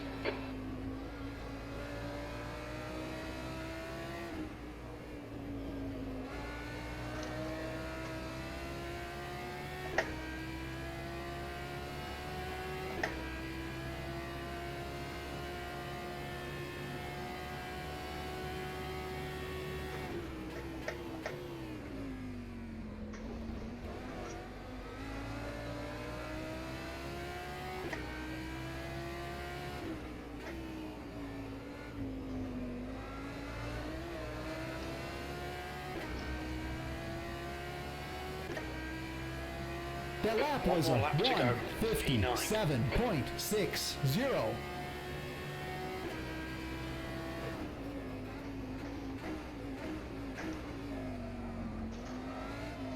The lap was a One more lap to go. 1:57.60.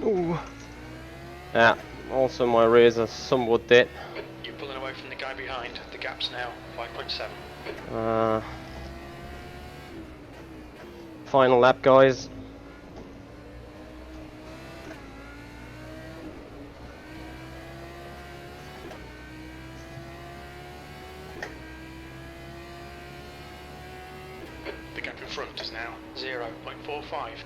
Ooh. Yeah, also my rears are somewhat dead. You're pulling away from the guy behind. The gap's now 5.7. Final lap, guys. The gap in front is now 0.45.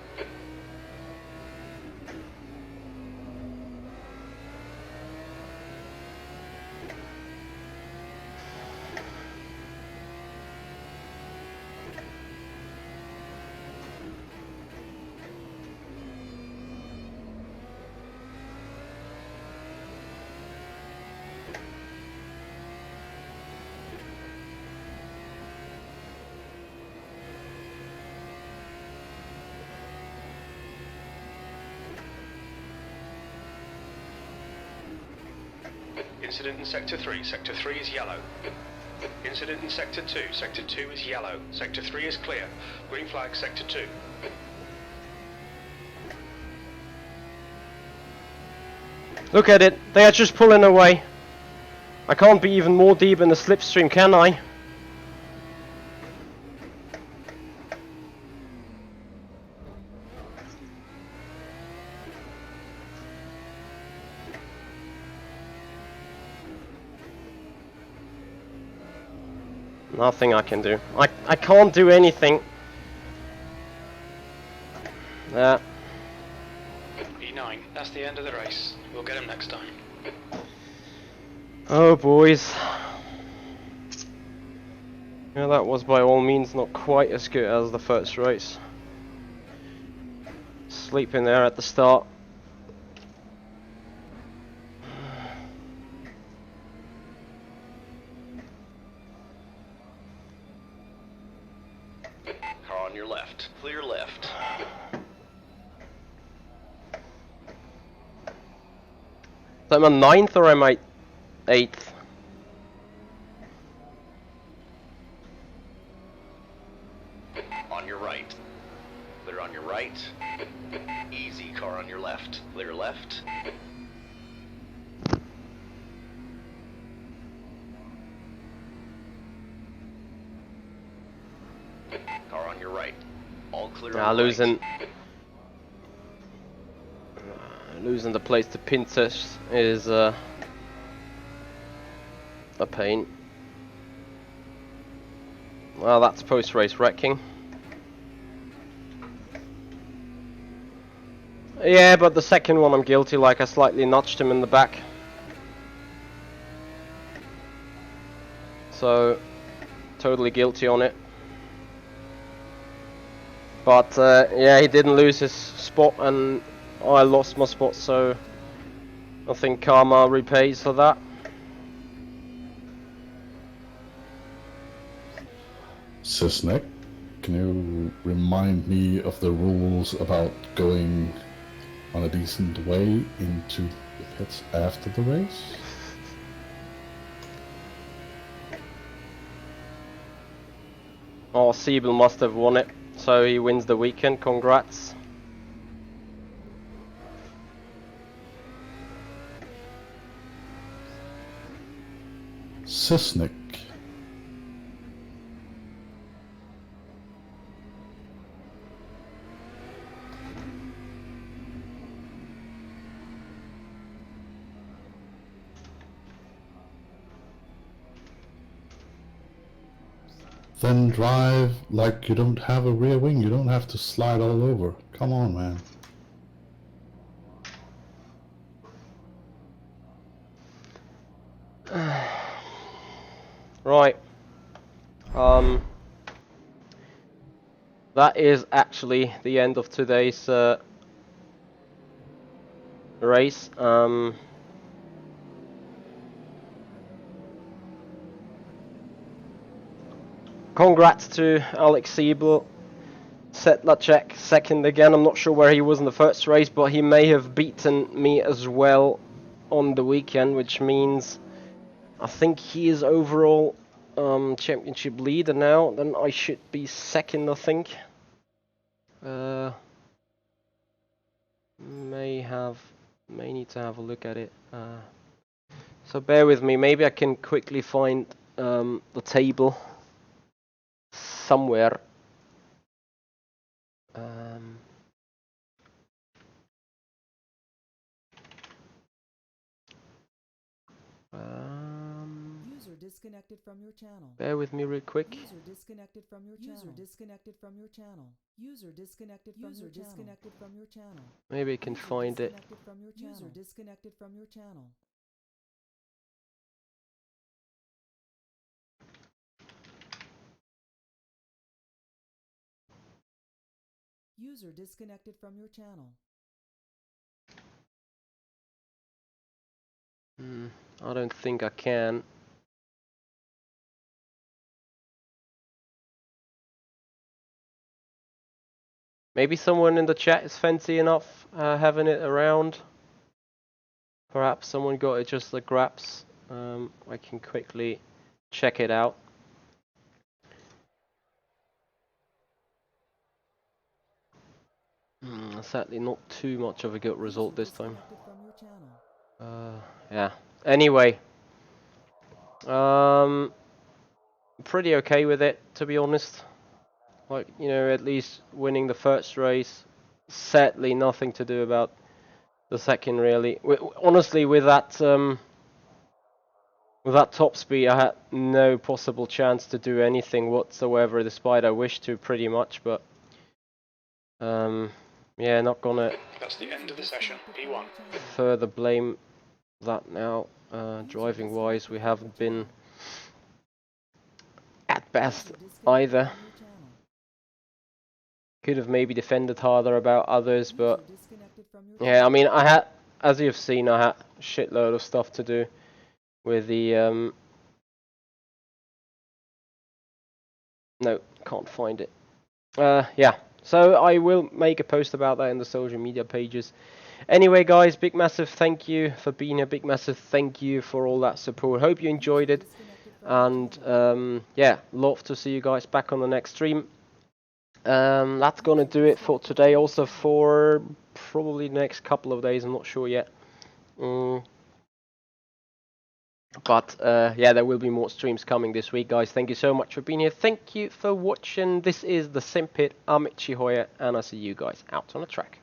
Incident in Sector 3. Sector 3 is yellow. Incident in Sector 2. Sector 2 is yellow. Sector 3 is clear. Green flag, Sector 2. Look at it, they are just pulling away. I can't be even more deep in the slipstream, can I? Nothing I can do. I can't do anything. Yeah. E9, that's the end of the race. We'll get him next time. Oh boys. Yeah, that was by all means not quite as good as the first race. Sleeping there at the start. Car on your left. Clear left. So am I 9th or am I 8th? On your right. Clear on your right. Easy. Car on your left. Clear left. Car on your right. All clear on the Losing. right. Losing the place to Pintus is a pain. Well, that's post-race wrecking. Yeah, but the second one I'm guilty, like I slightly notched him in the back. So, totally guilty on it. But yeah, he didn't lose his spot, and I lost my spot, so I think karma repays for that. Cisnek, can you remind me of the rules about going on a decent way into the pits after the race? Oh, Siebel must have won it, so he wins the weekend. Congrats. Cisnek. Then drive like you don't have a rear wing. You don't have to slide all over. Come on, man. Right. That is actually the end of today's race. Congrats to Alex Siebel. Sedlacek second again. I'm not sure where he was in the first race, but he may have beaten me as well on the weekend, which means I think he is overall championship leader now. Then I should be second, I think. May need to have a look at it. So bear with me. Maybe I can quickly find the table somewhere. User disconnected from your channel. Bear with me real quick. User disconnected from your channel. User disconnected from your channel. User disconnected from your channel. Disconnected from your channel. Maybe I can find it. From your channel. User disconnected from your channel. User disconnected from your channel. I don't think I can. Maybe someone in the chat is fancy enough having it around. Perhaps someone got it just the graps. I can quickly check it out. Sadly, not too much of a good result this time. Yeah. Anyway, pretty okay with it, to be honest. Like, you know, at least winning the first race. Sadly, nothing to do about the second, really. Honestly, with that top speed, I had no possible chance to do anything whatsoever, despite I wished to, pretty much. But yeah, not gonna. That's the end of the session. P1. Further blame that now. Driving wise, we haven't been at best either. Could have maybe defended harder about others, but yeah, I mean, I had, as you've seen, I had a shitload of stuff to do with the no, can't find it. Yeah, so I will make a post about that in the social media pages. Anyway, guys, big massive thank you for being here. Big massive thank you for all that support. Hope you enjoyed it, and yeah, love to see you guys back on the next stream. That's gonna do it for today. Also for probably the next couple of days. I'm not sure yet. But yeah, there will be more streams coming this week, guys. Thank you so much for being here. Thank you for watching. This is the Simpit. I'm Mitchy Hoyer, and I'll see you guys out on the track.